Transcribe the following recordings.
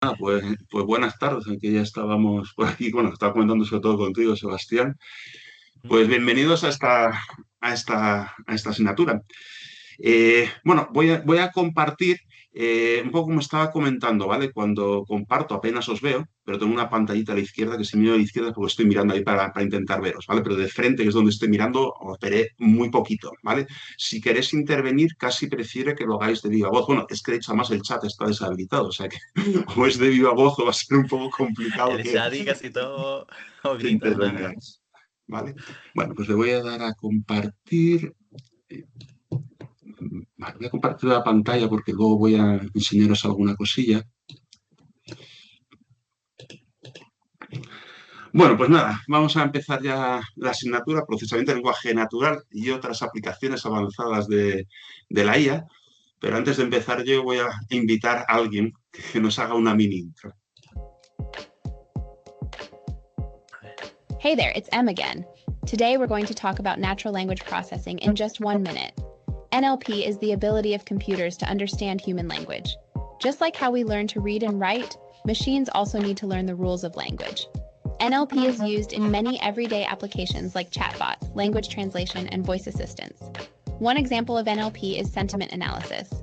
nada, pues buenas tardes, aquí ya estábamos por aquí, bueno, estaba comentando sobre todo contigo, Sebastián. Pues bienvenidos a esta asignatura. Bueno, voy a compartir un poco como estaba comentando, ¿vale? Cuando comparto apenas os veo, pero tengo una pantallita a la izquierda que si miro a la izquierda porque estoy mirando ahí para intentar veros, ¿vale? Pero de frente, que es donde estoy mirando, os veré muy poquito, ¿vale? Si queréis intervenir, casi prefiero que lo hagáis de viva voz. Bueno, es que de hecho además el chat está deshabilitado, o sea que o es de viva voz o va a ser un poco complicado El chat y casi todo o que grita. intervengáis, ¿vale? Bueno, pues le voy a dar a compartir. Vale, voy a compartir la pantalla porque luego voy a enseñaros alguna cosilla. Bueno, pues nada, vamos a empezar ya la asignatura, procesamiento de lenguaje natural y otras aplicaciones avanzadas de la IA. Pero antes de empezar yo voy a invitar a alguien que nos haga una mini intro. Hey there, it's Em again. Today we're going to talk about natural language processing in just 1 minute. NLP is the ability of computers to understand human language. Just like how we learn to read and write, machines also need to learn the rules of language. NLP is used in many everyday applications like chatbots, language translation, and voice assistants. One example of NLP is sentiment analysis.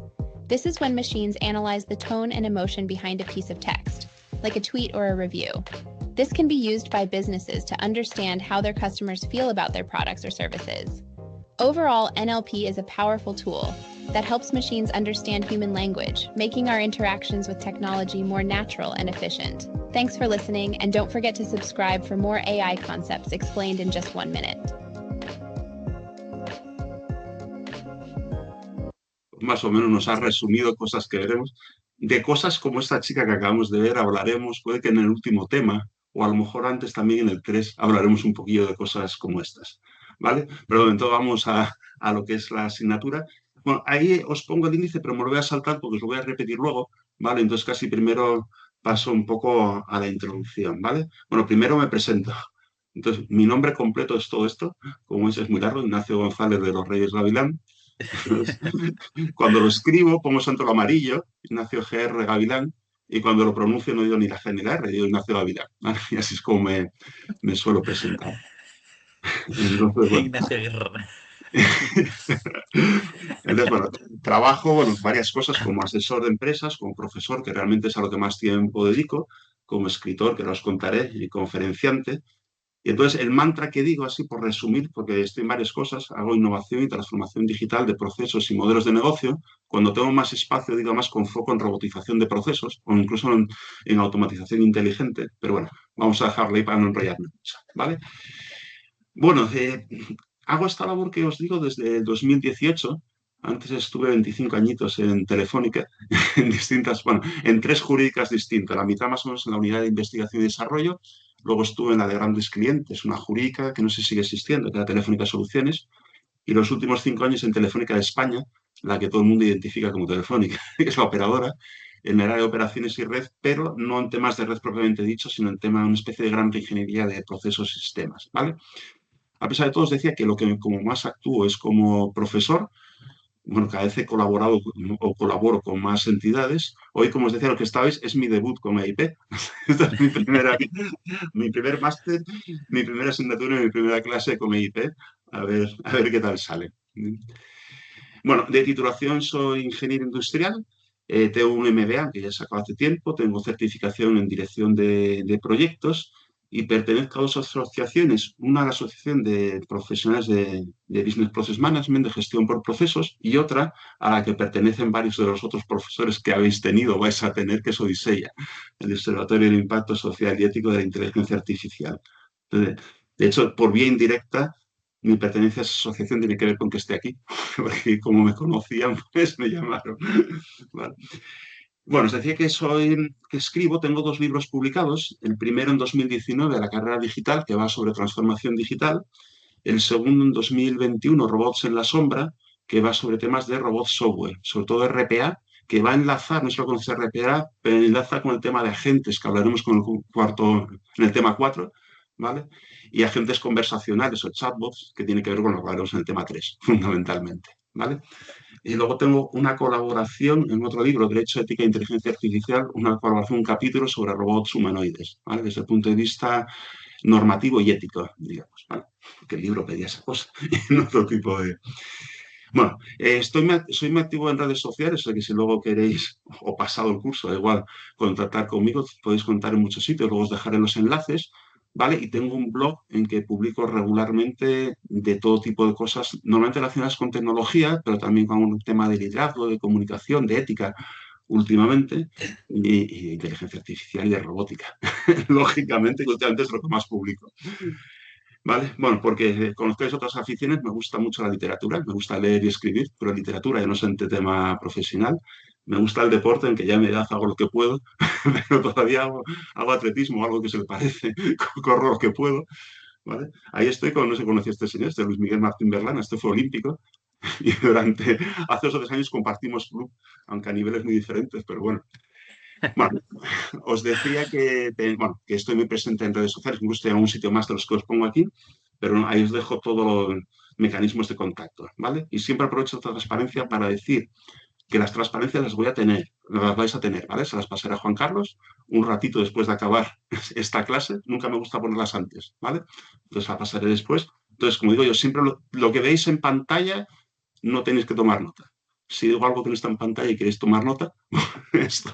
This is when machines analyze the tone and emotion behind a piece of text, like a tweet or a review. This can be used by businesses to understand how their customers feel about their products or services. Overall, NLP is a powerful tool that helps machines understand human language, making our interactions with technology more natural and efficient. Thanks for listening, and don't forget to subscribe for more AI concepts explained in just 1 minute. Más o menos nos ha resumido cosas que veremos. De cosas como esta chica que acabamos de ver hablaremos, puede que en el último tema, o a lo mejor antes también en el 3 hablaremos un poquillo de cosas como estas, ¿vale? Pero de momento vamos a lo que es la asignatura. Bueno, ahí os pongo el índice, pero me lo voy a saltar porque os lo voy a repetir luego, ¿vale? Entonces casi primero paso un poco a la introducción, ¿vale? Bueno, primero me presento. Entonces, mi nombre completo es todo esto, como es muy largo, Ignacio González de los Reyes Gavilán. Cuando lo escribo pongo santo lo amarillo, Ignacio GR Gavilán, y cuando lo pronuncio no digo ni la G ni la R, digo Ignacio Gavilán, ¿vale? Y así es como me suelo presentar. Entonces, bueno. Ignacio Guerra. Entonces, bueno, trabajo, bueno, varias cosas como asesor de empresas, como profesor, que realmente es a lo que más tiempo dedico, como escritor, que ahora os contaré, y conferenciante. Y entonces el mantra que digo, así por resumir, porque estoy en varias cosas, hago innovación y transformación digital de procesos y modelos de negocio. Cuando tengo más espacio, digo más con foco en robotización de procesos o incluso en automatización inteligente. Pero bueno, vamos a dejarle ahí para no enrollarme mucho, ¿vale? Bueno, hago esta labor que os digo desde el 2018. Antes estuve 25 añitos en Telefónica, en distintas, bueno, en tres jurídicas distintas. La mitad más o menos en la unidad de investigación y desarrollo. Luego estuve en la de grandes clientes, una jurídica que no sé si sigue existiendo, que era Telefónica Soluciones. Y los últimos 5 años en Telefónica de España, la que todo el mundo identifica como Telefónica, que es la operadora, en el área de operaciones y red, pero no en temas de red propiamente dicho, sino en tema de una especie de gran ingeniería de procesos y sistemas, ¿vale? A pesar de todo, os decía que lo que como más actúo es como profesor. Bueno, cada vez he colaborado o colaboro con más entidades. Hoy, como os decía, lo que estabais es mi debut con EIP. Esta es mi primer máster, mi primera asignatura y mi primera clase con EIP. A ver qué tal sale. Bueno, de titulación soy ingeniero industrial. Tengo un MBA que ya sacado hace tiempo. Tengo certificación en dirección de proyectos y pertenezco a dos asociaciones. Una a la Asociación de Profesionales de Business Process Management, de gestión por procesos, y otra a la que pertenecen varios de los otros profesores que habéis tenido o vais a tener, que es Odisea, el Observatorio del Impacto Social y Ético de la Inteligencia Artificial. Entonces, de hecho, por vía indirecta, mi pertenencia a esa asociación tiene que ver con que esté aquí, porque como me conocían, pues me llamaron. Vale. Bueno, os decía que escribo, tengo 2 libros publicados. El primero en 2019, La carrera digital, que va sobre transformación digital. El segundo en 2021, Robots en la sombra, que va sobre temas de robots software, sobre todo RPA, que va a enlazar, no solo con RPA, pero enlaza con el tema de agentes, que hablaremos con en el tema 4, ¿vale? Y agentes conversacionales o chatbots, que tiene que ver con lo que hablaremos en el tema 3, fundamentalmente, ¿vale? Y luego tengo una colaboración en otro libro, Derecho, Ética e Inteligencia Artificial, una colaboración, un capítulo sobre robots humanoides, ¿vale? Desde el punto de vista normativo y ético, digamos, ¿vale? Porque el libro pedía esa cosa en otro tipo de... Bueno, soy muy activo en redes sociales, o sea que si luego queréis, o pasado el curso, da igual, contactar conmigo, podéis contar en muchos sitios, luego os dejaré los enlaces, ¿vale? Y tengo un blog en que publico regularmente de todo tipo de cosas, normalmente relacionadas con tecnología, pero también con un tema de liderazgo, de comunicación, de ética, últimamente, y de inteligencia artificial y de robótica. Lógicamente, que últimamente es lo que más publico. ¿Vale? Bueno, porque conozcáis otras aficiones, me gusta mucho la literatura, me gusta leer y escribir, pero literatura ya no es en tema profesional. Me gusta el deporte, en que ya me da hago lo que puedo, pero todavía hago atletismo, algo que se le parece, corro lo que puedo, ¿vale? Ahí estoy con, no sé si conocí a este señor, este Luis Miguel Martín Berlán, este fue olímpico, y hace 2 o 3 años compartimos club, aunque a niveles muy diferentes, pero bueno. Bueno, os decía bueno, que estoy muy presente en redes sociales, incluso estoy en un sitio más de los que os pongo aquí, pero ahí os dejo todos los mecanismos de contacto, ¿vale? Y siempre aprovecho esta transparencia para decir que las transparencias las voy a tener, las vais a tener, ¿vale? Se las pasaré a Juan Carlos un ratito después de acabar esta clase, nunca me gusta ponerlas antes, ¿vale? Entonces la pasaré después. Entonces, como digo yo, siempre lo que veis en pantalla no tenéis que tomar nota. Si digo algo que no está en pantalla y queréis tomar nota,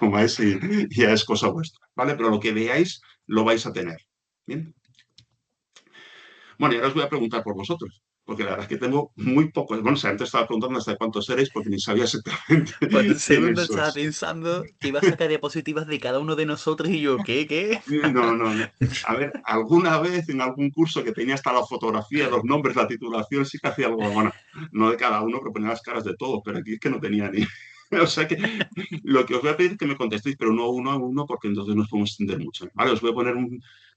tomáis y ya es cosa vuestra, ¿vale? Pero lo que veáis lo vais a tener, ¿bien? Bueno, y ahora os voy a preguntar por vosotros, porque la verdad es que tengo muy pocos. Bueno, o sea, antes estaba preguntando hasta cuántos seréis, porque ni sabía exactamente Pues un segundo quiénes estaba sois. pensando que iba a sacar diapositivas de cada uno de nosotros y yo, ¿qué? ¿Qué? No, no, no. A ver, alguna vez en algún curso que tenía hasta la fotografía, los nombres, la titulación, sí que hacía algo, bueno, no de cada uno, pero ponía las caras de todos, pero aquí es que no tenía ni... O sea que lo que os voy a pedir es que me contestéis, pero no uno a uno, porque entonces nos podemos extender mucho. Vale, os voy a poner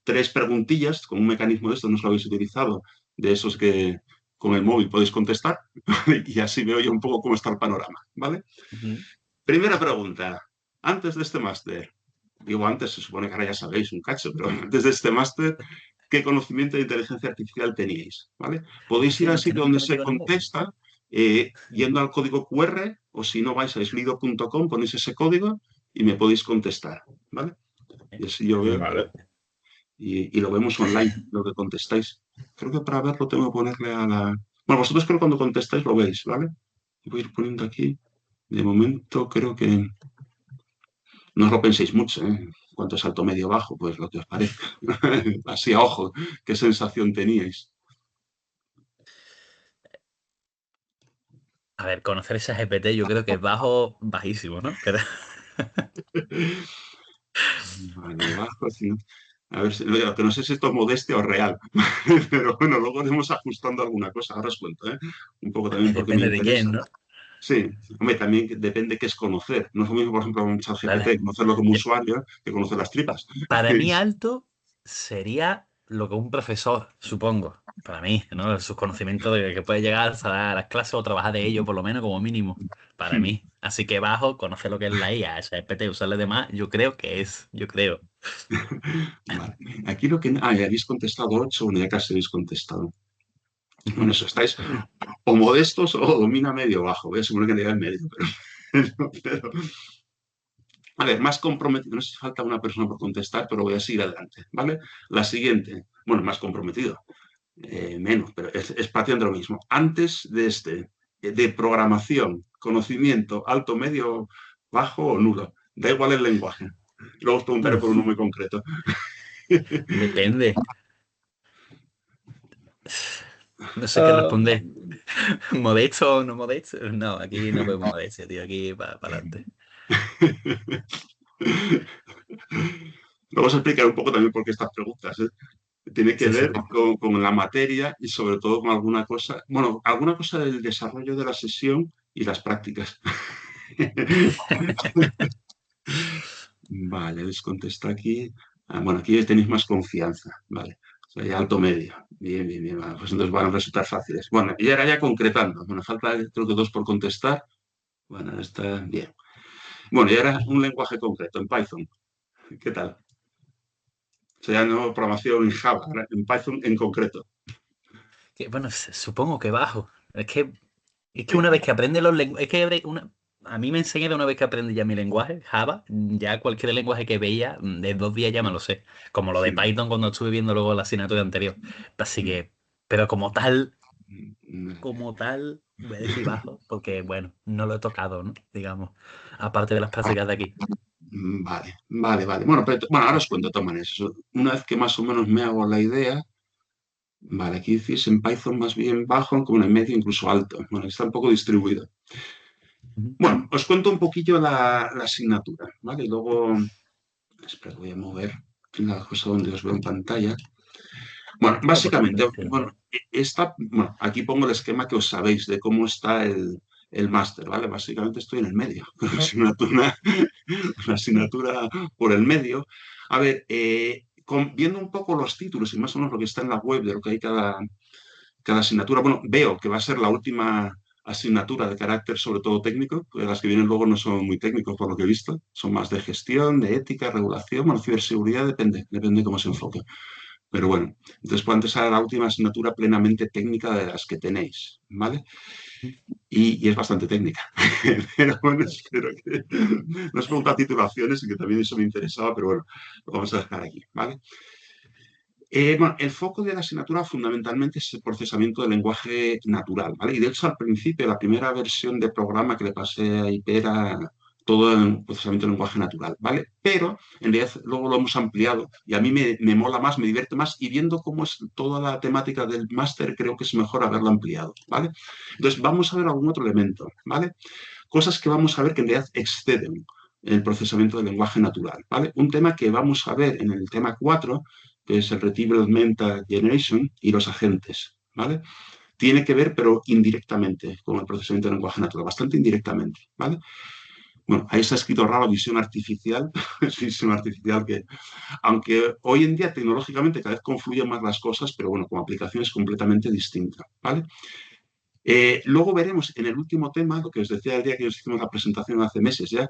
3 preguntillas con un mecanismo de esto, no os lo habéis utilizado, de esos que con el móvil podéis contestar, y así veo yo un poco cómo está el panorama, ¿vale? Ujú. Primera pregunta. Antes de este máster, digo antes, se supone que ahora ya sabéis un cacho, pero antes de este máster, ¿qué conocimiento de inteligencia artificial teníais? ¿Vale? Podéis ir al Que sitio no donde tengo se pegado en el móvil. contesta, yendo al código QR, o si no vais a slido.com, ponéis ese código y me podéis contestar, ¿vale? Y así yo veo, Vale. y lo vemos online, lo que contestáis. Creo que para verlo tengo que ponerle a la... Bueno, vosotros creo que cuando contestáis lo veis, ¿vale? Voy a ir poniendo aquí. De momento creo que... No os lo penséis mucho, ¿eh? Cuánto es alto, medio, bajo, pues lo que os parezca. Así a ojo, ¿qué sensación teníais? A ver, conocer ese GPT yo creo que es bajo, bajísimo, ¿no? Pero Vale, bajo, sí. A ver, lo que no sé si esto es modestia o real, pero bueno, luego iremos ajustando alguna cosa. Ahora os cuento, ¿eh? Un poco también porque me depende de quién, interesa. ¿no? Sí, hombre, también depende qué es conocer. No es lo mismo, por ejemplo, un chat Vale. GPT, conocerlo como Yo- usuario, que conocer las tripas. Para mí alto sería lo que un profesor, supongo. Para mí, ¿no? Sus conocimientos de que puede llegar a las clases o trabajar de ello, por lo menos como mínimo. Para mí. Así que bajo, conocer lo que es la IA, GPT, usarle demás, yo creo que es. Yo creo. Vale. Aquí lo que... Ah, ya habéis contestado 8, bueno, ya casi habéis contestado. Bueno, Ujú. eso estáis o modestos o domina medio bajo. Voy a suponer que le da el medio, pero, a ver, más comprometido. No sé si falta una persona por contestar, pero voy a seguir adelante, ¿vale? La siguiente, bueno, más comprometido, menos, pero es partiendo de lo mismo. Antes de de programación, conocimiento, alto, medio, bajo o nulo. Da igual el lenguaje. Luego os preguntaré por uno muy concreto. Depende. No sé qué responder. ¿Modesto o no modesto? No, aquí no vemos modestia, tío. Aquí para adelante. Luego os explicaré un poco también por qué estas preguntas, ¿eh? Tiene que Sí, sí. ver con la materia y sobre todo con alguna cosa, bueno, alguna cosa del desarrollo de la sesión y las prácticas. Vale, les contesto aquí. Ah, bueno, aquí tenéis más confianza, vale. O sea, ya alto medio. Bien, bien, bien. Vale, pues entonces van a resultar fáciles. Bueno, y ahora ya concretando. Bueno, falta creo que 2 por contestar. Bueno, está bien. Bueno, y ahora un lenguaje concreto, en Python. ¿Qué tal? O sea, ya no programación en Java, ahora en Python en concreto. Bueno, supongo que bajo. Es que Es que una vez que aprende los lenguajes, a mí me enseña que una vez que aprende ya mi lenguaje, Java, ya cualquier lenguaje que veía, de 2 días ya me lo sé. Como lo de Sí. Python cuando estuve viendo luego la asignatura anterior. Así que, pero como tal, voy a decir bajo, porque bueno, no lo he tocado, ¿no? Digamos, aparte de las prácticas de aquí. Vale, vale, vale. Bueno, bueno, ahora os cuento, toman eso. Una vez que más o menos me hago la idea, vale, aquí decís en Python más bien bajo, como en medio, incluso alto. Bueno, está un poco distribuido. Ujú. Bueno, os cuento un poquillo la asignatura, ¿vale? Y luego, espera, voy a mover la cosa donde os veo en pantalla. Bueno, No, por básicamente, referencia. bueno, bueno, aquí pongo el esquema que os sabéis de cómo está el máster, ¿vale? Básicamente estoy en el medio, una asignatura por el medio. A ver, viendo un poco los títulos y más o menos lo que está en la web de lo que hay cada asignatura, bueno, veo que va a ser la última asignatura de carácter sobre todo técnico, porque las que vienen luego no son muy técnicos por lo que he visto, son más de gestión, de ética, regulación, bueno, ciberseguridad, depende cómo se enfoque. Pero bueno, entonces puede antes a la última asignatura plenamente técnica de las que tenéis, ¿vale? Y es bastante técnica. Pero bueno, espero que nos pregunta titulaciones y que también eso me interesaba, pero bueno, lo vamos a dejar aquí, ¿vale? Bueno, el foco de la asignatura fundamentalmente es el procesamiento del lenguaje natural, ¿vale? Y de hecho al principio, la primera versión de programa que le pasé a IP era todo en procesamiento del lenguaje natural, ¿vale? Pero en realidad luego lo hemos ampliado y a mí me mola más, me divierte más y viendo cómo es toda la temática del máster creo que es mejor haberlo ampliado, ¿vale? Entonces vamos a ver algún otro elemento, ¿vale? Cosas que vamos a ver que en realidad exceden el procesamiento del lenguaje natural, ¿vale? Un tema que vamos a ver en el tema 4, que es el Retrieval Augmented Generation y los agentes, ¿vale? Tiene que ver, pero indirectamente, con el procesamiento del lenguaje natural, bastante indirectamente, ¿vale? Bueno, ahí está escrito raro visión artificial, es visión artificial que, aunque hoy en día tecnológicamente cada vez confluyen más las cosas, pero bueno, como aplicación es completamente distinta, ¿vale? Luego veremos en el último tema, lo que os decía el día que os hicimos la presentación hace meses ya,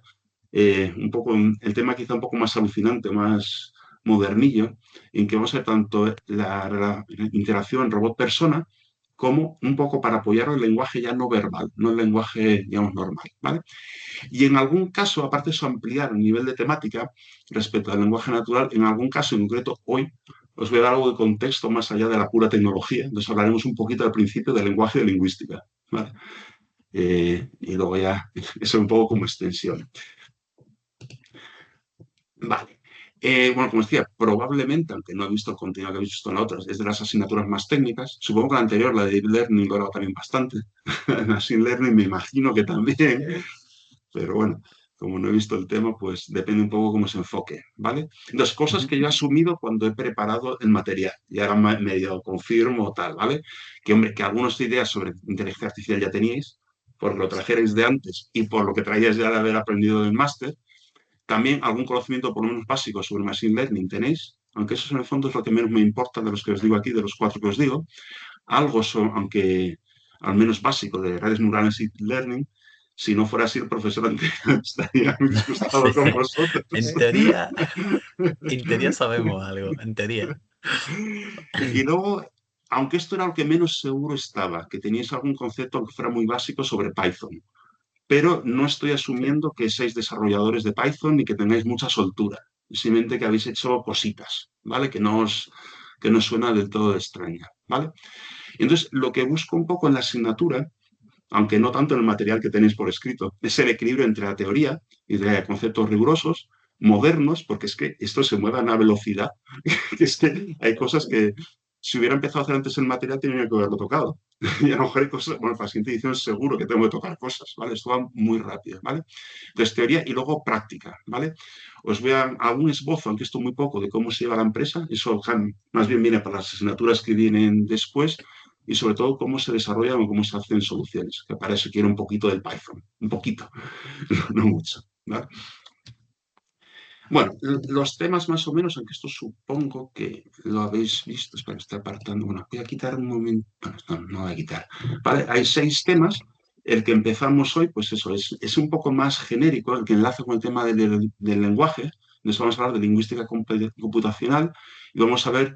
un poco el tema quizá un poco más alucinante, más modernillo, en que vamos a ver tanto la interacción robot-persona como un poco para apoyar el lenguaje ya no verbal, no el lenguaje, digamos, normal, ¿vale? Y en algún caso, aparte de eso, ampliar el nivel de temática respecto al lenguaje natural, en algún caso en concreto, hoy os voy a dar algo de contexto más allá de la pura tecnología. Entonces hablaremos un poquito al principio del lenguaje y de lingüística, ¿vale? Y luego ya, eso un poco como extensión. Vale. Bueno, como decía, probablemente, aunque no he visto el contenido que habéis visto en la otra, es de las asignaturas más técnicas. Supongo que la anterior, la de Deep Learning, lo era también bastante. Machine Learning me imagino que también. Pero bueno, como no he visto el tema, pues depende un poco cómo se enfoque, ¿vale? Entonces, cosas que yo he asumido cuando he preparado el material. Y ahora medio confirmo tal, ¿vale? Que, hombre, que algunas ideas sobre inteligencia artificial ya teníais, por lo trajerais de antes y por lo que traíais ya de haber aprendido del máster. También algún conocimiento por lo menos básico sobre Machine Learning tenéis, aunque eso en el fondo es lo que menos me importa de los que os digo aquí, de los 4 que os digo. Algo son, aunque al menos básico, de redes neurales y learning. Si no fuera así, el profesor anterior estaría muy disgustado Sí. con vosotros. En teoría sabemos algo, en teoría. Y luego, aunque esto era lo que menos seguro estaba, que teníais algún concepto aunque fuera muy básico sobre Python. Pero no estoy Sí. asumiendo que seáis desarrolladores de Python ni que tengáis mucha soltura. Simplemente que habéis hecho cositas, ¿vale? Que no suena del todo extraña, ¿vale? Entonces, lo que busco un poco en la asignatura, aunque no tanto en el material que tenéis por escrito, es el equilibrio entre la teoría y de conceptos rigurosos, modernos, porque es que esto se mueve a una velocidad, que es que hay cosas que si hubiera empezado a hacer antes el material tenía que haberlo tocado. Y a lo mejor hay cosas, bueno, para la siguiente edición seguro que tengo que tocar cosas, ¿vale? Esto va muy rápido, ¿vale? Entonces, teoría y luego práctica, ¿vale? Os voy a un esbozo, aunque esto muy poco, de cómo se lleva la empresa. Eso más bien viene para las asignaturas que vienen después y sobre todo cómo se desarrollan o cómo se hacen soluciones, que para eso quiero un poquito del Python, un poquito, no mucho, ¿vale? Bueno, los temas más o menos, aunque esto supongo que lo habéis visto. Espera, estoy apartando. Bueno, voy a quitar un momento. No voy a quitar. Vale, hay 6 temas. El que empezamos hoy, pues eso, es un poco más genérico, el que enlaza con el tema del lenguaje. Entonces vamos a hablar de lingüística computacional y vamos a ver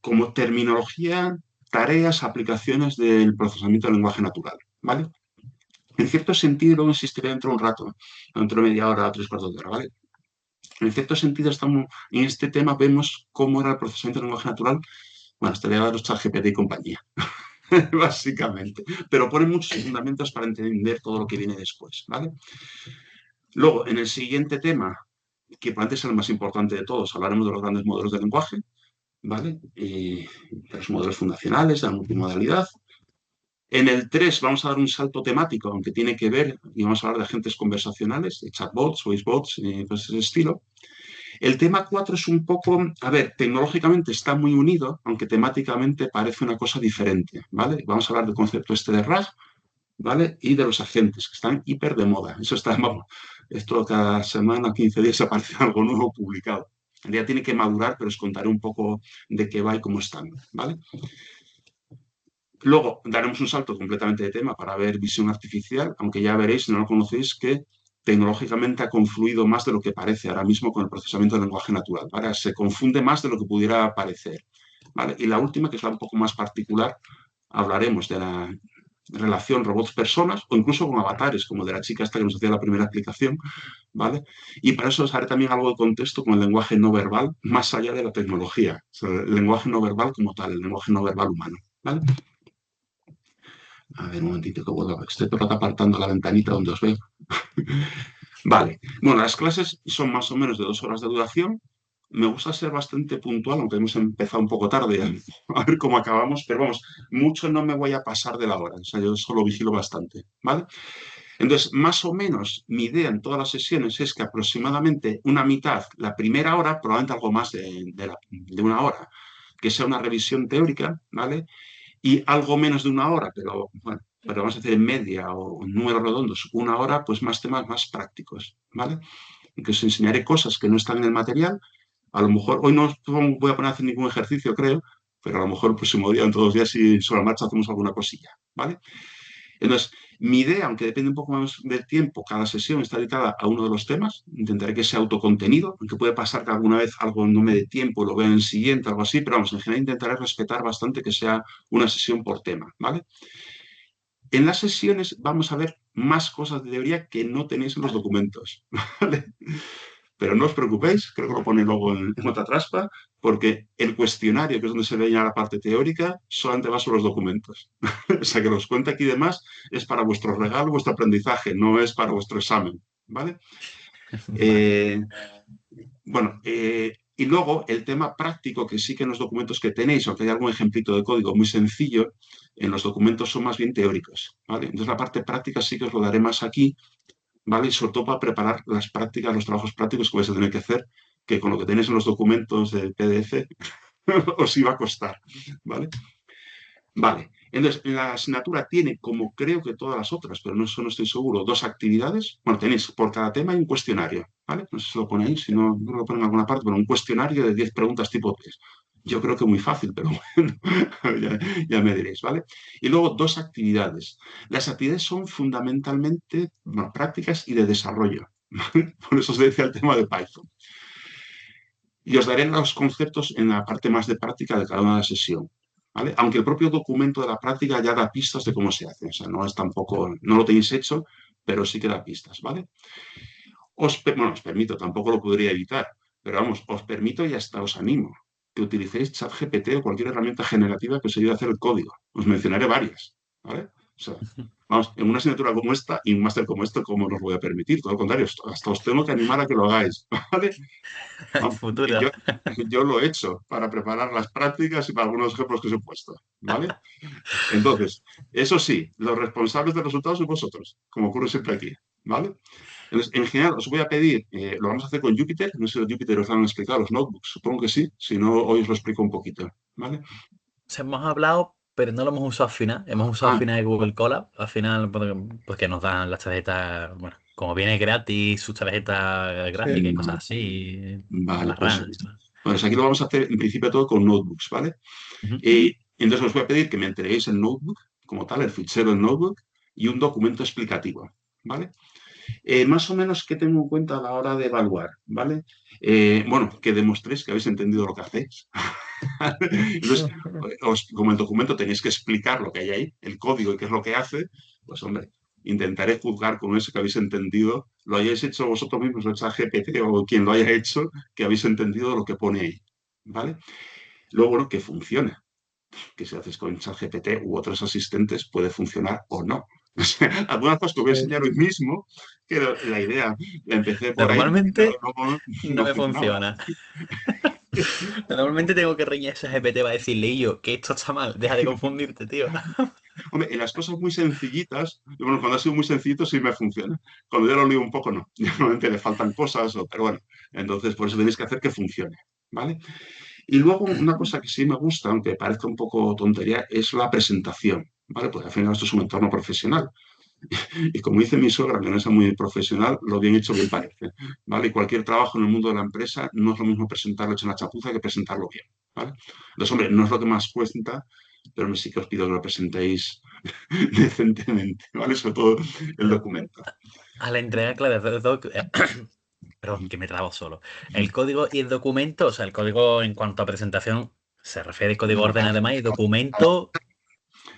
como terminología, tareas, aplicaciones del procesamiento del lenguaje natural. ¿vale? En cierto sentido, luego insistiré dentro de un rato, dentro de media hora, 3 cuartos de hora, ¿vale? En cierto sentido, estamos, en este tema vemos cómo era el procesamiento del lenguaje natural. Bueno, estaría de los ChatGPT y compañía, básicamente. Pero pone muchos fundamentos para entender todo lo que viene después, ¿vale? Luego, en el siguiente tema, que probablemente es el más importante de todos, hablaremos de los grandes modelos de lenguaje, ¿vale? De los modelos fundacionales, de la multimodalidad. En el 3 vamos a dar un salto temático, aunque tiene que ver, y vamos a hablar de agentes conversacionales, de chatbots, voicebots, pues ese estilo. El tema 4 es un poco, a ver, tecnológicamente está muy unido, aunque temáticamente parece una cosa diferente, ¿vale? Vamos a hablar del concepto este de RAG, ¿vale? Y de los agentes, que están hiper de moda. Eso está, vamos, esto cada semana, 15 días aparece algo nuevo publicado. El día tiene que madurar, pero os contaré un poco de qué va y cómo están, ¿vale? Luego daremos un salto completamente de tema para ver visión artificial, aunque ya veréis, si no lo conocéis, que tecnológicamente ha confluido más de lo que parece ahora mismo con el procesamiento del lenguaje natural. ¿Vale? Se confunde más de lo que pudiera parecer. ¿Vale? Y la última, que es la un poco más particular, hablaremos de la relación robots-personas o incluso con avatares, como de la chica esta que nos hacía la primera explicación, ¿vale? Y para eso os haré también algo de contexto con el lenguaje no verbal, más allá de la tecnología, o sea, el lenguaje no verbal como tal, el lenguaje no verbal humano, ¿vale? A ver, un momentito que vuelvo. Estoy todo el rato apartando la ventanita donde os veo. Vale. Bueno, las clases son más o menos de 2 horas de duración. Me gusta ser bastante puntual, aunque hemos empezado un poco tarde, a ver cómo acabamos, pero vamos, mucho no me voy a pasar de la hora. O sea, yo solo vigilo bastante, ¿vale? Entonces, más o menos, mi idea en todas las sesiones es que aproximadamente una mitad, la primera hora, probablemente algo más de 1 hora, que sea una revisión teórica, ¿vale? Y algo menos de 1 hora, pero bueno, pero vamos a hacer en media o en números redondos, 1 hora, pues más temas más prácticos, ¿vale? Y que os enseñaré cosas que no están en el material. A lo mejor hoy no os voy a poner a hacer ningún ejercicio, creo, pero a lo mejor el próximo día, en todos los días, si sobre la marcha hacemos alguna cosilla, ¿vale? Entonces, mi idea, aunque depende un poco más del tiempo, cada sesión está dedicada a uno de los temas. Intentaré que sea autocontenido, aunque puede pasar que alguna vez algo no me dé tiempo, lo vea en el siguiente, algo así, pero vamos, en general intentaré respetar bastante que sea una sesión por tema, ¿vale? En las sesiones vamos a ver más cosas de teoría que no tenéis en los documentos, ¿vale? Pero no os preocupéis, creo que lo pone luego en otra traspa, porque el cuestionario, que es donde se ve ya la parte teórica, solamente va sobre los documentos. O sea, que los cuenta aquí y demás es para vuestro regalo, vuestro aprendizaje, no es para vuestro examen, ¿vale? Vale. Bueno, y luego el tema práctico, que sí que en los documentos que tenéis, aunque hay algún ejemplito de código muy sencillo, en los documentos son más bien teóricos, ¿vale? Entonces la parte práctica sí que os lo daré más aquí, ¿vale? Y sobre todo para preparar las prácticas, los trabajos prácticos que vais a tener que hacer, que con lo que tenéis en los documentos del PDF os iba a costar, ¿vale? Vale, entonces la asignatura tiene, como creo que todas las otras, pero no, eso no estoy seguro, 2 actividades. Bueno, tenéis por cada tema hay un cuestionario, ¿vale? No sé si lo ponéis, si no, no lo ponen en alguna parte, pero un cuestionario de 10 preguntas tipo test. Yo creo que muy fácil, pero bueno, ya me diréis, ¿vale? Y luego 2 actividades. Las actividades son fundamentalmente, bueno, prácticas y de desarrollo, ¿vale? Por eso os decía el tema de Python. Y os daré los conceptos en la parte más de práctica de cada una de las sesiones. ¿Vale? Aunque el propio documento de la práctica ya da pistas de cómo se hace. O sea, no es tampoco, no lo tenéis hecho, pero sí que da pistas, ¿vale? Bueno, os permito, tampoco lo podría evitar, pero vamos, os permito y hasta os animo que utilicéis ChatGPT o cualquier herramienta generativa que os ayude a hacer el código. Os mencionaré varias, ¿vale? O sea, vamos, en una asignatura como esta y un máster como este, ¿cómo nos voy a permitir? Todo lo contrario, hasta os tengo que animar a que lo hagáis, ¿vale? El futuro. Yo lo he hecho para preparar las prácticas y para algunos ejemplos que os he puesto, ¿vale? Entonces, eso sí, los responsables del resultado sois vosotros, como ocurre siempre aquí, ¿vale? Entonces, en general, os voy a pedir, lo vamos a hacer con Jupyter, no sé si los Jupyter os han explicado los notebooks, supongo que sí, si no, hoy os lo explico un poquito, ¿vale? Se hemos hablado, pero no lo hemos usado al final. Hemos usado al Ah, final de Google Colab, al final porque nos dan las tarjetas, bueno, como viene gratis, sus tarjetas gráficas y cosas así, vale, las RAM. Y todo. pues aquí lo vamos a hacer en principio todo con notebooks, ¿vale? Ujú. Entonces os voy a pedir que me entreguéis el notebook como tal, el fichero del notebook y un documento explicativo, ¿vale? Más o menos, ¿qué tengo en cuenta a la hora de evaluar? ¿Vale? Bueno, que demostréis que habéis entendido lo que hacéis. Entonces, como el documento tenéis que explicar lo que hay ahí, el código y qué es lo que hace, pues hombre, intentaré juzgar con eso que habéis entendido, lo hayáis hecho vosotros mismos, lo hecho GPT o quien lo haya hecho, que habéis entendido lo que pone ahí. ¿Vale? Luego, bueno, que funcione. Que si haces con ChatGPT u otros asistentes puede funcionar o no. O sea, algunas cosas que voy a enseñar hoy mismo, que la idea la empecé por ahí, pero Normalmente luego no no me funcionaba. funciona. Normalmente tengo que reñir a ese GPT para decirle, y yo, que esto está mal, deja de confundirte, tío. Hombre, en las cosas muy sencillitas, bueno, cuando ha sido muy sencillito sí me funciona. Cuando ya lo lío un poco, no. Normalmente le faltan cosas, pero bueno, entonces por eso tenéis que hacer que funcione, ¿vale? Y luego una cosa que sí me gusta, aunque parezca un poco tontería, es la presentación, ¿vale? Pues al final esto es un entorno profesional. Y como dice mi suegra, que no es muy profesional, lo bien hecho bien parece, ¿vale? Y cualquier trabajo en el mundo de la empresa no es lo mismo presentarlo hecho en la chapuza que presentarlo bien, ¿vale? Entonces, hombre, no es lo que más cuesta, pero sí que os pido que lo presentéis decentemente, ¿vale? Sobre todo el documento. A la entrega, claro, perdón, que me trabo solo. El código y el documento, o sea, el código en cuanto a presentación se refiere al código ordenado además y documento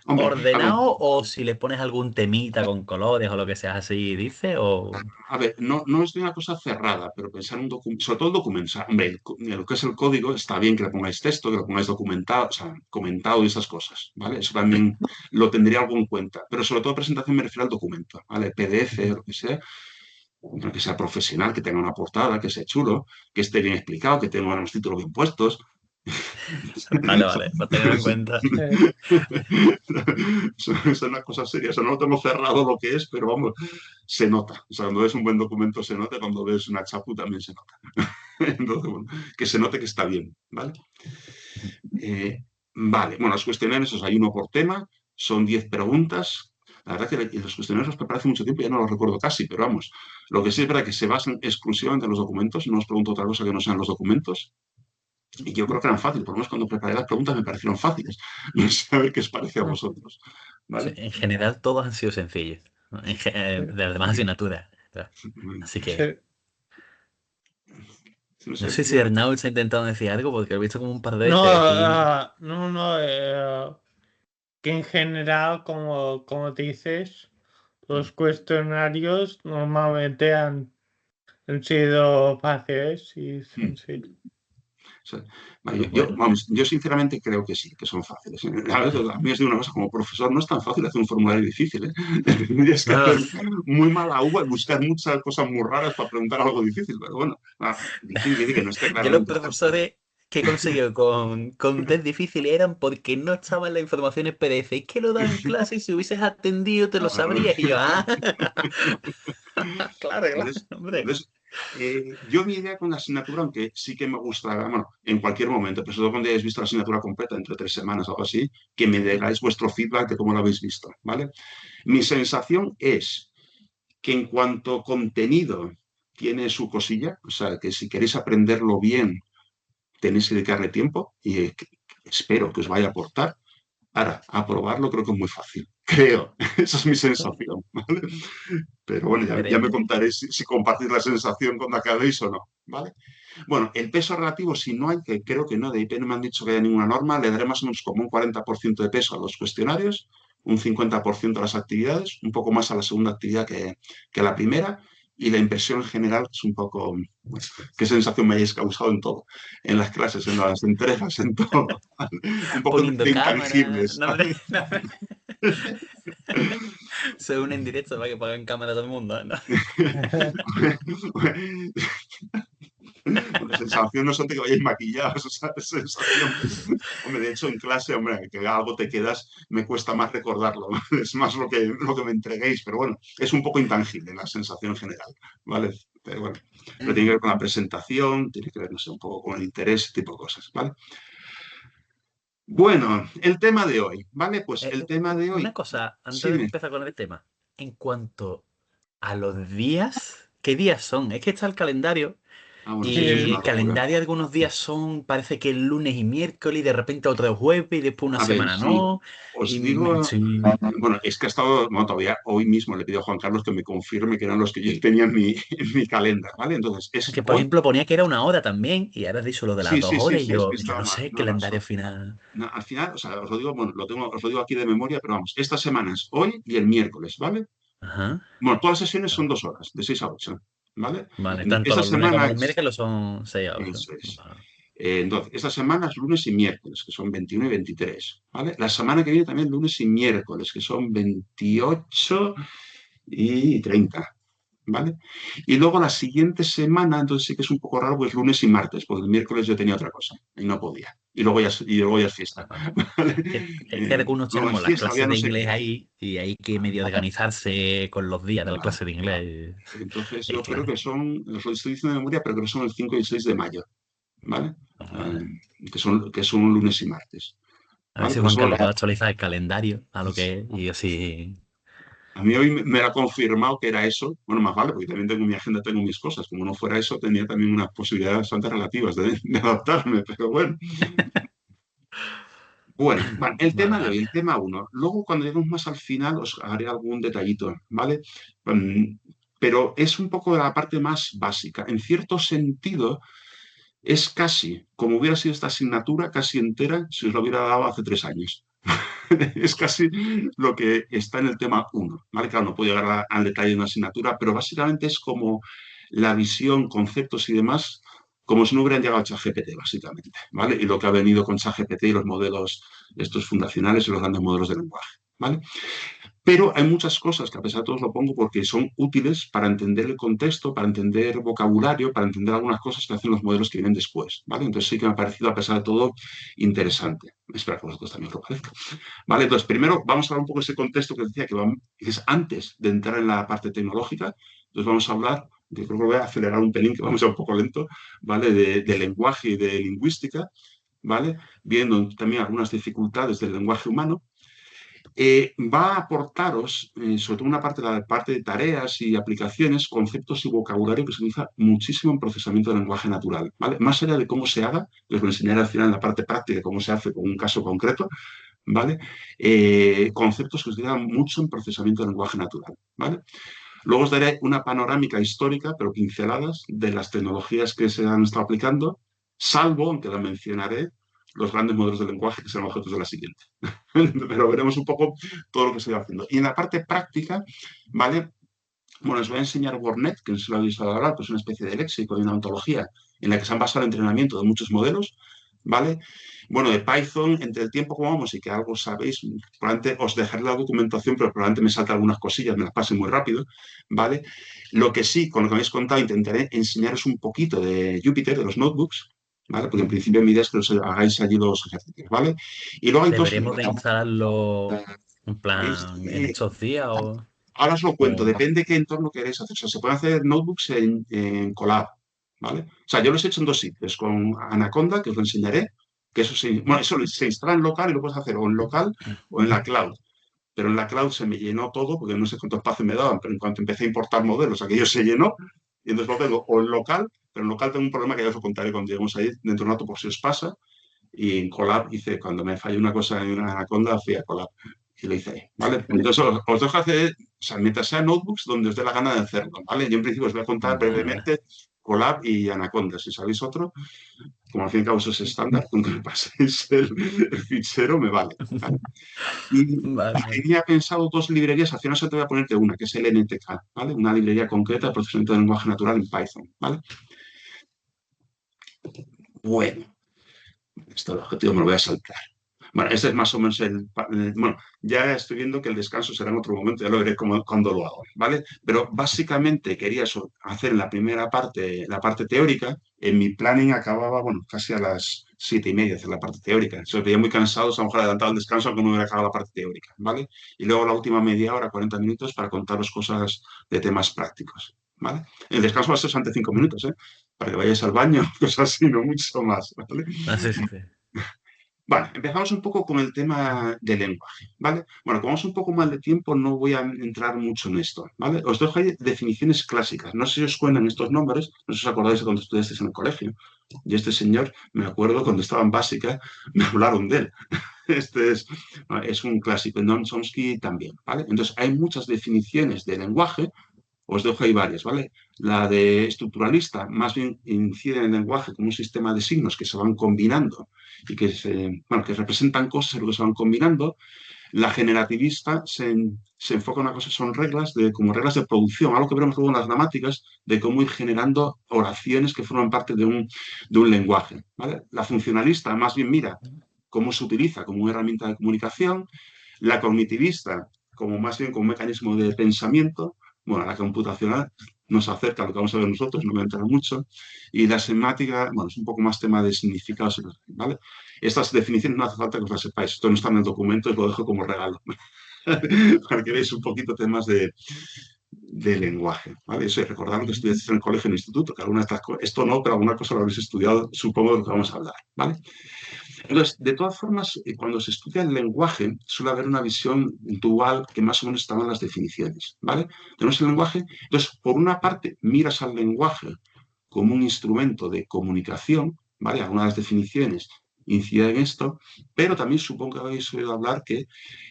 Hombre, ordenado o si le pones algún temita con colores o lo que sea así, dice, o... a ver, no es de una cosa cerrada, pero pensar un documento, sobre todo el documento, o sea, hombre, lo que es el código está bien que le pongáis texto, que lo pongáis documentado, o sea, comentado y esas cosas, ¿vale? Eso también lo tendría algo en cuenta, pero sobre todo presentación me refiero al documento, ¿vale? PDF, lo que sea profesional, que tenga una portada, que sea chulo, que esté bien explicado, que tenga unos títulos bien puestos. Vale, vale, para tenerlo en cuenta. Es una cosa seria. O sea, no lo tengo cerrado lo que es, pero vamos, se nota. O sea, cuando ves un buen documento se nota, cuando ves una chapu también se nota. Entonces, bueno, que se note que está bien, ¿vale? Vale, bueno, los cuestionarios, o sea, hay uno por tema, son 10 preguntas. La verdad que los cuestionarios los preparé hace mucho tiempo y ya no los recuerdo casi, pero vamos, lo que sí es verdad que se basan exclusivamente en los documentos, no os pregunto otra cosa que no sean los documentos, y yo creo que eran fáciles, por lo menos cuando preparé las preguntas me parecieron fáciles. No sé a ver qué os parece a vosotros, Sí, ¿vale? en general todos han sido sencillos, ¿no? De las demás asignaturas. Claro. Así que No no sé, sé si Arnaud se ha intentado decir algo porque lo he visto como un par de No, veces aquí. que en general, como dices, los cuestionarios normalmente han sido fáciles y sencillos. o sea, vale, vamos, yo sinceramente creo que sí, que son fáciles. A mí os digo una cosa, como profesor no es tan fácil hacer un formulario difícil, ¿eh? Tendrías que No, hacer muy mala uva y buscar muchas cosas muy raras para preguntar algo difícil, pero bueno, difícil que no esté yo los claramente escrito. profesores que he conseguido con test difíciles eran porque no estaban las informaciones PDF. Es que lo dan en clase y si hubieses atendido te lo sabrías. Y yo, claro, claro, Entonces, hombre. entonces yo mi idea con la asignatura, aunque sí que me gusta, bueno, en cualquier momento, pero sobre todo cuando hayáis visto la asignatura completa, entre 3 semanas o algo así, que me digáis vuestro feedback de cómo lo habéis visto, ¿vale? Mi sensación es que en cuanto a contenido tiene su cosilla, o sea, que si queréis aprenderlo bien, tenéis que dedicarle tiempo y espero que os vaya a aportar. Ahora, aprobarlo creo que es muy fácil. Creo, esa es mi sensación, ¿vale? Pero bueno, ya me Veremos. contaréis si compartís la sensación cuando acabéis o no, ¿vale? Bueno, el peso relativo, si no hay, que creo que no, de IP no me han dicho que haya ninguna norma, le daré más o menos como un 40% de peso a los cuestionarios, un 50% a las actividades, un poco más a la segunda actividad que a la primera, y la impresión general es un poco, bueno, qué sensación me hayáis causado en todo, en las clases, en las entregas, en todo, ¿vale? Un poco Poniendo de cámara. intangibles, No, hombre, ¿vale? no, hombre. Se une en directo para que pongan cámara todo el mundo, ¿no? Una sensación no son de que vayáis maquillados, o sea, sensación. Hombre, de hecho, en clase, hombre, que algo te quedas, me cuesta más recordarlo, ¿vale? Es más lo que me entreguéis, pero bueno, es un poco intangible la sensación general, ¿vale? Pero bueno, pero tiene que ver con la presentación, tiene que ver, no sé, un poco con el interés, ese tipo de cosas, ¿vale? Bueno, el tema de hoy, ¿vale? Pues el tema de Una hoy, cosa, antes sí, de empezar con el tema, en cuanto a los días, ¿qué días son? Es que está el calendario bueno, Sí, sí, eso es Y una el locura. calendario algunos días son, parece que el lunes y miércoles, y de repente otro jueves, y después una A ver, semana sí, no. os Y digo, sí. bueno, es que ha estado, bueno, todavía hoy mismo le pido a Juan Carlos que me confirme que eran los que yo tenía en mi calendario, ¿vale? Entonces, es Que por hoy, ejemplo ponía que era una hora también, y ahora has dicho lo de las sí, dos sí, sí, horas, y sí, es que yo estaba no mal. sé, No, no, calendario final. al final, o sea, os lo digo, bueno, os lo digo aquí de memoria, pero vamos, esta semana es hoy y el miércoles, ¿vale? Ajá. Bueno, todas las sesiones son 2 horas, de 6 a 8, ¿vale? Vale, Entonces, tanto esta los lunes como semana los es, miércoles son 6 horas. eso es. Vale. Entonces, esta semana es lunes y miércoles, que son 21 y 23, ¿vale? La semana que viene también lunes y miércoles, que son 28 y 30, ¿vale? Y luego la siguiente semana, entonces sí que es un poco raro, pues lunes y martes, porque el miércoles yo tenía otra cosa y no podía. Y luego ya es fiesta, Vale. ¿vale? Es que algunos Luego es tenemos las fiesta, ya clases no de sé inglés qué. ahí, y hay que medio organizarse con los días de la Vale. clase de inglés. Entonces Y yo creo que claro, son, os lo estoy diciendo de memoria, pero creo que son el 5 y el 6 de mayo, ¿vale? vale. Que son lunes y martes, A ver ¿vale? si Por Juan eso, bueno, Carlos puede actualizar el calendario a lo que es, y así. a mí hoy me ha confirmado que era eso. Bueno, más vale, porque también tengo mi agenda, tengo mis cosas. Como no fuera eso, tenía también unas posibilidades bastante relativas de adaptarme, pero bueno. Bueno, vale, el Vale, tema de hoy, vale. el tema uno. Luego, cuando lleguemos más al final, os haré algún detallito, ¿vale? Pero es un poco de la parte más básica. En cierto sentido, es casi como hubiera sido esta asignatura, casi entera, si os lo hubiera dado hace 3 años. Es casi lo que está en el tema uno, ¿vale? Claro, no puedo llegar al detalle de una asignatura, pero básicamente es como la visión, conceptos y demás, como si no hubieran llegado a ChatGPT, básicamente, ¿vale? Y lo que ha venido con ChatGPT y los modelos estos fundacionales y los grandes modelos de lenguaje, ¿vale? Pero hay muchas cosas que a pesar de todo os lo pongo porque son útiles para entender el contexto, para entender vocabulario, para entender algunas cosas que hacen los modelos que vienen después, ¿vale? Entonces sí que me ha parecido a pesar de todo interesante. Espero que vosotros también os lo parezca. Vale, entonces primero vamos a hablar un poco de ese contexto que decía que es antes de entrar en la parte tecnológica. Entonces vamos a hablar, yo creo que voy a acelerar un pelín, que vamos a un poco lento, ¿vale? De lenguaje y de lingüística, ¿vale? Viendo también algunas dificultades del lenguaje humano. Va a aportaros, sobre todo una parte, la parte de tareas y aplicaciones, conceptos y vocabulario que se utiliza muchísimo en procesamiento del lenguaje natural, ¿vale? Más allá de cómo se haga, les voy a enseñar al final en la parte práctica cómo se hace con un caso concreto, ¿vale? Conceptos que se utilizan mucho en procesamiento del lenguaje natural, ¿vale? Luego os daré una panorámica histórica, pero pinceladas, de las tecnologías que se han estado aplicando, salvo, aunque la mencionaré, los grandes modelos de lenguaje que serán objetos de la siguiente. Pero veremos un poco todo lo que se va haciendo. Y en la parte práctica, ¿vale? Bueno, os voy a enseñar WordNet, que no se lo habéis oído hablar, pues es una especie de léxico y una ontología en la que se han basado el entrenamiento de muchos modelos, ¿vale? Bueno, de Python, entre el tiempo como vamos y que algo sabéis, probablemente os dejaré la documentación, pero probablemente me saltan algunas cosillas, me las pasen muy rápido, ¿vale? Lo que sí, con lo que me habéis contado, intentaré enseñaros un poquito de Jupyter, de los notebooks, ¿vale? Porque en principio mi idea es que os hagáis allí los ejercicios, ¿vale? Y luego hay dos ¿Deberemos de libros. instalarlo en Es, plan en estos días o...? Ahora os lo cuento, o- depende de qué entorno queréis hacer. O sea, se pueden hacer notebooks en Colab, ¿vale? O sea, yo los he hecho en dos sitios, con Anaconda, que os lo enseñaré, que eso se instala en local y lo puedes hacer o en local o en la cloud. Pero en la cloud se me llenó todo, porque no sé cuánto espacio me daban, pero en cuanto empecé a importar modelos, aquello se llenó, y entonces lo tengo o en local, pero en local tengo un problema que ya os lo contaré cuando lleguemos ahí dentro de un rato por si os pasa, y en Colab hice, cuando me falló una cosa en Anaconda, fui a Colab y lo hice ahí, ¿vale? Entonces os dejo hacer, o sea, mientras sea notebooks donde os dé la gana de hacerlo, ¿vale? Yo en principio os voy a contar Vale, vale. brevemente Colab y Anaconda. Si sabéis otro, como al fin y al cabo eso es estándar, con que me paséis el fichero me vale, ¿vale? Y Vale, vale. tenía pensado dos librerías, al final solo te voy a ponerte una, que es el NTK, ¿vale? Una librería concreta de procesamiento de lenguaje natural en Python, ¿vale? Bueno, esto el objetivo me lo voy a saltar. Bueno, este es más o menos bueno, ya estoy viendo que el descanso será en otro momento, ya lo veré cuando lo hago, ¿vale? Pero básicamente quería hacer en la primera parte, la parte teórica. En mi planning acababa, bueno, casi a las 7:30 hacer la parte teórica. Se os veía muy cansados, a lo mejor adelantado el descanso, aunque no hubiera acabado la parte teórica, ¿vale? Y luego la última media hora, 40 minutos, para contaros cosas de temas prácticos, ¿vale? El descanso va a ser ante 5 minutos, ¿eh? Para que vayáis al baño, cosas así, no mucho más, ¿vale? Ah, sí, sí, sí. Bueno, empezamos un poco con el tema del lenguaje, ¿vale? Bueno, como vamos un poco mal de tiempo, no voy a entrar mucho en esto, ¿vale? Os dejo ahí definiciones clásicas. No sé si os suenan estos nombres, no sé si os acordáis de cuando estudiasteis en el colegio. Y este señor, me acuerdo, cuando estaba en básica, me hablaron de él. Este es un clásico, Noam Chomsky también, ¿vale? Entonces, hay muchas definiciones de lenguaje. Os dejo ahí varias, ¿vale? La de estructuralista más bien incide en el lenguaje como un sistema de signos que se van combinando y que representan cosas en lo que se van combinando. La generativista se enfoca en una cosa, son reglas como reglas de producción, algo que veremos luego en las gramáticas, de cómo ir generando oraciones que forman parte de un lenguaje, ¿vale? La funcionalista más bien mira cómo se utiliza como una herramienta de comunicación. La cognitivista como más bien como un mecanismo de pensamiento. Bueno, la computacional nos acerca a lo que vamos a ver nosotros, no me voy a entrar mucho. Y la semática, bueno, es un poco más tema de significados, ¿vale? Estas definiciones no hace falta que os las sepáis. Esto no está en el documento, os lo dejo como regalo. Para que veáis un poquito temas de lenguaje, ¿vale? Eso, y recordad que estudiasteis en el colegio, en el instituto, que alguna de estas cosas, esto no, pero alguna cosa lo habéis estudiado, supongo de lo que vamos a hablar, ¿vale? Entonces, de todas formas, cuando se estudia el lenguaje, suele haber una visión dual que más o menos está en las definiciones, ¿vale? Tenemos el lenguaje, entonces, por una parte, miras al lenguaje como un instrumento de comunicación, ¿vale? Algunas de las definiciones inciden en esto, pero también supongo que habéis oído hablar que,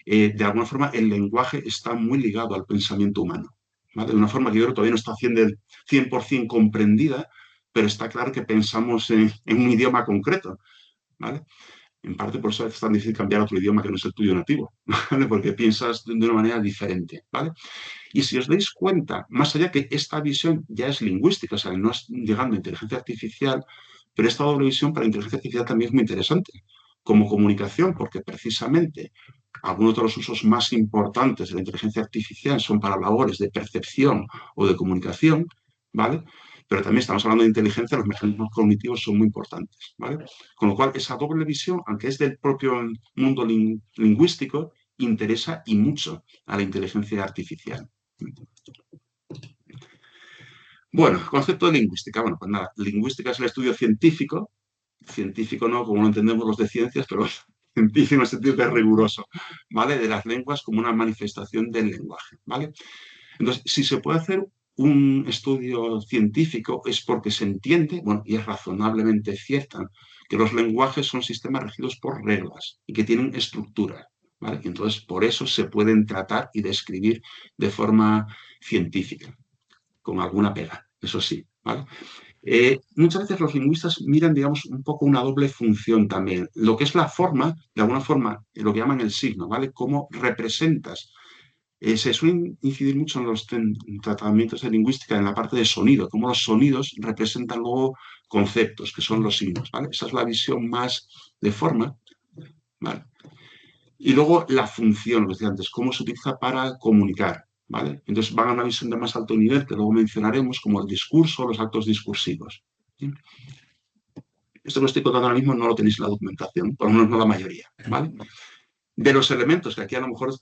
de alguna forma, el lenguaje está muy ligado al pensamiento humano, ¿vale? De una forma que yo creo que todavía no está 100% comprendida, pero está claro que pensamos en un idioma concreto, ¿vale? En parte por eso es tan difícil cambiar a otro idioma que no es el tuyo nativo, ¿vale? Porque piensas de una manera diferente, ¿vale? Y si os dais cuenta, más allá que esta visión ya es lingüística, o sea, no es llegando a inteligencia artificial, pero esta doble visión para la inteligencia artificial también es muy interesante, como comunicación, porque precisamente algunos de los usos más importantes de la inteligencia artificial son para labores de percepción o de comunicación, ¿vale? Pero también estamos hablando de inteligencia, los mecanismos cognitivos son muy importantes, ¿vale? Con lo cual, esa doble visión, aunque es del propio mundo lingüístico, interesa y mucho a la inteligencia artificial. Bueno, concepto de lingüística. Bueno, pues nada, lingüística es el estudio científico no como lo entendemos los de ciencias, pero científico en el sentido que es riguroso, ¿vale? De las lenguas como una manifestación del lenguaje, ¿vale? Entonces, si se puede hacer un estudio científico es porque se entiende, bueno, y es razonablemente cierta, que los lenguajes son sistemas regidos por reglas y que tienen estructura, ¿vale? Y entonces, por eso se pueden tratar y describir de forma científica, con alguna pega, eso sí, ¿vale? Muchas veces los lingüistas miran, digamos, un poco una doble función también. Lo que es la forma, de alguna forma, lo que llaman el signo, ¿vale? Cómo representas. Se suele incidir mucho en los tratamientos de lingüística en la parte de sonido, cómo los sonidos representan luego conceptos, que son los signos, ¿vale? Esa es la visión más de forma, ¿vale? Y luego la función, lo que decía antes, cómo se utiliza para comunicar, ¿vale? Entonces van a una visión de más alto nivel, que luego mencionaremos, como el discurso, los actos discursivos. ¿Sí? Esto que estoy contando ahora mismo no lo tenéis en la documentación, por lo menos no la mayoría, ¿vale? De los elementos, que aquí a lo mejor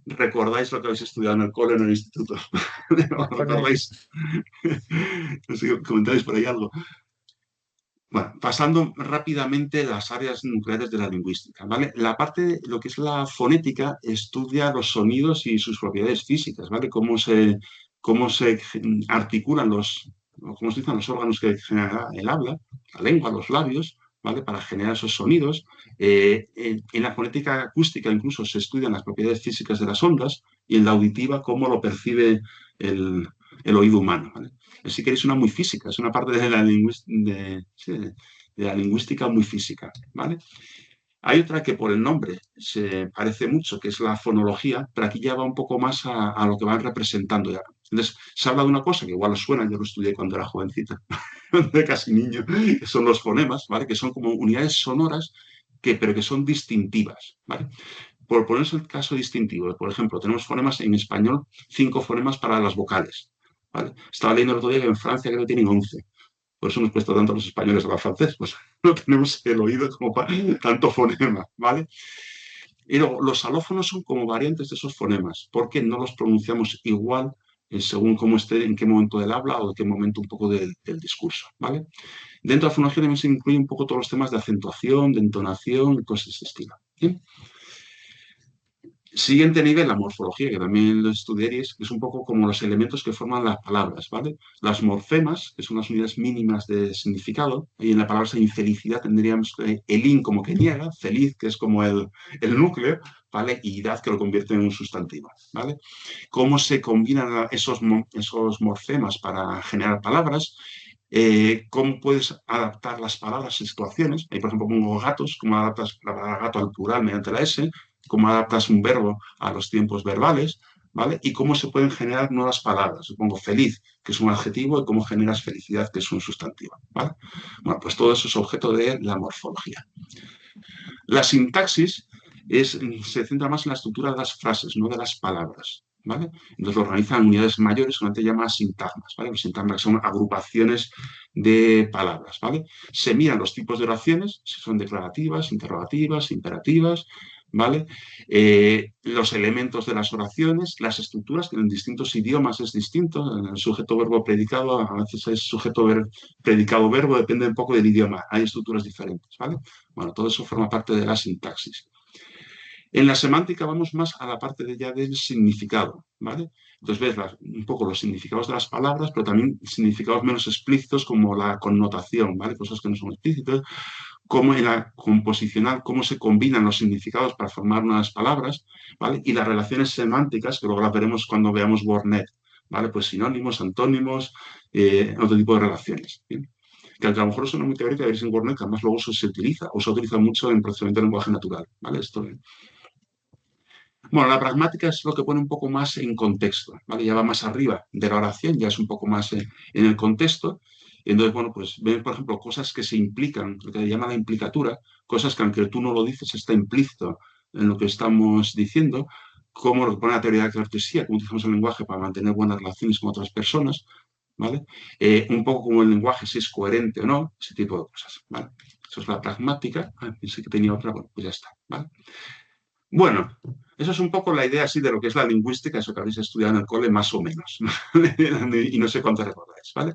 recordáis lo que habéis estudiado en el cole, en el instituto. ¿No recordáis? No sé, comentáis por ahí algo. Bueno, pasando rápidamente las áreas nucleares de la lingüística, ¿vale? La parte, lo que es la fonética, estudia los sonidos y sus propiedades físicas, ¿vale? Cómo se articulan cómo se utilizan los órganos que generan el habla, la lengua, los labios, ¿vale? Para generar esos sonidos. En la fonética acústica incluso se estudian las propiedades físicas de las ondas y en la auditiva cómo lo percibe el oído humano, ¿vale? Si queréis una muy física, es una parte de la lingüística muy física, ¿vale? Hay otra que por el nombre se parece mucho, que es la fonología, pero aquí ya va un poco más a lo que van representando ya. Entonces, se habla de una cosa que igual os suena, yo lo estudié cuando era jovencita, de casi niño, que son los fonemas, ¿vale? Que son como unidades sonoras, pero que son distintivas, ¿vale? Por ponerse el caso distintivo, por ejemplo, tenemos fonemas en español, 5 fonemas para las vocales, ¿vale? Estaba leyendo el otro día que en Francia creo que tienen 11. Por eso nos cuesta tanto a los españoles hablar francés, pues no tenemos el oído como para tanto fonema, ¿vale? Y luego, los alófonos son como variantes de esos fonemas, porque no los pronunciamos igual según cómo esté, en qué momento del habla o en qué momento un poco del discurso, ¿vale? Dentro de la fonología también se incluye un poco todos los temas de acentuación, de entonación y cosas de ese estilo. ¿Sí? Siguiente nivel, la morfología, que también lo estudiaréis, que es un poco como los elementos que forman las palabras, ¿vale? Las morfemas, que son las unidades mínimas de significado, y en la palabra infelicidad tendríamos el in como que niega, feliz, que es como el núcleo, ¿vale? Y idad, que lo convierte en un sustantivo, ¿vale? Cómo se combinan esos morfemas para generar palabras, cómo puedes adaptar las palabras a situaciones. Ahí, por ejemplo, pongo gatos, cómo adaptas la palabra gato al plural mediante la S, cómo adaptas un verbo a los tiempos verbales, ¿vale? Y cómo se pueden generar nuevas palabras. Supongo feliz, que es un adjetivo, y cómo generas felicidad, que es un sustantivo, ¿vale? Bueno, pues todo eso es objeto de la morfología. La sintaxis se centra más en la estructura de las frases, no de las palabras, ¿vale? Entonces lo organizan en unidades mayores, que se llama sintagmas, ¿vale? Los sintagmas son agrupaciones de palabras, ¿vale? Se miran los tipos de oraciones, si son declarativas, interrogativas, imperativas, ¿vale? Los elementos de las oraciones, las estructuras, que en distintos idiomas es distinto, el sujeto, verbo, predicado, a veces es sujeto, predicado, verbo, depende un poco del idioma, hay estructuras diferentes, ¿vale? Bueno, todo eso forma parte de la sintaxis. En la semántica vamos más a la parte ya del significado, ¿vale? Entonces ves un poco los significados de las palabras, pero también significados menos explícitos como la connotación, ¿vale? Cosas que no son explícitas, cómo en la composicional, cómo se combinan los significados para formar unas palabras, ¿vale? Y las relaciones semánticas, que luego las veremos cuando veamos WordNet, ¿vale? Pues sinónimos, antónimos, otro tipo de relaciones, ¿bien? Que a lo mejor suena muy teórica, veréis en WordNet, que además luego se utiliza, o se utiliza mucho en procesamiento de lenguaje natural, ¿vale? Esto, bueno, la pragmática es lo que pone un poco más en contexto, ¿vale? Ya va más arriba de la oración, ya es un poco más en el contexto. Y entonces, bueno, pues ven, por ejemplo, cosas que se implican, lo que se llama la implicatura, cosas que aunque tú no lo dices, está implícito en lo que estamos diciendo, como lo que pone la teoría de la cortesía, cómo utilizamos el lenguaje para mantener buenas relaciones con otras personas, ¿vale? Un poco como el lenguaje, si es coherente o no, ese tipo de cosas, ¿vale? Eso es la pragmática. Ah, pensé que tenía otra, bueno, pues ya está, ¿vale? Bueno, eso es un poco la idea así de lo que es la lingüística, eso que habéis estudiado en el cole, más o menos. Y no sé cuánto recordáis, ¿vale?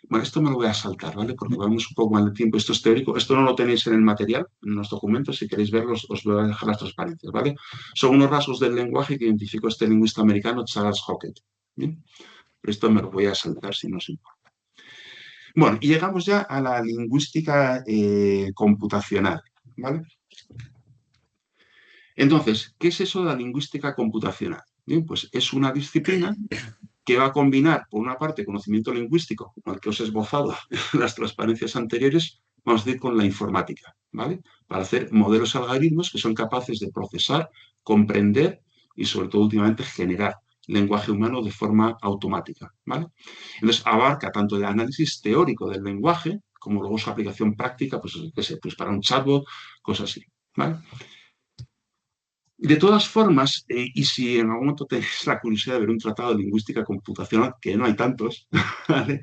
Bueno, esto me lo voy a saltar, ¿vale? Porque vamos un poco mal de tiempo. Esto es teórico. Esto no lo tenéis en el material, en los documentos. Si queréis verlos, os voy a dejar las transparencias, ¿vale? Son unos rasgos del lenguaje que identificó este lingüista americano, Charles Hockett. ¿Bien? Pero esto me lo voy a saltar si no os importa. Bueno, y llegamos ya a la lingüística computacional, ¿vale? Entonces, ¿qué es eso de la lingüística computacional? Bien, pues es una disciplina que va a combinar, por una parte, conocimiento lingüístico, como el que os he esbozado en las transparencias anteriores, vamos a decir, con la informática, ¿vale? Para hacer modelos algoritmos que son capaces de procesar, comprender y, sobre todo, últimamente, generar lenguaje humano de forma automática, ¿vale? Entonces, abarca tanto el análisis teórico del lenguaje, como luego su aplicación práctica, pues, qué sé, pues para un chatbot, cosas así, ¿vale? De todas formas, y si en algún momento tenéis la curiosidad de ver un tratado de lingüística computacional, que no hay tantos, ¿vale?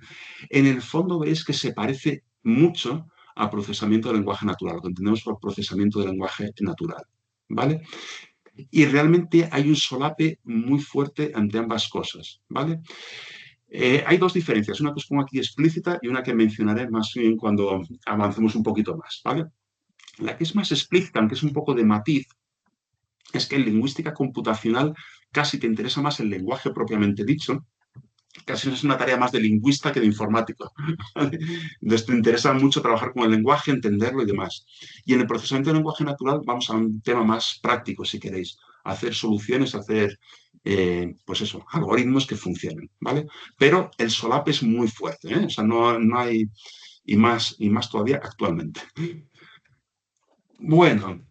En el fondo veis que se parece mucho a procesamiento del lenguaje natural, lo que entendemos por procesamiento del lenguaje natural, ¿vale? Y realmente hay un solape muy fuerte entre ambas cosas, ¿vale? Hay dos diferencias, una que os pongo aquí explícita y una que mencionaré más bien cuando avancemos un poquito más, ¿vale? La que es más explícita, aunque es un poco de matiz, es que en lingüística computacional casi te interesa más el lenguaje propiamente dicho, casi es una tarea más de lingüista que de informático. ¿Vale? Entonces te interesa mucho trabajar con el lenguaje, entenderlo y demás. Y en el procesamiento del lenguaje natural vamos a un tema más práctico, si queréis, hacer soluciones, hacer, pues eso, algoritmos que funcionen, ¿vale? Pero el solape es muy fuerte, ¿eh? O sea, no hay, y más todavía actualmente. Bueno,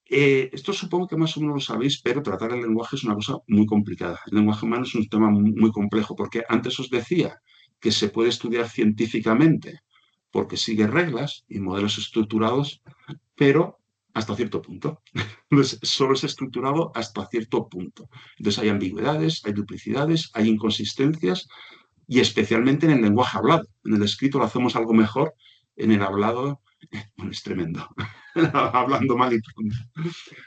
esto supongo que más o menos lo sabéis, pero tratar el lenguaje es una cosa muy complicada. El lenguaje humano es un tema muy complejo, porque antes os decía que se puede estudiar científicamente porque sigue reglas y modelos estructurados, pero hasta cierto punto. Entonces, solo es estructurado hasta cierto punto. Entonces, hay ambigüedades, hay duplicidades, hay inconsistencias, y especialmente en el lenguaje hablado. En el escrito lo hacemos algo mejor, en el hablado, bueno, es tremendo. Hablando mal y pronto.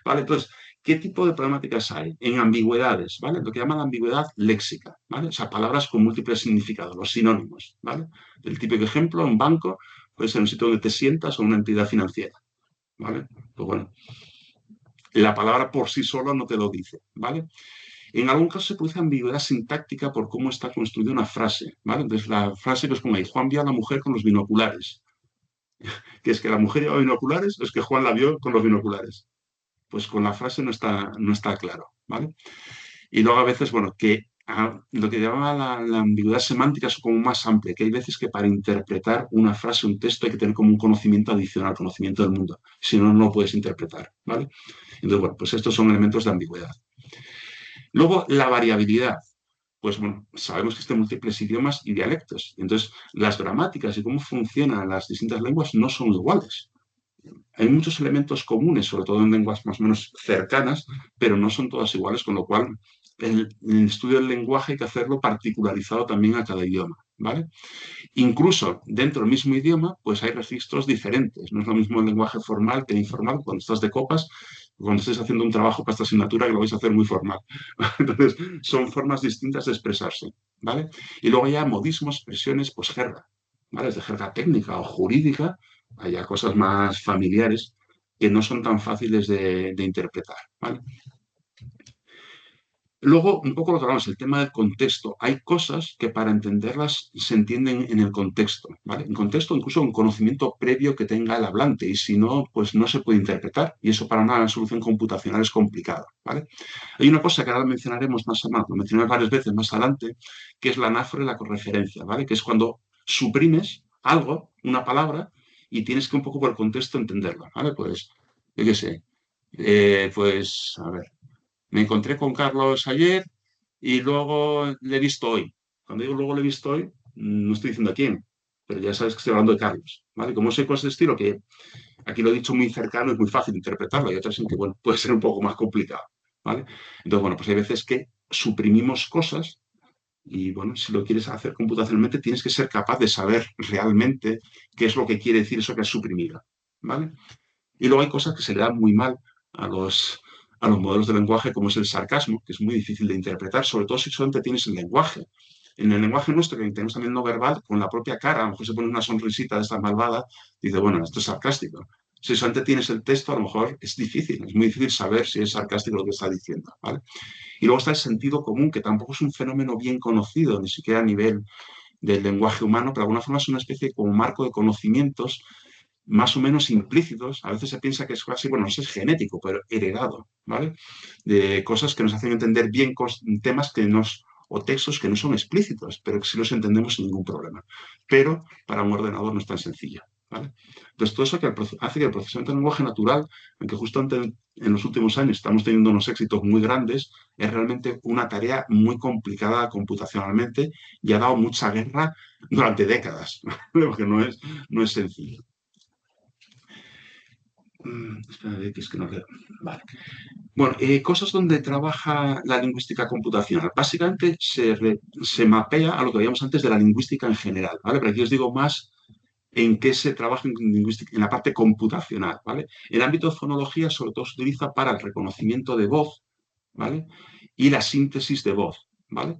Vale, entonces, ¿Qué tipo de problemáticas hay? En ambigüedades, ¿vale? Lo que llaman la ambigüedad léxica, ¿vale? O sea, palabras con múltiples significados, los sinónimos, ¿vale? El típico ejemplo, un banco puede ser un sitio donde te sientas o una entidad financiera, ¿vale? Pues bueno, la palabra por sí sola no te lo dice, ¿vale? En algún caso se produce ambigüedad sintáctica por cómo está construida una frase, ¿vale? Entonces, la frase que os pongo ahí, Juan vio a la mujer con los binoculares. ¿Que es que la mujer lleva binoculares o es que Juan la vio con los binoculares? Pues con la frase no está claro, ¿vale? Y luego a veces, bueno, que lo que llamaba la ambigüedad semántica es como más amplia, que hay veces que para interpretar una frase, un texto, hay que tener como un conocimiento adicional, conocimiento del mundo. Si no, no lo puedes interpretar, ¿vale? Entonces, bueno, pues estos son elementos de ambigüedad. Luego, la variabilidad. Pues bueno, sabemos que existen múltiples idiomas y dialectos. Entonces, las gramáticas y cómo funcionan las distintas lenguas no son iguales. Hay muchos elementos comunes, sobre todo en lenguas más o menos cercanas, pero no son todas iguales, con lo cual el estudio del lenguaje hay que hacerlo particularizado también a cada idioma, ¿vale? Incluso dentro del mismo idioma, pues hay registros diferentes. No es lo mismo el lenguaje formal que el informal. Cuando estás de copas, cuando estés haciendo un trabajo para esta asignatura, que lo vais a hacer muy formal. Entonces, son formas distintas de expresarse, ¿vale? Y luego ya modismos, expresiones, pues jerga, ¿vale? Es de jerga técnica o jurídica, hay ya cosas más familiares que no son tan fáciles de interpretar, ¿vale? Luego, un poco lo que hablamos, el tema del contexto. Hay cosas que para entenderlas se entienden en el contexto, ¿vale? En contexto, incluso un conocimiento previo que tenga el hablante, y si no, pues no se puede interpretar. Y eso para una solución computacional es complicado, ¿vale? Hay una cosa que ahora mencionaremos más adelante, lo mencionaré varias veces más adelante, que es la anáfora y la correferencia, ¿vale? Que es cuando suprimes algo, una palabra, y tienes que un poco por el contexto entenderla, ¿vale? Pues, yo qué sé, pues, a ver. Me encontré con Carlos ayer y luego le he visto hoy. Cuando digo luego le he visto hoy, no estoy diciendo a quién, pero ya sabes que estoy hablando de Carlos, ¿vale? Como sé cosas de estilo, que aquí lo he dicho muy cercano, es muy fácil interpretarlo, y otras en que, bueno, puede ser un poco más complicado, ¿vale? Entonces, bueno, pues hay veces que suprimimos cosas y, bueno, si lo quieres hacer computacionalmente, tienes que ser capaz de saber realmente qué es lo que quiere decir eso que has suprimido, ¿vale? Y luego hay cosas que se le dan muy mal a los modelos de lenguaje, como es el sarcasmo, que es muy difícil de interpretar, sobre todo si solamente tienes el lenguaje. En el lenguaje nuestro, que tenemos también no verbal, con la propia cara, a lo mejor se pone una sonrisita de esta malvada, y dice, bueno, esto es sarcástico. Si solamente tienes el texto, a lo mejor es difícil, es muy difícil saber si es sarcástico lo que está diciendo, ¿vale? Y luego está el sentido común, que tampoco es un fenómeno bien conocido, ni siquiera a nivel del lenguaje humano, pero de alguna forma es una especie como marco de conocimientos más o menos implícitos. A veces se piensa que es casi, bueno, no sé, es genético, pero heredado, ¿vale? De cosas que nos hacen entender bien temas que nos, o textos que no son explícitos, pero que sí los entendemos sin ningún problema. Pero para un ordenador no es tan sencillo, ¿vale? Entonces, todo eso hace que el procesamiento del lenguaje natural, aunque justamente en los últimos años estamos teniendo unos éxitos muy grandes, es realmente una tarea muy complicada computacionalmente y ha dado mucha guerra durante décadas, porque no es sencillo. Espera, que es que no veo. Vale. Bueno, cosas donde trabaja la lingüística computacional. Básicamente se mapea a lo que veíamos antes de la lingüística en general, ¿vale? Pero aquí os digo más en qué se trabaja en lingüística, en la parte computacional, ¿vale? El ámbito de fonología sobre todo se utiliza para el reconocimiento de voz, ¿vale? Y la síntesis de voz, ¿vale?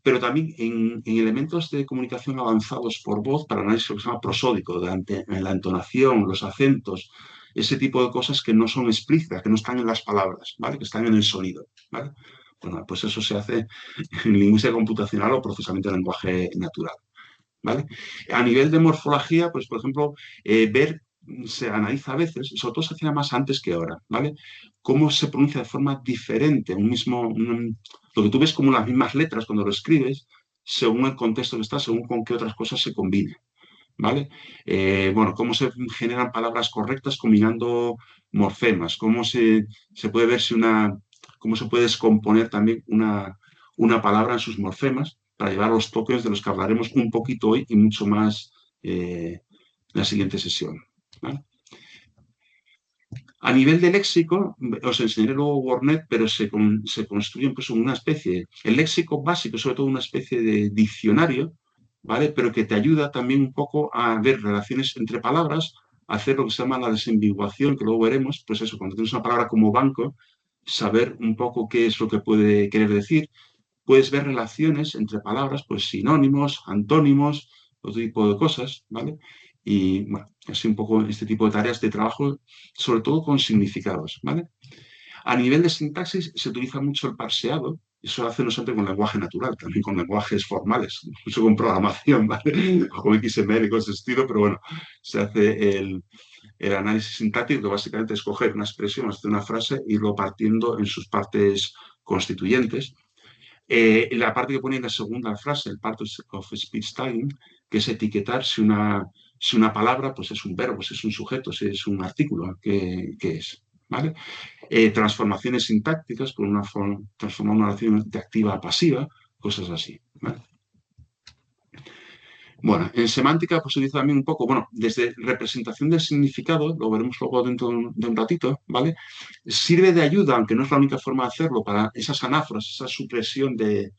Pero también en elementos de comunicación avanzados por voz para análisis lo que se llama prosódico, en la entonación, los acentos, ese tipo de cosas que no son explícitas, que no están en las palabras, ¿vale? Que están en el sonido, ¿vale? Bueno, pues eso se hace en lingüística computacional o procesamiento de lenguaje natural, ¿vale? A nivel de morfología, pues por ejemplo, se analiza a veces, sobre todo se hacía más antes que ahora, ¿vale? Cómo se pronuncia de forma diferente lo que tú ves como las mismas letras cuando lo escribes, según el contexto que está, según con qué otras cosas se combinen, ¿vale? Bueno, cómo se generan palabras correctas combinando morfemas, se puede ver cómo se puede descomponer también una palabra en sus morfemas para llevar los toques de los que hablaremos un poquito hoy y mucho más en la siguiente sesión, ¿vale? A nivel de léxico, os enseñaré luego WordNet, pero se construye pues, una especie, el léxico básico, sobre todo una especie de diccionario, ¿vale? Pero que te ayuda también un poco a ver relaciones entre palabras, a hacer lo que se llama la desambiguación, que luego veremos, pues eso, cuando tienes una palabra como banco, saber un poco qué es lo que puede querer decir. Puedes ver relaciones entre palabras, pues sinónimos, antónimos, otro tipo de cosas, ¿vale? Y bueno, así un poco este tipo de tareas de trabajo, sobre todo con significados, ¿vale? A nivel de sintaxis se utiliza mucho el parseado. Eso hace no solamente con lenguaje natural, también con lenguajes formales, incluso con programación, ¿vale? Con XML y cosas de estilo, pero bueno, se hace el análisis sintáctico, que básicamente es coger una expresión, hacer una frase e irlo partiendo en sus partes constituyentes. La parte que pone en la segunda frase, el part of speech tagging, que es etiquetar si una palabra pues es un verbo, si es un sujeto, si es un artículo, qué es. ¿Vale? Transformaciones sintácticas, con transformar una oración de activa a pasiva, cosas así. ¿Vale? Bueno, en semántica pues se utiliza también un poco, bueno, desde representación del significado, lo veremos luego dentro de un ratito, ¿vale? Sirve de ayuda, aunque no es la única forma de hacerlo, para esas anáforas, esa supresión de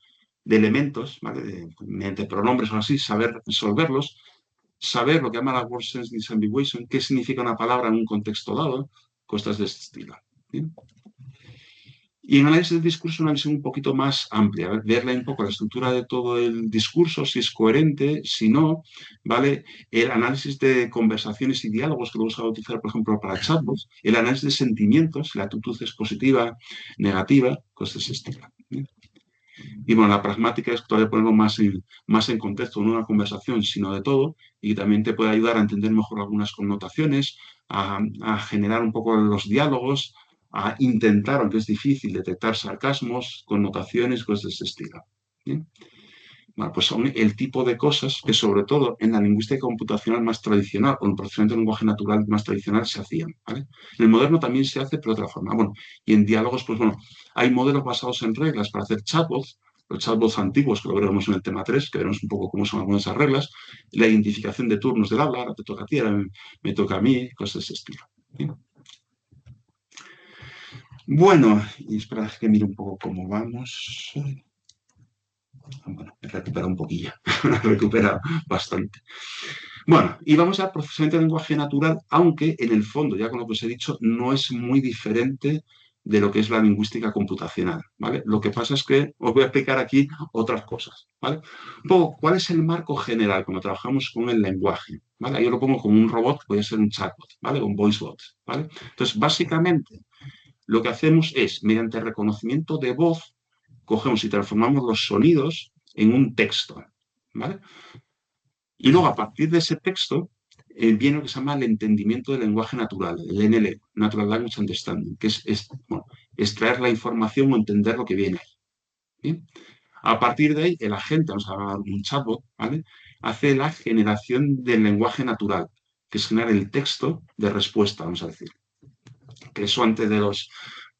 elementos, ¿vale? Mediante pronombres o así, saber resolverlos, saber lo que llama la word sense disambiguation, qué significa una palabra en un contexto dado, cosas de este estilo. ¿Bien? Y en análisis del discurso una visión un poquito más amplia, verle un poco la estructura de todo el discurso, si es coherente, si no, ¿vale? El análisis de conversaciones y diálogos que lo vamos a utilizar, por ejemplo, para chatbots, el análisis de sentimientos, si la actitud es positiva, negativa, cosas de ese estilo. ¿Bien? Y bueno, la pragmática es todavía ponerlo más en contexto, no una conversación, sino de todo, y también te puede ayudar a entender mejor algunas connotaciones, a generar un poco los diálogos, a intentar, aunque es difícil, detectar sarcasmos, connotaciones, cosas de ese estilo. ¿Bien? Bueno, pues son el tipo de cosas que sobre todo en la lingüística computacional más tradicional o en el procesamiento del lenguaje natural más tradicional se hacían. ¿Vale? En el moderno también se hace, pero de otra forma. Bueno, y en diálogos, pues bueno, hay modelos basados en reglas para hacer chatbots, los chatbots antiguos, que lo veremos en el tema 3, que veremos un poco cómo son algunas de esas reglas, la identificación de turnos del habla, ahora te toca a ti, ahora me toca a mí, cosas de ese estilo. ¿Bien? Bueno, y espera que mire un poco cómo vamos. Bueno, he recuperado un poquillo, he recuperado bastante. Bueno, y vamos al procesamiento del lenguaje natural, aunque en el fondo, ya con lo que os he dicho, no es muy diferente de lo que es la lingüística computacional, ¿vale? Lo que pasa es que os voy a explicar aquí otras cosas, ¿vale? Un poco, ¿cuál es el marco general cuando trabajamos con el lenguaje? ¿Vale? Ahí yo lo pongo como un robot, puede ser un chatbot, ¿vale? Un voicebot, ¿vale? Entonces, básicamente, lo que hacemos es, mediante reconocimiento de voz, cogemos y transformamos los sonidos en un texto, ¿vale? Y luego, a partir de ese texto, viene lo que se llama el entendimiento del lenguaje natural, el NL, Natural Language Understanding, que es bueno, extraer la información o entender lo que viene ahí. ¿Bien? A partir de ahí, el agente, vamos a llamar un chatbot, ¿vale? Hace la generación del lenguaje natural, que es generar el texto de respuesta, vamos a decir. Que eso antes de los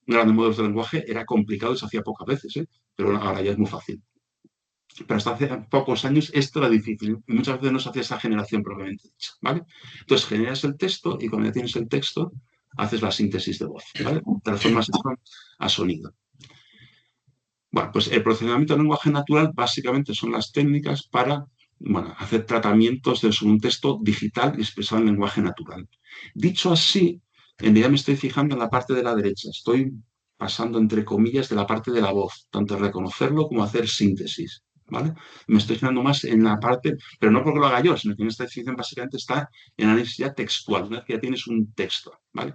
grandes modelos de lenguaje era complicado y se hacía pocas veces, ¿eh? Pero ahora ya es muy fácil. Pero hasta hace pocos años esto era difícil y muchas veces no se hacía esa generación propiamente dicha, ¿vale? Entonces generas el texto y cuando ya tienes el texto haces la síntesis de voz, ¿vale? Transformas eso a sonido. Bueno, pues el procesamiento del lenguaje natural básicamente son las técnicas para, bueno, hacer tratamientos de un texto digital y expresado en lenguaje natural. Dicho así, en realidad me estoy fijando en la parte de la derecha. Estoy pasando entre comillas de la parte de la voz, tanto reconocerlo como hacer síntesis. ¿Vale? Me estoy fijando más en la parte, pero no porque lo haga yo, sino que en esta definición básicamente está en análisis ya textual, una vez que ya tienes un texto. ¿Vale?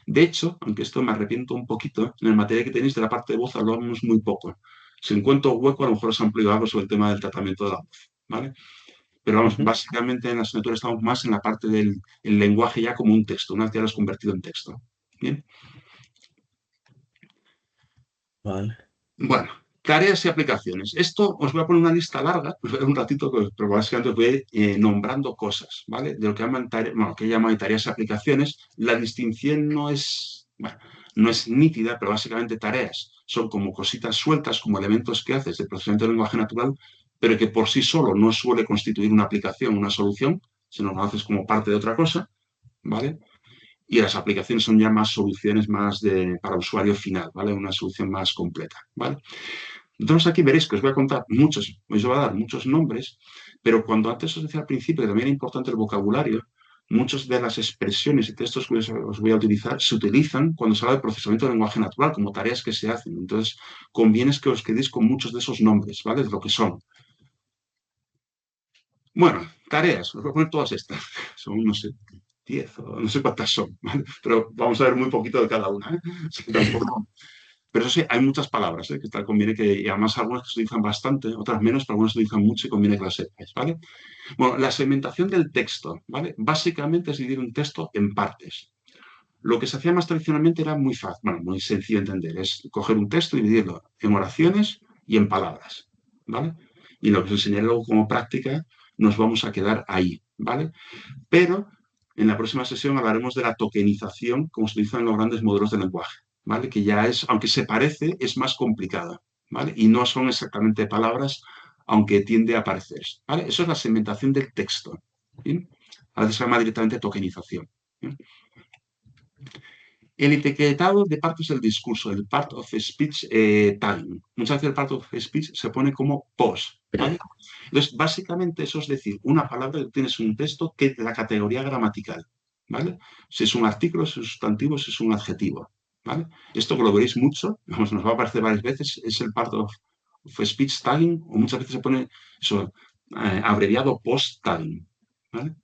De hecho, aunque esto me arrepiento un poquito, en el material que tenéis de la parte de voz hablamos muy poco. Si encuentro hueco, a lo mejor os amplio algo sobre el tema del tratamiento de la voz. ¿Vale? Pero vamos, básicamente en la asignatura estamos más en la parte del lenguaje ya como un texto, una vez que ya lo has convertido en texto. ¿Bien? Vale. Bueno, tareas y aplicaciones. Esto os voy a poner una lista larga, os voy a dar un ratito, pero básicamente os voy a ir nombrando cosas, ¿vale? De lo que llaman que llaman tareas y aplicaciones. La distinción no es, bueno, no es nítida, pero básicamente tareas son como cositas sueltas, como elementos que haces de procesamiento del lenguaje natural, pero que por sí solo no suele constituir una aplicación, una solución, sino lo haces como parte de otra cosa, ¿vale? Y las aplicaciones son ya más soluciones para usuario final, ¿vale? Una solución más completa, ¿vale? Entonces aquí veréis que os voy a contar os voy a dar muchos nombres, pero cuando antes os decía al principio que también era importante el vocabulario, muchas de las expresiones y textos que os voy a utilizar se utilizan cuando se habla de procesamiento de lenguaje natural, como tareas que se hacen. Entonces, conviene que os quedéis con muchos de esos nombres, ¿vale? De lo que son. Bueno, tareas, os voy a poner todas estas. Son, no sé, 10 o no sé cuántas son, ¿vale? Pero vamos a ver muy poquito de cada una, ¿eh? O sea, tampoco... Pero eso sí, hay muchas palabras, ¿eh? Que tal conviene que, y además algunas que se utilizan bastante, otras menos, pero algunas se utilizan mucho y conviene que las sepáis, ¿vale? Bueno, la segmentación del texto, ¿vale? Básicamente es dividir un texto en partes. Lo que se hacía más tradicionalmente era muy fácil, bueno, muy sencillo de entender, es coger un texto y dividirlo en oraciones y en palabras, ¿vale? Y lo que os enseñaré luego como práctica, nos vamos a quedar ahí, ¿vale? Pero en la próxima sesión hablaremos de la tokenización, como se utiliza en los grandes modelos de lenguaje, ¿vale? Que ya es, aunque se parece, es más complicada, ¿vale? Y no son exactamente palabras, aunque tiende a parecerse, ¿vale? Eso es la segmentación del texto, ¿bien? A veces se llama directamente tokenización, ¿bien? El etiquetado de partes del discurso, el part of speech tagging. Muchas veces el part of speech se pone como post, ¿vale? Entonces, básicamente eso es decir, una palabra que tienes un texto que es de la categoría gramatical, ¿vale? Si es un artículo, si es un sustantivo, si es un adjetivo, ¿vale? Esto que lo veréis mucho, vamos, nos va a aparecer varias veces, es el part of speech tagging, o muchas veces se pone eso, abreviado post tagging, ¿vale?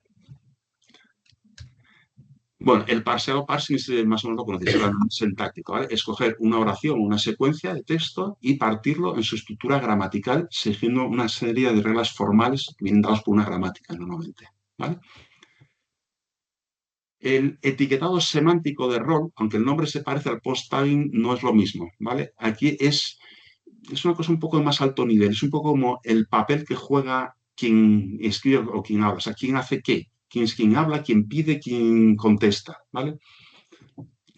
Bueno, el parseado parsing es más o menos lo conocéis, es el sintáctico, ¿vale? Escoger una oración o una secuencia de texto y partirlo en su estructura gramatical siguiendo una serie de reglas formales que vienen dadas por una gramática normalmente, ¿vale? El etiquetado semántico de rol, aunque el nombre se parece al post-tagging, no es lo mismo, ¿vale? Aquí es una cosa un poco de más alto nivel, es un poco como el papel que juega quien escribe o quien habla, o sea, quién hace qué, quién es quien habla, quién pide, quién contesta, ¿vale?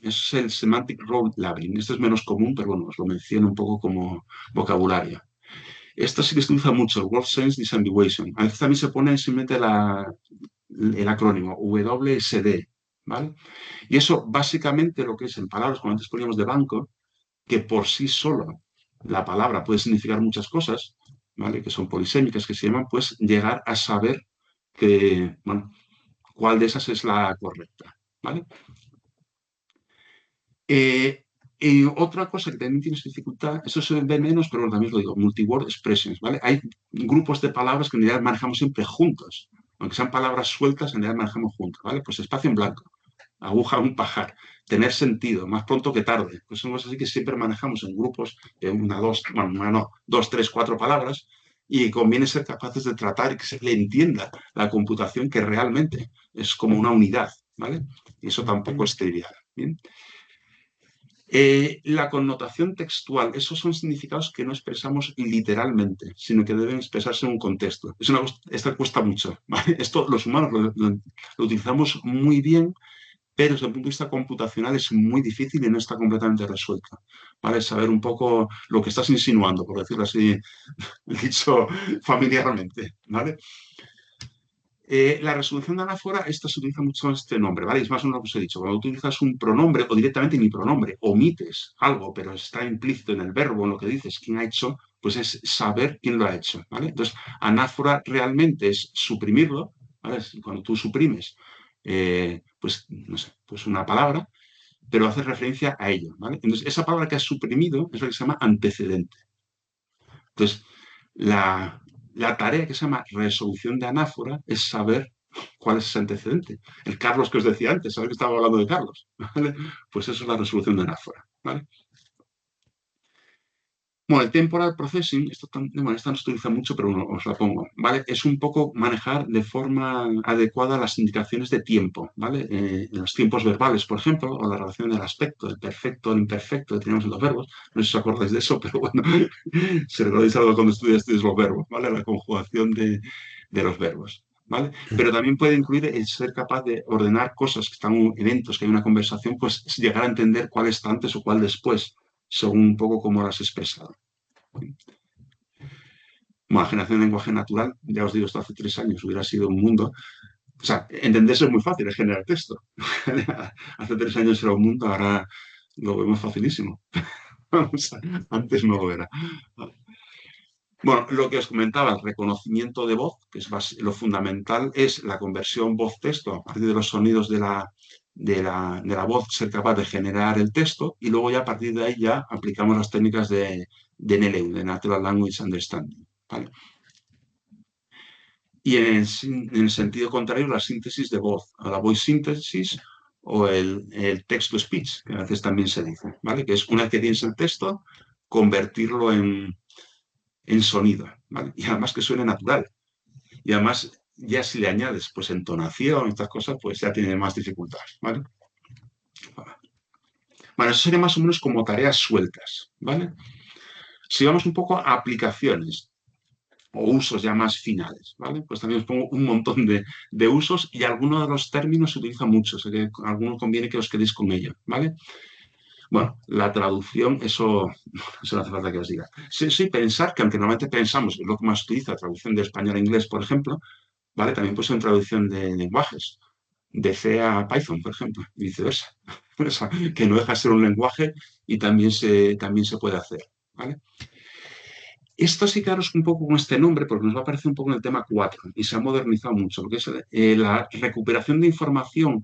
Es el Semantic Role Labeling. Esto es menos común, pero bueno, os lo menciono un poco como vocabulario. Esto sí que se utiliza mucho, el Word Sense Disambiguation. A veces también se pone simplemente el acrónimo WSD, ¿vale? Y eso básicamente lo que es en palabras, como antes poníamos de banco, que por sí solo la palabra puede significar muchas cosas, ¿vale? Que son polisémicas, que se llaman, pues llegar a saber que, bueno, cuál de esas es la correcta, ¿vale? Y otra cosa que también tienes dificultad, eso se ve menos, pero también lo digo, multi-word expressions, ¿vale? Hay grupos de palabras que en realidad manejamos siempre juntos. Aunque sean palabras sueltas, en realidad manejamos juntos, ¿vale? Pues espacio en blanco, aguja un pajar, tener sentido, más pronto que tarde. Pues son cosas así que siempre manejamos en grupos de una, dos, bueno, no, dos, tres, cuatro palabras, y conviene ser capaces de tratar y que se le entienda la computación que realmente es como una unidad, ¿vale? Y eso tampoco es trivial, ¿bien? La connotación textual, esos son significados que no expresamos literalmente, sino que deben expresarse en un contexto. Esta cuesta mucho, ¿vale? Esto los humanos lo utilizamos muy bien, pero desde el punto de vista computacional es muy difícil y no está completamente resuelto, ¿vale? Saber un poco lo que estás insinuando, por decirlo así, dicho familiarmente, ¿vale? La resolución de anáfora, esta se utiliza mucho este nombre, ¿vale? Es más o menos lo que os he dicho. Cuando utilizas un pronombre o directamente ni pronombre, omites algo, pero está implícito en el verbo, en lo que dices, quién ha hecho, pues es saber quién lo ha hecho, ¿vale? Entonces, anáfora realmente es suprimirlo, ¿vale? Cuando tú suprimes, pues, no sé, pues una palabra, pero hace referencia a ello, ¿vale? Entonces, esa palabra que has suprimido es lo que se llama antecedente. Entonces, la tarea que se llama resolución de anáfora es saber cuál es ese antecedente. El Carlos que os decía antes, ¿sabes que estaba hablando de Carlos? ¿Vale? Pues eso es la resolución de anáfora, ¿vale? Bueno, el temporal processing, bueno, esta no se utiliza mucho, pero bueno, os la pongo, ¿vale? Es un poco manejar de forma adecuada las indicaciones de tiempo, ¿vale? En los tiempos verbales, por ejemplo, o la relación del aspecto, el perfecto, el imperfecto que tenemos en los verbos. No sé si os acordáis de eso, pero bueno, si recordáis algo cuando estudiasteis los verbos, ¿vale? La conjugación de los verbos, ¿vale? Pero también puede incluir el ser capaz de ordenar cosas que están en eventos, que hay una conversación, pues llegar a entender cuál está antes o cuál después, según un poco cómo lo has expresado. Bueno, generación de lenguaje natural, ya os digo, esto hace 3 años hubiera sido un mundo. O sea, entenderse es muy fácil, es generar texto. Hace 3 años era un mundo, ahora lo vemos facilísimo. Antes no lo era. Bueno, lo que os comentaba, el reconocimiento de voz, que es lo fundamental, es la conversión voz-texto a partir de los sonidos de la voz, ser capaz de generar el texto, y luego ya a partir de ahí ya aplicamos las técnicas de NLU, de Natural Language Understanding, ¿vale? Y en el sentido contrario, la síntesis de voz, la voice synthesis o el text-to-speech, que a veces también se dice, ¿vale? Que es una vez que tienes el texto, convertirlo en sonido, ¿vale? Y además que suene natural. Y además, ya si le añades pues entonación, estas cosas, pues ya tiene más dificultades, ¿vale? Bueno, eso sería más o menos como tareas sueltas, ¿vale? Si vamos un poco a aplicaciones o usos ya más finales, ¿vale? Pues también os pongo un montón de usos y algunos de los términos se utilizan mucho, o sea que algunos conviene que os quedéis con ello, ¿vale? Bueno, la traducción, eso no hace falta que os diga. Sí, pensar que aunque normalmente pensamos, es lo que más utiliza, traducción de español a inglés, por ejemplo, ¿vale? También puede ser traducción de lenguajes, de C a Python, por ejemplo, y viceversa. O sea, que no deja de ser un lenguaje y también se puede hacer, ¿vale? Esto sí quedaros un poco con este nombre porque nos va a aparecer un poco en el tema 4 y se ha modernizado mucho, lo que es la recuperación de información,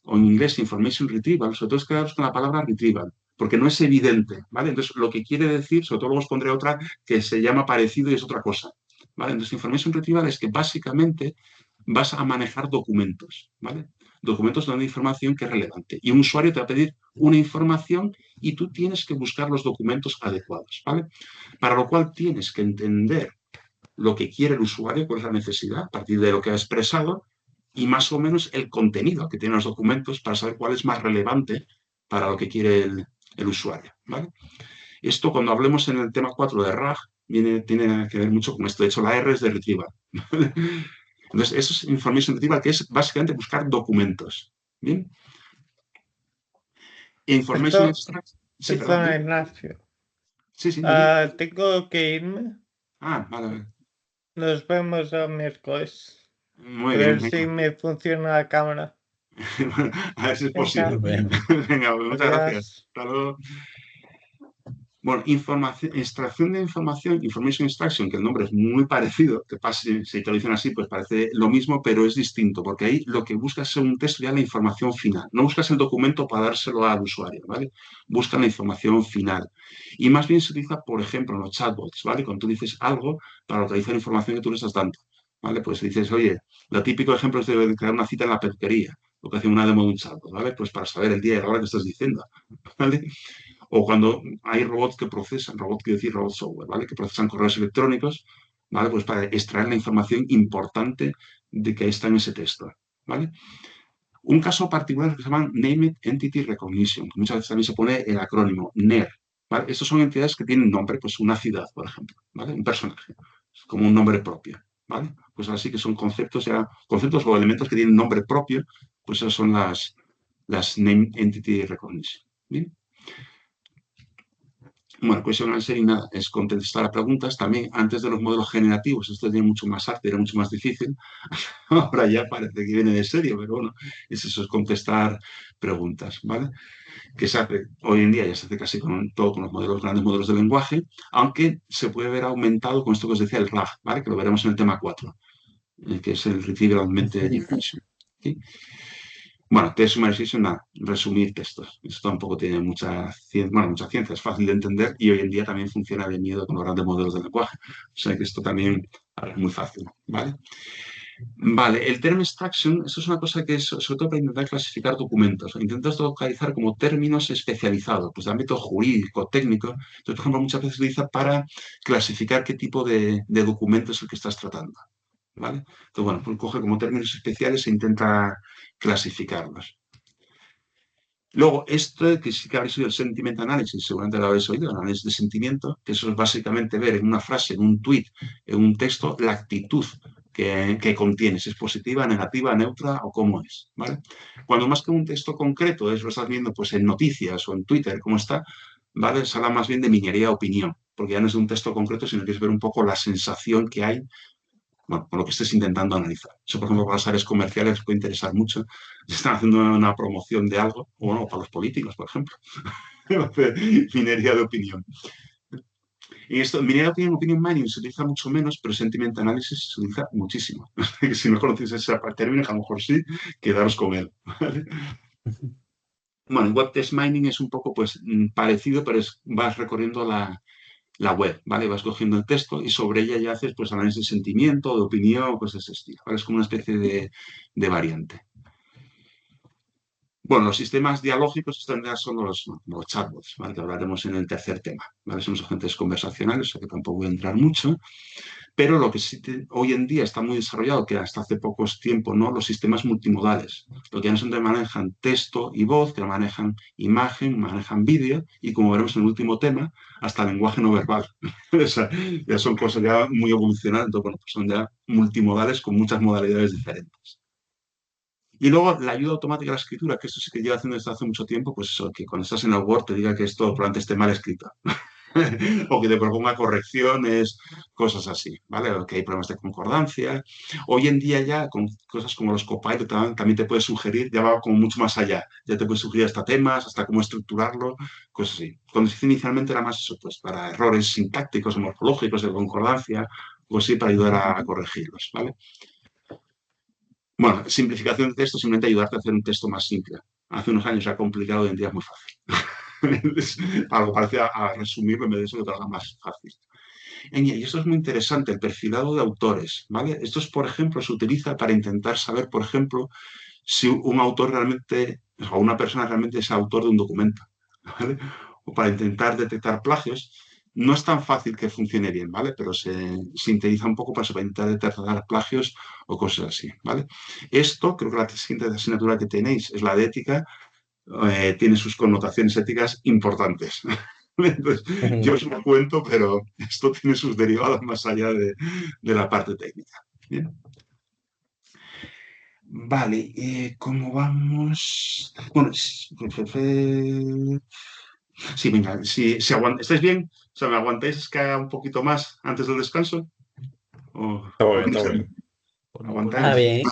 o en inglés information retrieval, sobre todo es quedaros con la palabra retrieval, porque no es evidente, ¿vale? Entonces, lo que quiere decir, sobre todo luego os pondré otra que se llama parecido y es otra cosa, ¿vale? Entonces, information retrieval es que básicamente vas a manejar documentos, ¿vale? Documentos donde hay información que es relevante. Y un usuario te va a pedir una información y tú tienes que buscar los documentos adecuados, ¿vale? Para lo cual tienes que entender lo que quiere el usuario, cuál es la necesidad, a partir de lo que ha expresado, y más o menos el contenido que tienen los documentos para saber cuál es más relevante para lo que quiere el usuario, ¿vale? Esto, cuando hablemos en el tema 4 de RAG, tiene que ver mucho con esto. De hecho, la R es de retrieval. Entonces, eso es information retrieval, que es básicamente buscar documentos. ¿Bien? Information Esto, extract. Sí, perdón. perdona, Ignacio. Sí, sí, dime. Tengo que irme. Ah, vale. Nos vemos el miércoles. Muy A bien, ver si venga. me funciona la cámara. A ver si es Venga, posible. Nos vemos. Venga, pues muchas gracias. adiós. Hasta luego. Bueno, extracción de información, information extraction, que el nombre es muy parecido, que si te lo dicen así, pues parece lo mismo, pero es distinto, porque ahí lo que buscas es un texto ya la información final. No buscas el documento para dárselo al usuario, ¿vale? Buscan la información final. Y más bien se utiliza, por ejemplo, en los chatbots, ¿vale? Cuando tú dices algo para localizar información que tú le estás dando, ¿vale? Pues dices, oye, lo típico ejemplo es de crear una cita en la peluquería, lo que hace una demo de un chatbot, ¿vale? Pues para saber el día y la hora que estás diciendo, ¿vale? O cuando hay robots que procesan, quiero decir robot software, ¿vale? Que procesan correos electrónicos, ¿vale? Pues para extraer la información importante de que está en ese texto, ¿vale? Un caso particular que se llama Named Entity Recognition, que muchas veces también se pone el acrónimo NER, ¿vale? Estos son entidades que tienen nombre, pues una ciudad, por ejemplo, ¿vale? Un personaje, como un nombre propio, ¿vale? Pues así que son conceptos o elementos que tienen nombre propio, pues esas son las Named Entity Recognition, ¿bien? Bueno, question answering nada, es contestar a preguntas también antes de los modelos generativos. Esto tiene mucho más arte, era mucho más difícil. Ahora ya parece que viene de serio, pero bueno, eso es contestar preguntas, ¿vale? Que se hace, hoy en día ya se hace casi con todo con los grandes modelos de lenguaje, aunque se puede ver aumentado con esto que os decía, el RAG, ¿vale? Que lo veremos en el tema 4, que es el Retrieval Augmented Information. ¿Sí? Bueno, text summarization, nada, resumir textos. Esto tampoco tiene mucha ciencia, es fácil de entender y hoy en día también funciona de miedo con los grandes modelos de lenguaje. O sea que esto también es muy fácil, ¿vale? Vale, el term extraction, esto es una cosa que es sobre todo para intentar clasificar documentos. Intentas localizar como términos especializados, pues de ámbito jurídico, técnico. Entonces, por ejemplo, muchas veces se utiliza para clasificar qué tipo de documento es el que estás tratando, ¿vale? Entonces, bueno, pues coge como términos especiales e intenta clasificarlos. Luego, esto que sí que habréis oído el sentiment analysis, seguramente lo habéis oído, el análisis de sentimiento, que eso es básicamente ver en una frase, en un tweet, en un texto, la actitud que contiene, si es positiva, negativa, neutra o cómo es, ¿vale? Cuando más que un texto concreto lo estás viendo pues en noticias o en Twitter, cómo está, ¿vale? Se habla más bien de minería de opinión, porque ya no es de un texto concreto, sino que es ver un poco la sensación que hay, bueno, con lo que estés intentando analizar. Eso, por ejemplo, para las áreas comerciales les puede interesar mucho. Si están haciendo una promoción de algo, o bueno, para los políticos, por ejemplo. Minería de opinión. En esto, en mi opinión, opinion mining se utiliza mucho menos, pero sentiment analysis se utiliza muchísimo. Si no conocéis ese término, a lo mejor sí, quedaros con él. ¿Vale? Bueno, en web test mining es un poco pues parecido, pero vas recorriendo la web, ¿vale? Vas cogiendo el texto y sobre ella ya haces pues análisis de sentimiento, de opinión, cosas de ese estilo, ¿vale? Es como una especie de variante. Bueno, los sistemas dialógicos estos ya son los chatbots, ¿vale? Que hablaremos en el tercer tema, ¿vale? Son los agentes conversacionales, o sea que tampoco voy a entrar mucho. Pero lo que sí hoy en día está muy desarrollado, que hasta hace pocos tiempos, ¿no? Los sistemas multimodales, lo que ya no solamente manejan texto y voz, que manejan imagen, manejan vídeo y, como veremos en el último tema, hasta lenguaje no verbal. O sea, ya son cosas ya muy evolucionadas, entonces, bueno, pues son ya multimodales con muchas modalidades diferentes. Y luego la ayuda automática a la escritura, que esto sí que lleva haciendo desde hace mucho tiempo, pues eso, que cuando estás en el Word te diga que esto probablemente esté mal escrito. O que te proponga correcciones, cosas así, ¿vale? O que hay problemas de concordancia. Hoy en día ya con cosas como los Copilot también te puede sugerir, ya va como mucho más allá. Ya te puede sugerir hasta temas, hasta cómo estructurarlo, cosas así. Cuando se hizo inicialmente era más eso, pues para errores sintácticos o morfológicos de concordancia, o así para ayudar a corregirlos, ¿vale? Bueno, simplificación de texto, simplemente ayudarte a hacer un texto más simple. Hace unos años era complicado, hoy en día es muy fácil. Algo parecido a resumirlo en vez de eso que te haga más fácil. Y esto es muy interesante, el perfilado de autores, ¿vale? Esto es, por ejemplo, se utiliza para intentar saber, por ejemplo, si un autor realmente, o una persona realmente es autor de un documento, ¿vale? O para intentar detectar plagios. No es tan fácil que funcione bien, ¿vale? Pero se sintetiza un poco para intentar detectar plagios o cosas así, ¿vale? Esto, creo que la siguiente asignatura que tenéis es la de ética, tiene sus connotaciones éticas importantes. Entonces, yo os lo cuento, pero esto tiene sus derivados más allá de la parte técnica. Bien. Vale, ¿cómo vamos? Bueno, sí, venga, si ¿estáis bien? O sea, ¿me aguantáis que haga un poquito más antes del descanso? Todo bien, todo bien. Ah, ¿Aguantáis? bien.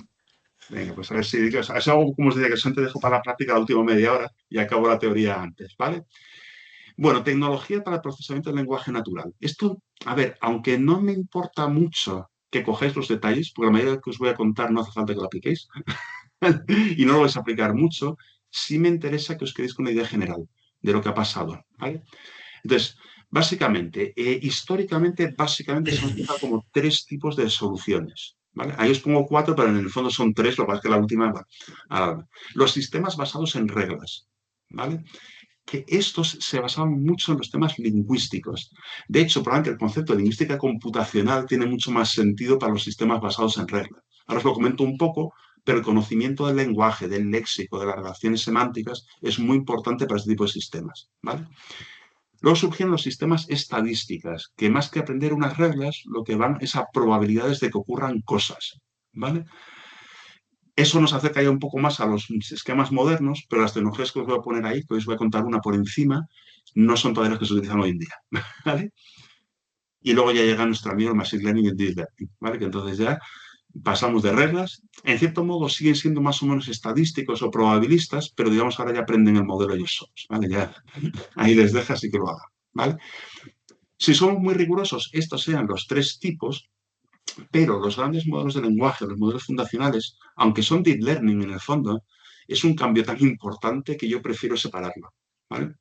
Venga, pues a ver si es algo como os decía, que siempre dejo para la práctica la última media hora y acabo la teoría antes, ¿vale? Bueno, tecnología para el procesamiento del lenguaje natural. Esto, a ver, aunque no me importa mucho que cojáis los detalles, porque la mayoría que os voy a contar no hace falta que lo apliquéis, y no lo vais a aplicar mucho, sí me interesa que os quedéis con una idea general de lo que ha pasado, ¿vale? Entonces, básicamente, históricamente, básicamente se han utilizado como tres tipos de soluciones, ¿vale? Ahí os pongo cuatro, pero en el fondo son tres, lo que pasa es que la última... los sistemas basados en reglas, ¿vale? Que estos se basaban mucho en los temas lingüísticos. De hecho, probablemente el concepto de lingüística computacional tiene mucho más sentido para los sistemas basados en reglas. Ahora os lo comento un poco, pero el conocimiento del lenguaje, del léxico, de las relaciones semánticas es muy importante para este tipo de sistemas, ¿vale? Luego surgieron los sistemas estadísticas, que más que aprender unas reglas, lo que van es a probabilidades de que ocurran cosas, ¿vale? Eso nos acerca ya un poco más a los esquemas modernos, pero las tecnologías que os voy a poner ahí, que os voy a contar una por encima, no son todavía las que se utilizan hoy en día, ¿vale? Y luego ya llega nuestro amigo el Machine Learning y el Deep Learning, ¿vale? Que entonces ya pasamos de reglas, en cierto modo siguen siendo más o menos estadísticos o probabilistas, pero digamos ahora ya aprenden el modelo ellos solos, ¿vale? Ya ahí les dejas y que lo hagan, ¿vale? Si somos muy rigurosos, estos sean los tres tipos, pero los grandes modelos de lenguaje, los modelos fundacionales, aunque son deep learning en el fondo, es un cambio tan importante que yo prefiero separarlo, ¿vale?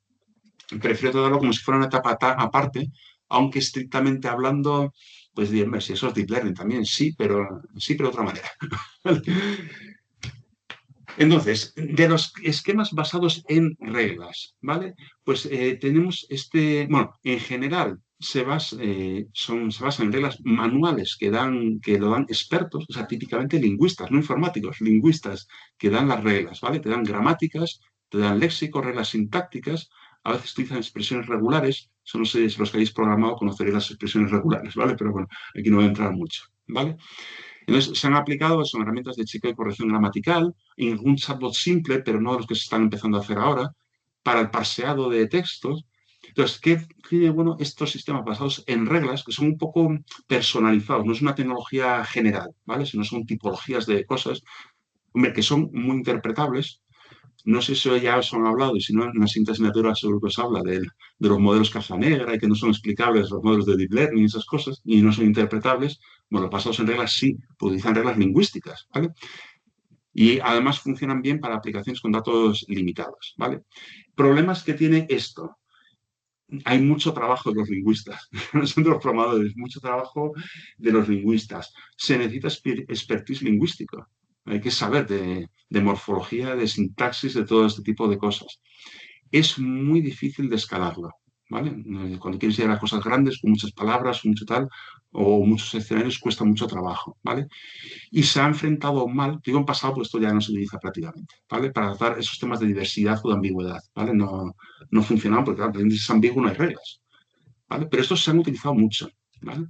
Prefiero tratarlo como si fuera una etapa aparte, aunque estrictamente hablando, pues bien, si eso es deep learning también, sí, pero de otra manera. Entonces, de los esquemas basados en reglas, ¿vale? Pues tenemos bueno, en general se basan en reglas manuales que lo dan expertos, o sea, típicamente lingüistas, no informáticos, lingüistas que dan las reglas, ¿vale? Te dan gramáticas, te dan léxico, reglas sintácticas, a veces utilizan expresiones regulares, no sé si los que hayáis programado conoceréis las expresiones regulares, ¿vale? Pero bueno, aquí no voy a entrar mucho, ¿vale? Entonces, se han aplicado, son herramientas de chequeo y corrección gramatical, en algún chatbot simple, pero no de los que se están empezando a hacer ahora, para el parseado de textos. Entonces, ¿qué tiene bueno estos sistemas basados en reglas que son un poco personalizados? No es una tecnología general, ¿vale? Sino son tipologías de cosas, hombre, que son muy interpretables, No sé si ya os han hablado, y si no, en la siguiente asignatura seguro que os habla de los modelos caja negra y que no son explicables, los modelos de deep learning y esas cosas, y no son interpretables. Bueno, los basados en reglas sí, utilizan reglas lingüísticas, ¿vale? Y además funcionan bien para aplicaciones con datos limitados, ¿vale? Problemas que tiene esto. Hay mucho trabajo de los lingüistas, no son de los programadores, mucho trabajo de los lingüistas. Se necesita expertise lingüístico. Hay que saber de morfología, de sintaxis, de todo este tipo de cosas. Es muy difícil de escalarlo, ¿vale? Cuando quieres llegar a cosas grandes, con muchas palabras, mucho tal, o muchos escenarios, cuesta mucho trabajo, ¿vale? Y se ha enfrentado mal, digo en pasado, pues esto ya no se utiliza prácticamente, ¿vale? Para tratar esos temas de diversidad o de ambigüedad, ¿vale? No funcionan porque, claro, si es ambiguo no hay reglas, ¿vale? Pero estos se han utilizado mucho, ¿vale?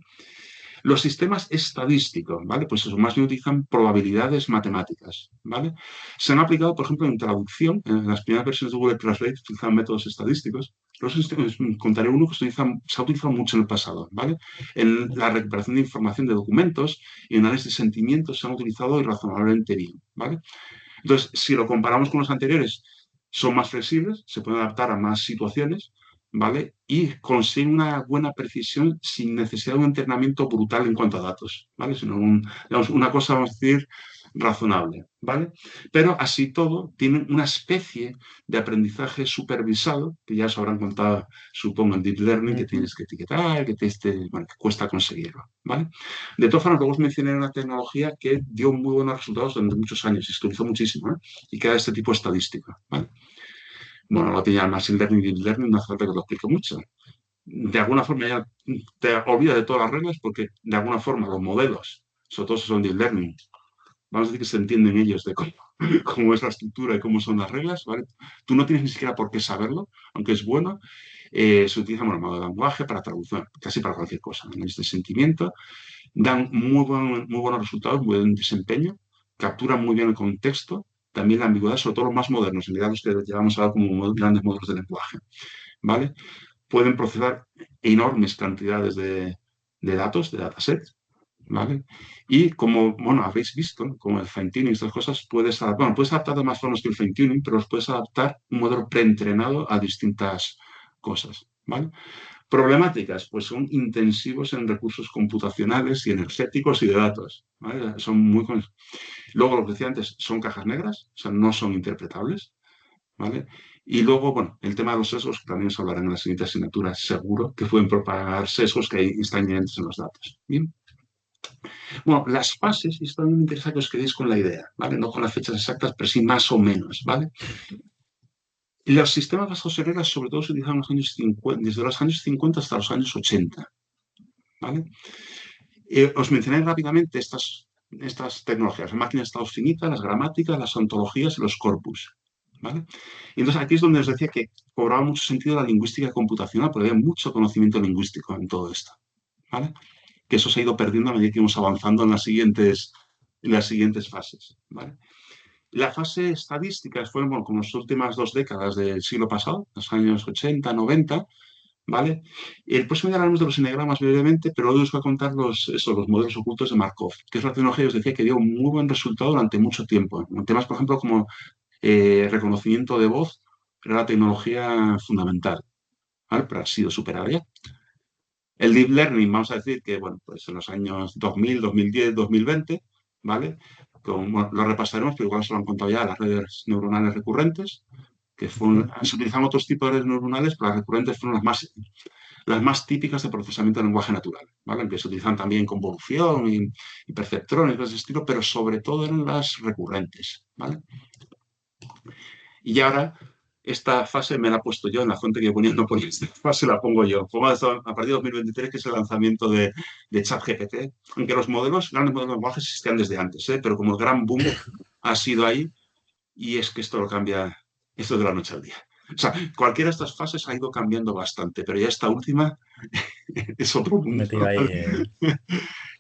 Los sistemas estadísticos, ¿vale? Pues eso, más bien utilizan probabilidades matemáticas, ¿vale? Se han aplicado, por ejemplo, en traducción, en las primeras versiones de Google Translate utilizan métodos estadísticos. Los sistemas, contaré uno que se ha utilizado mucho en el pasado, ¿vale? En la recuperación de información de documentos y en análisis de sentimientos se han utilizado y razonablemente bien, ¿vale? Entonces, si lo comparamos con los anteriores, son más flexibles, se pueden adaptar a más situaciones, ¿vale? Y consiguen una buena precisión sin necesidad de un entrenamiento brutal en cuanto a datos, ¿vale? Sino digamos, una cosa, vamos a decir, razonable, ¿vale? Pero así todo, tienen una especie de aprendizaje supervisado, que ya os habrán contado, supongo, en Deep Learning, que tienes que etiquetar, bueno, que cuesta conseguirlo, ¿vale? De todas formas, luego os mencioné una tecnología que dio muy buenos resultados durante muchos años y se utilizó muchísimo, ¿eh? Y que era este tipo estadístico, ¿vale? Bueno, lo que llaman Machine Learning y Deep Learning, no hace falta que lo explique mucho. De alguna forma ya te olvidas de todas las reglas porque de alguna forma los modelos, sobre todo si son Deep Learning, vamos a decir que se entienden ellos de cómo es la estructura y cómo son las reglas, ¿vale? Tú no tienes ni siquiera por qué saberlo, aunque es bueno. Se utiliza el modo de lenguaje para traducción, casi para cualquier cosa. Análisis de sentimiento, dan muy buenos resultados, muy buen desempeño, capturan muy bien el contexto, también la ambigüedad, sobre todo los más modernos, en realidad los que llevamos ahora como grandes modelos de lenguaje, ¿vale? Pueden procesar enormes cantidades de datos, de datasets, ¿vale? Y como, bueno, habéis visto, como el fine-tuning y estas cosas, puedes adaptar de más formas que el fine-tuning, pero los puedes adaptar un modelo preentrenado a distintas cosas, ¿vale? Problemáticas, pues son intensivos en recursos computacionales y energéticos y de datos, ¿vale? Son muy... Luego, lo que decía antes, son cajas negras, o sea, no son interpretables, ¿vale? Y luego, bueno, el tema de los sesgos, que también se hablarán en la siguiente asignatura, seguro, que pueden propagar sesgos que están inherentes en los datos. Bien. Bueno, las fases, y esto también me interesa que os quedéis con la idea, ¿vale? No con las fechas exactas, pero sí más o menos, ¿vale? Los sistemas basados en reglas, sobre todo, se utilizaron en los años 50, desde los años 50 hasta los años 80, ¿vale? Os mencioné rápidamente estas tecnologías, las máquinas de estados finitas, las gramáticas, las ontologías y los corpus, ¿vale? Y entonces aquí es donde os decía que cobraba mucho sentido la lingüística computacional, porque había mucho conocimiento lingüístico en todo esto, ¿vale? Que eso se ha ido perdiendo a medida que íbamos avanzando en las siguientes fases, ¿vale? La fase estadística fue, bueno, como las últimas 2 décadas del siglo pasado, los años 80, 90, ¿vale? El próximo día hablaremos de los eneagramas brevemente, pero hoy os voy a contar los modelos ocultos de Markov, que es la tecnología que os decía que dio un muy buen resultado durante mucho tiempo. En temas, por ejemplo, como reconocimiento de voz, era la tecnología fundamental, ¿vale? Pero ha sido superada ya. El Deep Learning, vamos a decir que, bueno, pues en los años 2000, 2010, 2020, ¿vale? Bueno, lo repasaremos, pero igual se lo han contado ya, las redes neuronales recurrentes, que se utilizan otros tipos de redes neuronales, pero las recurrentes fueron las más típicas de procesamiento de lenguaje natural, ¿vale? Que se utilizan también convolución y perceptrón y cosas de ese estilo, pero sobre todo eran las recurrentes, ¿vale? Y ahora, esta fase me la he puesto yo en la fuente que yo ponía, no ponía esta fase, la pongo yo. Pongo a partir de 2023, que es el lanzamiento de ChatGPT, aunque los grandes modelos de lenguaje existían desde antes, pero como el gran boom ha sido ahí, y es que esto lo cambia, esto de la noche al día. O sea, cualquiera de estas fases ha ido cambiando bastante, pero ya esta última es otro mundo.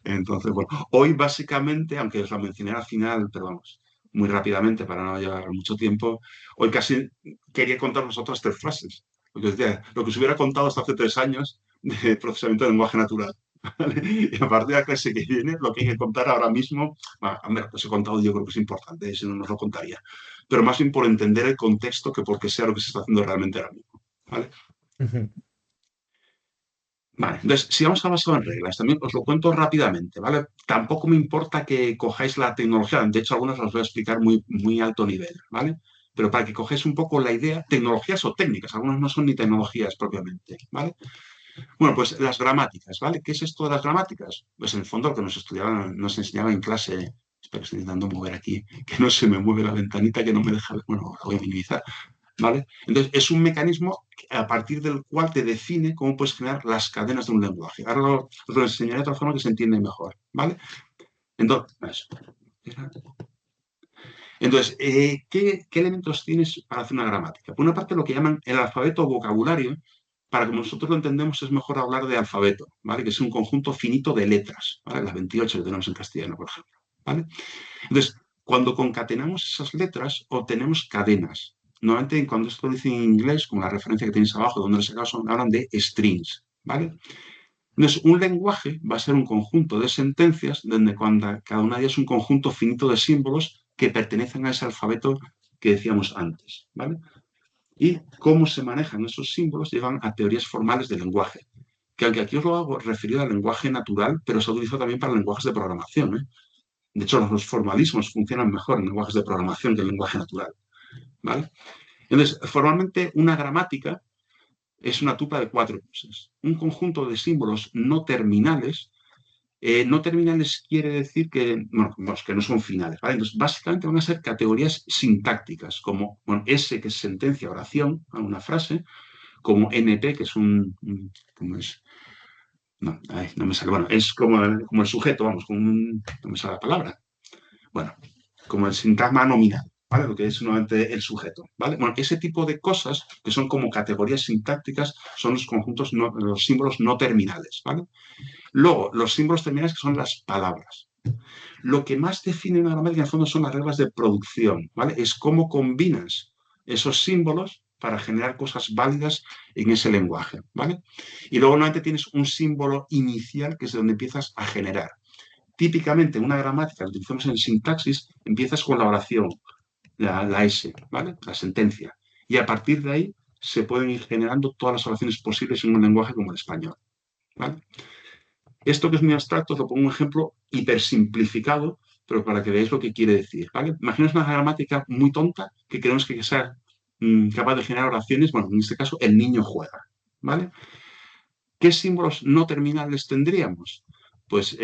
Entonces, bueno, hoy básicamente, aunque os la mencioné al final, pero vamos, muy rápidamente para no llevar mucho tiempo, hoy casi quería contaros otras 3 frases. Lo que os hubiera contado hasta hace 3 años de procesamiento de lenguaje natural, ¿vale? Y a partir de la clase que viene, lo que hay que contar ahora mismo, hombre, lo que os he contado yo creo que es importante, si no, no os lo contaría. Pero más bien por entender el contexto que porque sea lo que se está haciendo realmente ahora mismo, ¿vale? Vale, entonces, si vamos a basar en reglas, también os lo cuento rápidamente, ¿vale? Tampoco me importa que cojáis la tecnología, de hecho, algunas las voy a explicar muy alto nivel, ¿vale? Pero para que cojáis un poco la idea, tecnologías o técnicas, algunas no son ni tecnologías propiamente, ¿vale? Bueno, pues las gramáticas, ¿vale? ¿Qué es esto de las gramáticas? Pues en el fondo lo que nos enseñaba en clase, espero que estoy intentando mover aquí, que no se me mueve la ventanita, que no me deja, bueno, la voy a minimizar, ¿vale? Entonces, es un mecanismo a partir del cual te define cómo puedes generar las cadenas de un lenguaje. Ahora os lo enseñaré de otra forma que se entiende mejor, ¿vale? Entonces, ¿qué elementos tienes para hacer una gramática? Por una parte, lo que llaman el alfabeto o vocabulario, para como nosotros lo entendemos, es mejor hablar de alfabeto, ¿vale? Que es un conjunto finito de letras, ¿vale? Las 28 que tenemos en castellano, por ejemplo, ¿vale? Entonces, cuando concatenamos esas letras, obtenemos cadenas. Normalmente, cuando esto lo dicen en inglés, como la referencia que tenéis abajo, donde los casos hablan de strings, ¿vale? Entonces, un lenguaje va a ser un conjunto de sentencias donde cada una de ellas es un conjunto finito de símbolos que pertenecen a ese alfabeto que decíamos antes, ¿vale? Y cómo se manejan esos símbolos llevan a teorías formales del lenguaje, que aunque aquí os lo hago referido al lenguaje natural, pero se utiliza también para lenguajes de programación, ¿eh? De hecho, los formalismos funcionan mejor en lenguajes de programación que en lenguaje natural, ¿vale? Entonces, formalmente, una gramática es una tupa de 4 cosas. Un conjunto de símbolos no terminales. No terminales quiere decir que, bueno, que no son finales, ¿vale? Entonces, básicamente van a ser categorías sintácticas, como bueno, S, que es sentencia, oración, una frase, como NP, que es ¿cómo es? No, no me sale. Bueno, es como el sujeto, vamos, no me sale la palabra. Bueno, como el sintagma nominal, ¿vale? Lo que es nuevamente el sujeto, ¿vale? Bueno, ese tipo de cosas que son como categorías sintácticas son los conjuntos, los símbolos no terminales, ¿vale? Luego, los símbolos terminales que son las palabras. Lo que más define una gramática en el fondo son las reglas de producción, ¿vale? Es cómo combinas esos símbolos para generar cosas válidas en ese lenguaje, ¿vale? Y luego normalmente tienes un símbolo inicial que es de donde empiezas a generar. Típicamente una gramática que utilizamos en sintaxis empiezas con la oración, la S, ¿vale? La sentencia. Y a partir de ahí se pueden ir generando todas las oraciones posibles en un lenguaje como el español, ¿vale? Esto que es muy abstracto, os lo pongo un ejemplo hipersimplificado, pero para que veáis lo que quiere decir, ¿vale? Imaginaos una gramática muy tonta que queremos que sea capaz de generar oraciones, bueno, en este caso, el niño juega, ¿vale? ¿Qué símbolos no terminales tendríamos? Pues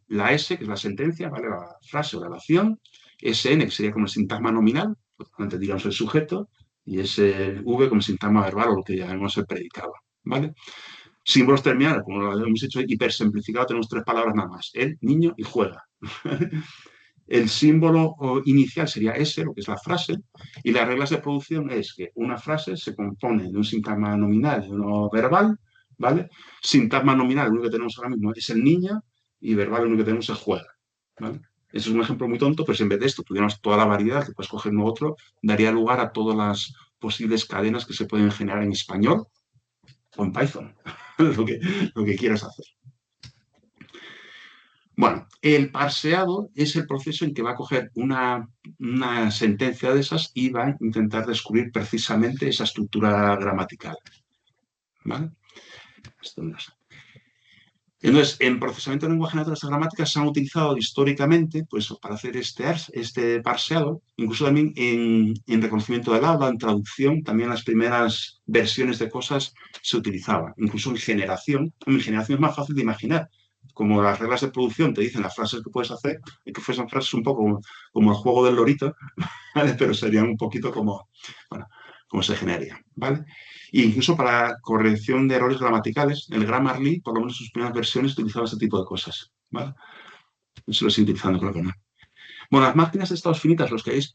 la S, que es la sentencia, ¿vale? La frase o la oración, SN, que sería como el sintagma nominal, antes digamos el sujeto, y SV como sintagma verbal o lo que llamamos el predicado, ¿vale? Símbolos terminales, como lo hemos hecho hipersimplificado, tenemos 3 palabras nada más. El, niño y juega. El símbolo inicial sería ese, lo que es la frase, y las reglas de producción es que una frase se compone de un sintagma nominal y uno verbal, ¿vale? Sintagma nominal, lo único que tenemos ahora mismo es el niño, y verbal, lo único que tenemos es juega, ¿vale? Ese es un ejemplo muy tonto, pero si en vez de esto tuviéramos toda la variedad, que puedes coger uno u otro, daría lugar a todas las posibles cadenas que se pueden generar en español o en Python, lo que quieras hacer. Bueno, el parseado es el proceso en que va a coger una sentencia de esas y va a intentar descubrir precisamente esa estructura gramatical, ¿vale? Entonces, en procesamiento de lenguaje natural, estas gramáticas se han utilizado históricamente pues, para hacer este parseado, incluso también en reconocimiento del habla, en traducción, también las primeras versiones de cosas se utilizaban, incluso en generación. En generación es más fácil de imaginar, como las reglas de producción te dicen las frases que puedes hacer, y que fuesen frases un poco como el juego del lorito, ¿vale? Pero serían un poquito como, bueno, como se generaría, ¿vale? E incluso para corrección de errores gramaticales, el Grammarly, por lo menos en sus primeras versiones, utilizaba este tipo de cosas, ¿vale? Eso lo sigo utilizando, creo que no. Bueno, las máquinas de estados finitas, los que hayáis,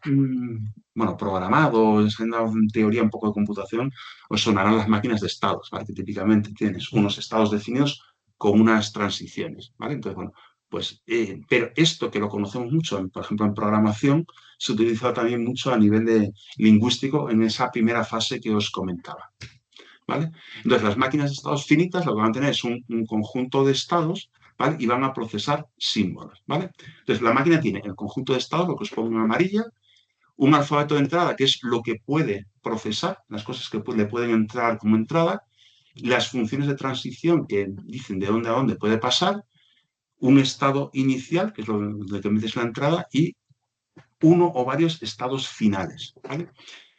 bueno, programado, os han dado en teoría un poco de computación, os sonarán las máquinas de estados, ¿vale? Que típicamente tienes unos estados definidos con unas transiciones, ¿vale? Entonces, bueno, pues, pero esto que lo conocemos mucho, por ejemplo, en programación, se utiliza también mucho a nivel de lingüístico en esa primera fase que os comentaba, ¿vale? Entonces, las máquinas de estados finitas lo que van a tener es un conjunto de estados, ¿vale? Y van a procesar símbolos, ¿vale? Entonces, la máquina tiene el conjunto de estados, lo que os pongo en amarilla, un alfabeto de entrada, que es lo que puede procesar, las cosas que le pueden entrar como entrada, las funciones de transición que dicen de dónde a dónde puede pasar, un estado inicial, que es lo que metes la entrada, y uno o varios estados finales, ¿vale?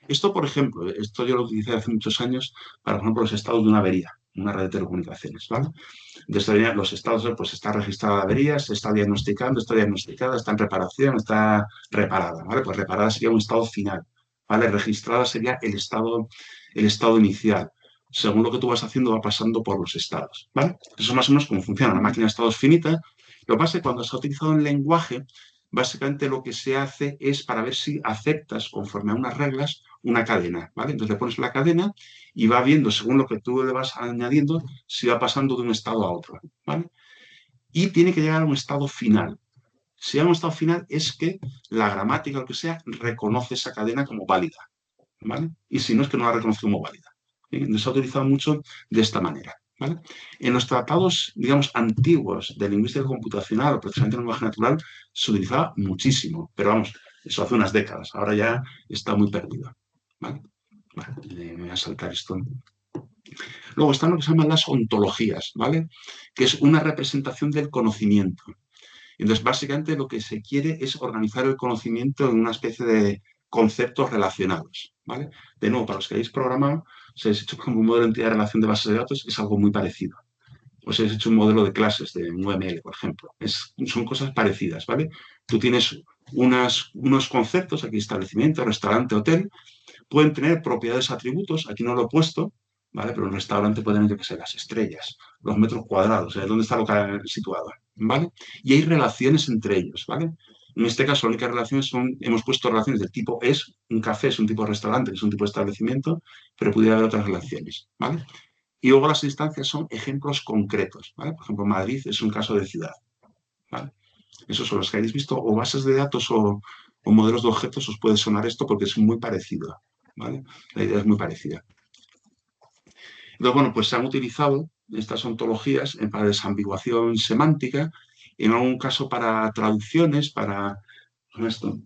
Esto, por ejemplo, esto yo lo utilicé hace muchos años para, por ejemplo, los estados de una avería, una red de telecomunicaciones, ¿vale? Entonces, los estados, pues está registrada la avería, se está diagnosticada, está en reparación, está reparada, ¿vale? Pues reparada sería un estado final, ¿vale? Registrada sería el estado inicial. Según lo que tú vas haciendo, va pasando por los estados, ¿vale? Eso es más o menos cómo funciona. La máquina de estados finita. Lo que pasa es que cuando se ha utilizado en lenguaje, básicamente lo que se hace es para ver si aceptas, conforme a unas reglas, una cadena, ¿vale? Entonces le pones la cadena y va viendo, según lo que tú le vas añadiendo, si va pasando de un estado a otro, ¿vale? Y tiene que llegar a un estado final. Si llega a un estado final es que la gramática, o lo que sea, reconoce esa cadena como válida, ¿vale? Y si no, es que no la reconoce como válida. Entonces se ha utilizado mucho de esta manera, ¿vale? En los tratados, digamos, antiguos de lingüística computacional o procesamiento de lenguaje natural se utilizaba muchísimo, pero vamos, eso hace unas décadas, ahora ya está muy perdido, ¿vale? Vale, me voy a saltar esto. Luego están lo que se llaman las ontologías, ¿vale? Que es una representación del conocimiento. Entonces, básicamente lo que se quiere es organizar el conocimiento en una especie de conceptos relacionados, ¿vale? De nuevo, para los que hayáis programado, si habéis hecho como un modelo de entidad de relación de bases de datos, es algo muy parecido. O si habéis hecho un modelo de clases de un UML, por ejemplo. Son cosas parecidas, ¿vale? Tú tienes unos conceptos, aquí establecimiento, restaurante, hotel, pueden tener propiedades, atributos, aquí no lo he puesto, ¿vale? Pero un restaurante puede tener, yo qué sé, las estrellas, los metros cuadrados, dónde está situado, ¿vale? Y hay relaciones entre ellos, ¿vale? En este caso, las únicas relaciones son, hemos puesto relaciones del tipo es, un café es un tipo de restaurante, es un tipo de establecimiento, pero pudiera haber otras relaciones, ¿vale? Y luego las instancias son ejemplos concretos, ¿vale? Por ejemplo, Madrid es un caso de ciudad, ¿vale? Esos son los que habéis visto, o bases de datos o modelos de objetos, os puede sonar esto porque es muy parecido, ¿vale? La idea es muy parecida. Entonces, bueno, pues se han utilizado estas ontologías para desambiguación semántica, en algún caso para traducciones, esto,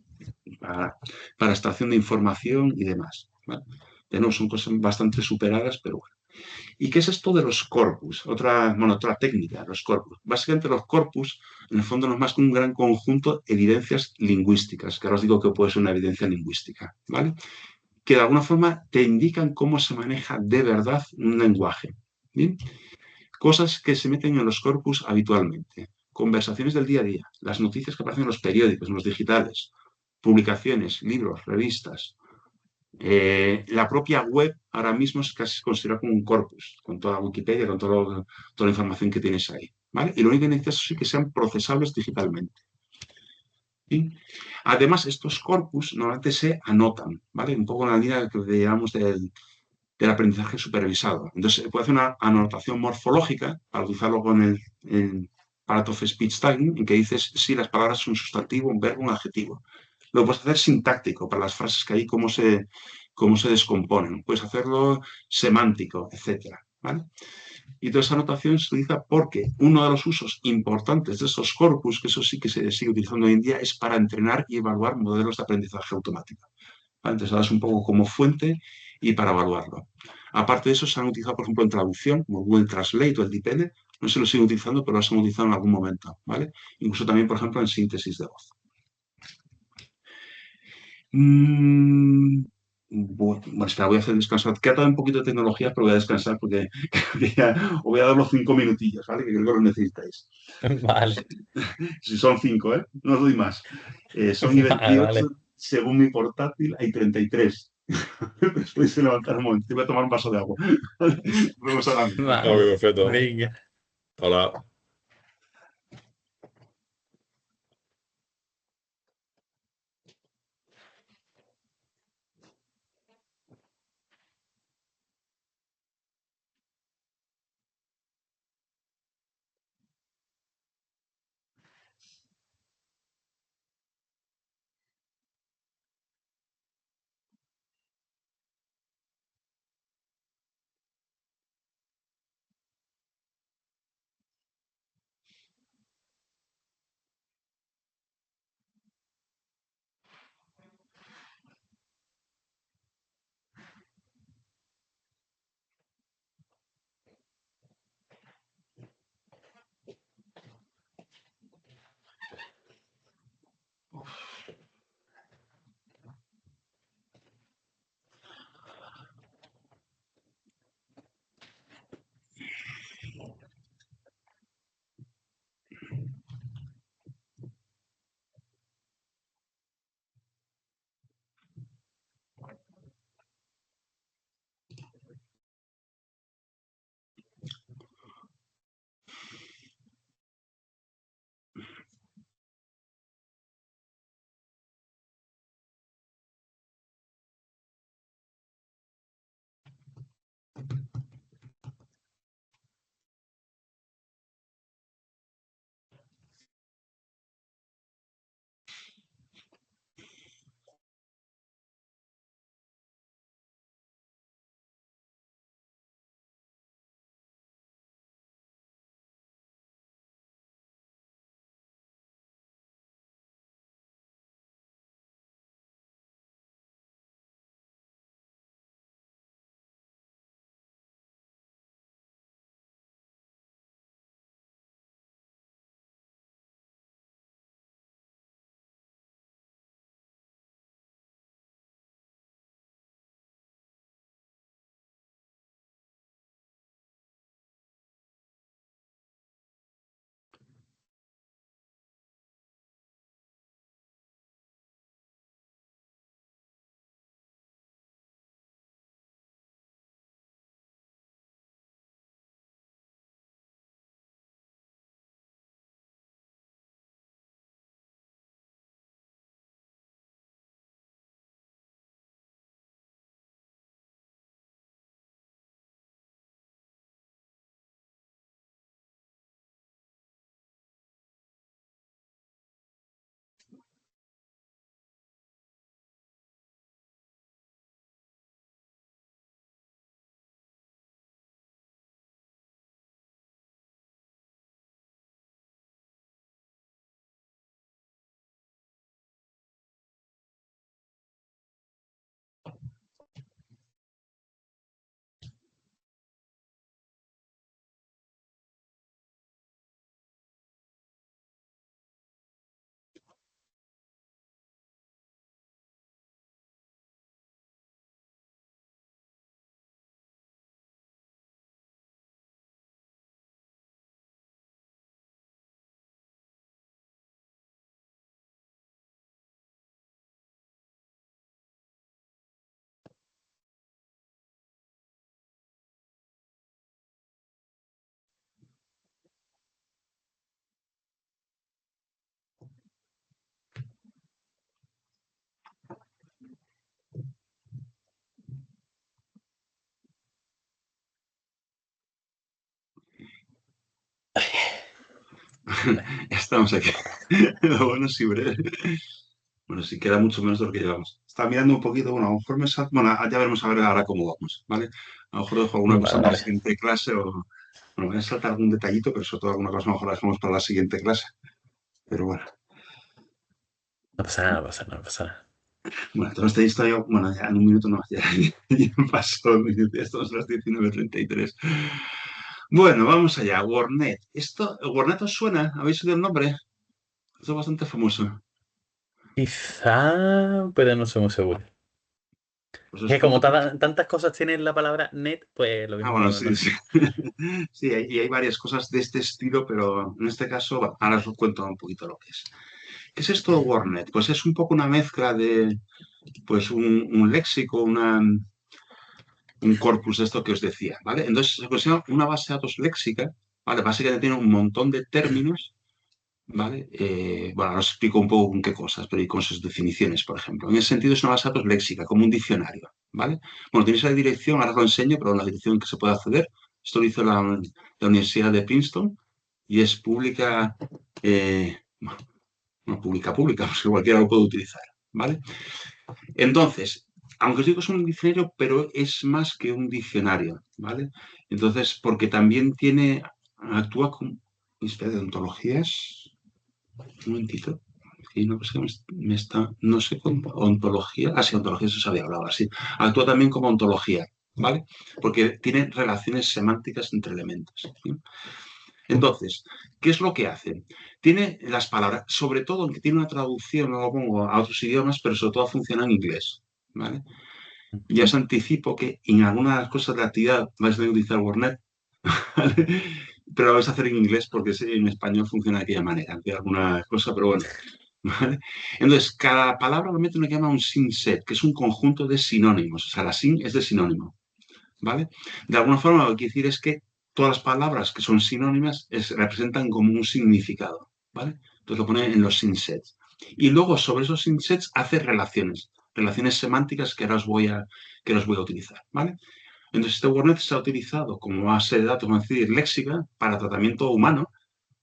para extracción de información y demás, ¿vale? De nuevo, son cosas bastante superadas, pero bueno. ¿Y qué es esto de los corpus? Otra técnica, los corpus. Básicamente los corpus, en el fondo, no es más que un gran conjunto de evidencias lingüísticas, que ahora os digo que puede ser una evidencia lingüística, ¿vale? Que de alguna forma te indican cómo se maneja de verdad un lenguaje. ¿Bien? Cosas que se meten en los corpus habitualmente. Conversaciones del día a día, las noticias que aparecen en los periódicos, en los digitales, publicaciones, libros, revistas, la propia web ahora mismo es casi considerada como un corpus, con toda Wikipedia, con toda la información que tienes ahí, ¿vale? Y lo único que necesitas es que sean procesables digitalmente. ¿Sí? Además, estos corpus normalmente se anotan, ¿vale? Un poco en la línea que llamamos del aprendizaje supervisado. Entonces, se puede hacer una anotación morfológica para utilizarlo con el Part of Speech Tagging, en que dices si las palabras son un sustantivo, un verbo, un adjetivo. Lo puedes hacer sintáctico para las frases que hay, cómo se descomponen. Puedes hacerlo semántico, etcétera, ¿vale? Y toda esa anotación se utiliza porque uno de los usos importantes de esos corpus, que eso sí que se sigue utilizando hoy en día, es para entrenar y evaluar modelos de aprendizaje automático. ¿Vale? Entonces, das un poco como fuente y para evaluarlo. Aparte de eso, se han utilizado, por ejemplo, en traducción, como Google Translate o el DeepL. No se lo siguen utilizando, pero lo han utilizado en algún momento, ¿vale? Incluso también, por ejemplo, en síntesis de voz. Bueno, espera, voy a hacer descansar. Queda todavía un poquito de tecnología, pero voy a descansar porque os voy a dar los 5 minutillos, ¿vale? Que creo que lo necesitáis. Vale, Si son 5, ¿eh? No os doy más. Son vale, 28, vale. según mi portátil, hay 33. Después de levantar un momento, voy a tomar un vaso de agua. Nos vemos ahora mismo. Ok, Vale. perfecto. Venga. Hola. Ya estamos aquí. Lo bueno, sí, breve. Bueno, sí queda mucho menos de lo que llevamos. Estaba mirando un poquito, bueno, a lo mejor bueno, ya veremos a ver ahora cómo vamos, ¿vale? A lo mejor dejo alguna cosa Vale, para la vale. siguiente clase o, bueno, voy a saltar algún detallito, pero sobre todo alguna cosa a lo mejor la dejamos para la siguiente clase. Pero bueno, No pasa nada, no pasa nada, no pasa nada. bueno, todo este historia, bueno, ya en un minuto no, ya pasó el minuto, ya estamos a las 19:33. Bueno, vamos allá, Warnet. ¿Warnet os suena? ¿Habéis oído el nombre? Esto es bastante famoso. Quizá, pero no soy muy seguro. Pues Es os que como cuento. tantas cosas tiene la palabra net, pues lo mismo Bueno, no sí, sí. sé. Sí, hay varias cosas de este estilo, pero en este caso, bueno, ahora os cuento un poquito lo que es. ¿Qué es esto de Warnet? Pues es un poco una mezcla de, pues, un léxico, un corpus de esto que os decía, ¿vale? Entonces se considera una base de datos léxica, ¿vale? Básicamente tiene un montón de términos, ¿vale? Bueno, ahora os explico un poco con qué cosas, pero y con sus definiciones, por ejemplo. En ese sentido es una base de datos léxica, como un diccionario, ¿vale? Bueno, tenéis la dirección, ahora os lo enseño, pero la dirección que se puede acceder, esto lo hizo la Universidad de Princeton y es pública, bueno, no pública, pues que cualquiera lo puede utilizar, ¿vale? Entonces, aunque os digo que es un diccionario, pero es más que un diccionario, ¿vale? Entonces, porque también actúa como, espera, de ontologías, un momentito. Sí, no, pues que no sé, con ontología. Ah, sí, ontología, eso se había hablado así. Actúa también como ontología, ¿vale? Porque tiene relaciones semánticas entre elementos. ¿Sí? Entonces, ¿qué es lo que hace? Tiene las palabras, sobre todo, aunque tiene una traducción, no lo pongo a otros idiomas, pero sobre todo funciona en inglés, ¿vale? Ya os anticipo que en algunas cosas de la actividad vais a tener que utilizar Wordnet, ¿vale? Pero lo vais a hacer en inglés porque en español funciona de aquella manera, aunque hay alguna cosa, pero bueno, ¿vale? Entonces, cada palabra realmente lo que llama un synset, que es un conjunto de sinónimos. O sea, la sin es de sinónimo, ¿vale? De alguna forma, lo que quiere decir es que todas las palabras que son sinónimas representan como un significado, ¿vale? Entonces lo pone en los synsets. Y luego, sobre esos synsets, hace relaciones semánticas que ahora os voy a utilizar, ¿vale? Entonces, este WordNet se ha utilizado como base de datos, vamos a decir, léxica para tratamiento humano,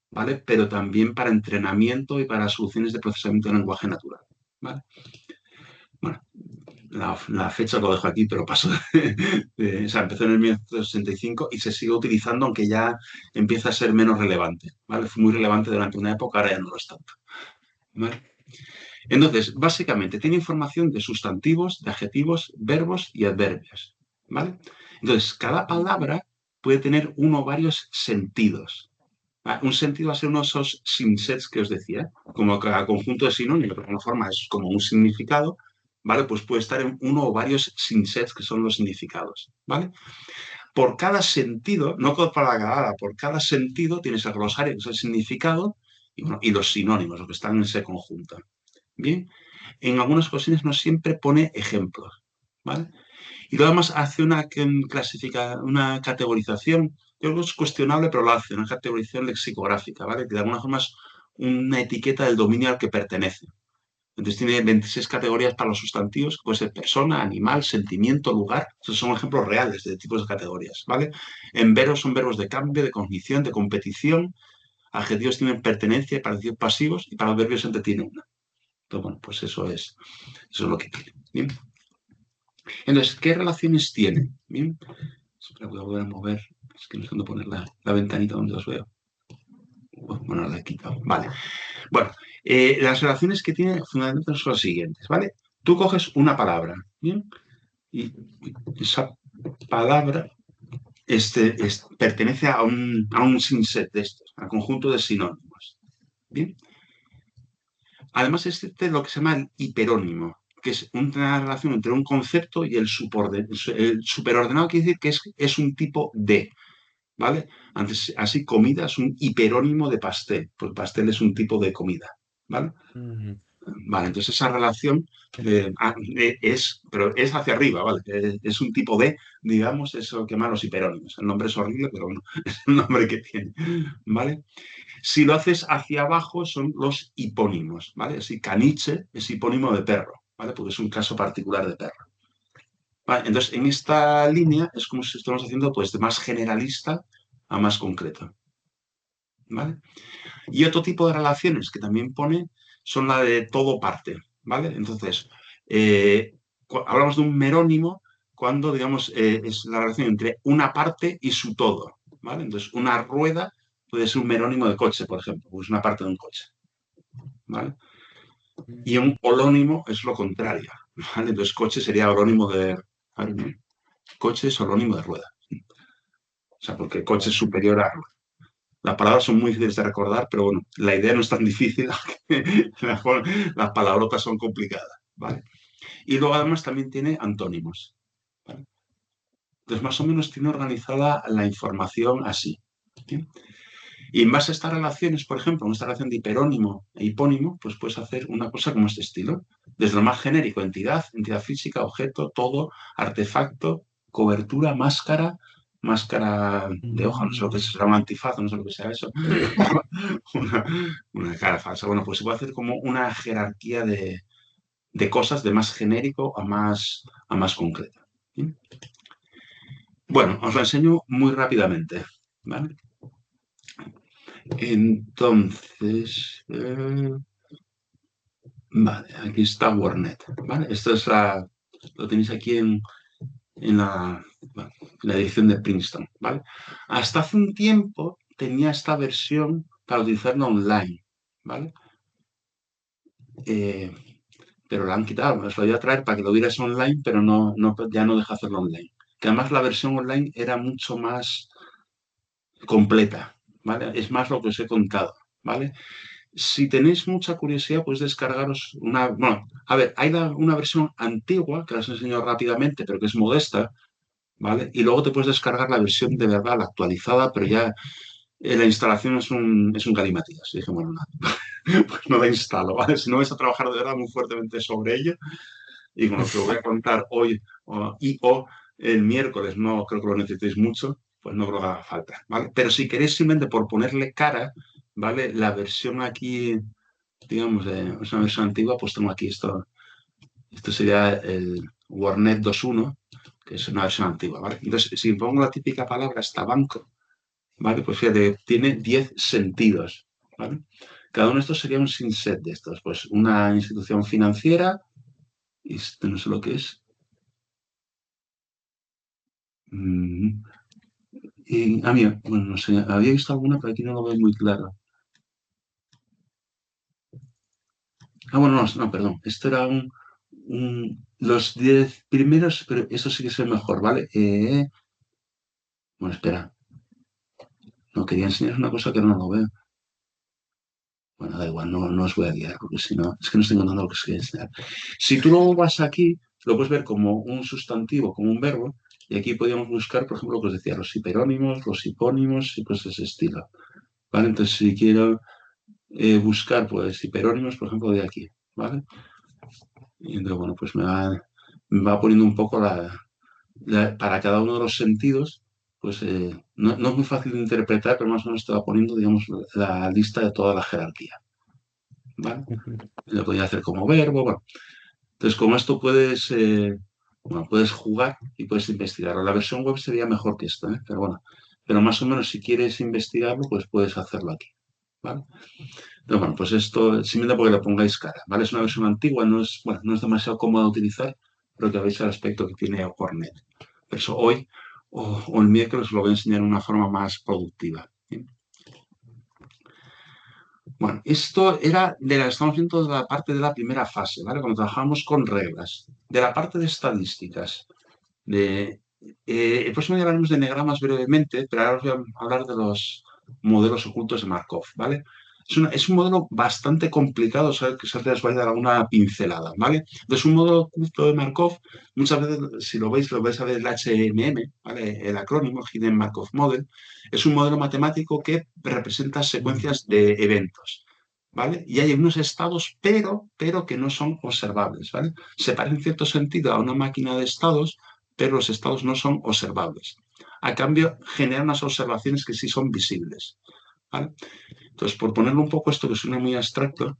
¿vale? Pero también para entrenamiento y para soluciones de procesamiento de lenguaje natural, ¿vale? Bueno, la fecha lo dejo aquí, pero pasó o sea, empezó en el 1965 y se sigue utilizando, aunque ya empieza a ser menos relevante, ¿vale? Fue muy relevante durante una época, ahora ya no lo es tanto, ¿vale? Entonces, básicamente, tiene información de sustantivos, de adjetivos, verbos y adverbios, ¿vale? Entonces, cada palabra puede tener uno o varios sentidos. Un sentido va a ser uno de esos synsets que os decía, como cada conjunto de sinónimos, de alguna forma es como un significado, ¿vale? Pues puede estar en uno o varios synsets que son los significados, ¿vale? Por cada sentido, no para cada, por cada sentido tienes el glosario, que es el significado, y los sinónimos, los que están en ese conjunto. Bien, en algunas ocasiones no siempre pone ejemplos, ¿vale? Y luego además hace una categorización, yo creo que es cuestionable, pero lo hace, una categorización lexicográfica, ¿vale? Que de alguna forma es una etiqueta del dominio al que pertenece. Entonces tiene 26 categorías para los sustantivos, que puede ser persona, animal, sentimiento, lugar. Esos son ejemplos reales de tipos de categorías, ¿vale? En verbos son verbos de cambio, de cognición, de competición. Adjetivos tienen pertenencia y participios pasivos, y para los verbios siempre tiene una. Entonces, bueno, pues eso es lo que tiene. ¿Bien? Entonces, ¿qué relaciones tiene? Bien. Espera, voy a volver a mover. Es que no sé dónde poner la ventanita donde os veo. Bueno, la he quitado. Vale. Bueno, las relaciones que tiene fundamentalmente son las siguientes, ¿vale? Tú coges una palabra, ¿bien? Y esa palabra pertenece a un synset de estos, al conjunto de sinónimos. ¿Bien? Además existe lo que se llama el hiperónimo, que es una relación entre un concepto y el superordenado quiere decir que es un tipo de, ¿vale? Antes, así, comida es un hiperónimo de pastel, pues pastel es un tipo de comida, ¿vale? Vale, entonces esa relación pero es hacia arriba, ¿vale? Es un tipo de, digamos, eso que llaman los hiperónimos. El nombre es horrible, pero bueno, es el nombre que tiene, ¿vale? Si lo haces hacia abajo son los hipónimos, ¿vale? Así, caniche es hipónimo de perro, ¿vale? Porque es un caso particular de perro. Vale, entonces, en esta línea es como si estamos haciendo pues de más generalista a más concreto, ¿vale? Y otro tipo de relaciones que también pone son la de todo parte, ¿vale? Entonces, hablamos de un merónimo cuando, digamos, es la relación entre una parte y su todo, ¿vale? Entonces, una rueda puede ser un merónimo de coche, por ejemplo, pues una parte de un coche, ¿vale? Y un holónimo es lo contrario, ¿vale? Entonces, coche sería holónimo de... Coche es holónimo de rueda. O sea, porque coche es superior a rueda. Las palabras son muy difíciles de recordar, pero bueno, la idea no es tan difícil, las palabrotas son complicadas, ¿vale? Y luego además también tiene antónimos, ¿vale? Entonces, más o menos tiene organizada la información así, ¿sí? Y en base a estas relaciones, por ejemplo, en esta relación de hiperónimo e hipónimo, pues puedes hacer una cosa como este estilo. Desde lo más genérico, entidad, entidad física, objeto, todo, artefacto, cobertura, máscara, máscara de hoja, no sé lo que será un antifaz, no sé lo que será eso. una cara falsa. Bueno, pues se puede hacer como una jerarquía de cosas de más genérico a más concreto. ¿Sí? Bueno, os lo enseño muy rápidamente, ¿vale? Entonces, vale, aquí está WordNet, ¿vale? Esto es lo tenéis aquí bueno, en la edición de Princeton, ¿vale? Hasta hace un tiempo tenía esta versión para utilizarla online, ¿vale? Pero la han quitado, os lo voy a traer para que lo vieras online, pero ya no deja hacerlo online. Que además la versión online era mucho más completa, ¿vale? Es más lo que os he contado, ¿vale? Si tenéis mucha curiosidad, podéis descargaros una... Bueno, a ver, hay una versión antigua, que os enseño rápidamente, pero que es modesta, ¿vale? Y luego te puedes descargar la versión de verdad, la actualizada, pero ya la instalación es un galimatías. Y dije, bueno, nada, pues no la instalo, ¿vale? Si no vais a trabajar de verdad muy fuertemente sobre ello, y con lo que os voy a contar hoy o el miércoles, no creo que lo necesitéis mucho, pues no creo que haga falta, ¿vale? Pero si queréis simplemente por ponerle cara, ¿vale? La versión aquí, digamos, es una versión antigua, pues tengo aquí esto. Esto sería el WordNet 2.1, que es una versión antigua, ¿vale? Entonces, si pongo la típica palabra banco, ¿vale? Pues fíjate, tiene 10 sentidos, ¿vale? Cada uno de estos sería un subset de estos. Pues una institución financiera, y esto no sé lo que es. Mira, bueno, no sé, había visto alguna, pero aquí no lo veo muy claro. Bueno, no, perdón. Esto era los 10 primeros, pero eso sí que es el mejor, ¿vale? Bueno, espera. No, quería enseñaros una cosa que no lo veo. Bueno, da igual, no os voy a guiar, porque si no, es que no estoy encontrando lo que os quería enseñar. Si tú luego vas aquí, lo puedes ver como un sustantivo, como un verbo, y aquí podríamos buscar, por ejemplo, lo que os decía, los hiperónimos, los hipónimos y cosas de ese estilo. ¿Vale? Entonces, si quiero buscar, pues, hiperónimos, por ejemplo, de aquí, ¿vale? Y entonces, bueno, pues me va poniendo un poco para cada uno de los sentidos, pues no es muy fácil de interpretar, pero más o menos te va poniendo, digamos, la lista de toda la jerarquía, ¿vale? Lo podía hacer como verbo, bueno. Entonces, con esto puedes jugar y puedes investigar. La versión web sería mejor que esta, ¿eh? Pero bueno, pero más o menos si quieres investigarlo, pues puedes hacerlo aquí, ¿vale? Entonces, bueno, pues esto simplemente porque le pongáis cara, ¿vale? Es una versión antigua, bueno, no es demasiado cómoda de utilizar, pero que veis el aspecto que tiene WordNet. Por eso hoy o el miércoles os lo voy a enseñar de una forma más productiva, ¿sí? Bueno, esto estamos viendo de la parte de la primera fase, ¿vale? Cuando trabajamos con reglas. De la parte de estadísticas. El próximo día hablaremos de eneagramas brevemente, pero ahora os voy a hablar de los modelos ocultos de Markov, ¿vale? Es un modelo bastante complicado, ¿sabes? Que solo os voy a dar alguna pincelada, ¿vale? Entonces, un modelo oculto de Markov, muchas veces, si lo vais a ver el HMM, ¿vale? El acrónimo, Hidden Markov Model, es un modelo matemático que representa secuencias de eventos, ¿vale? Y hay unos estados, pero que no son observables, ¿vale? Se parece en cierto sentido a una máquina de estados, pero los estados no son observables. A cambio, generan unas observaciones que sí son visibles, ¿vale? Entonces, por ponerlo un poco esto que suena muy abstracto,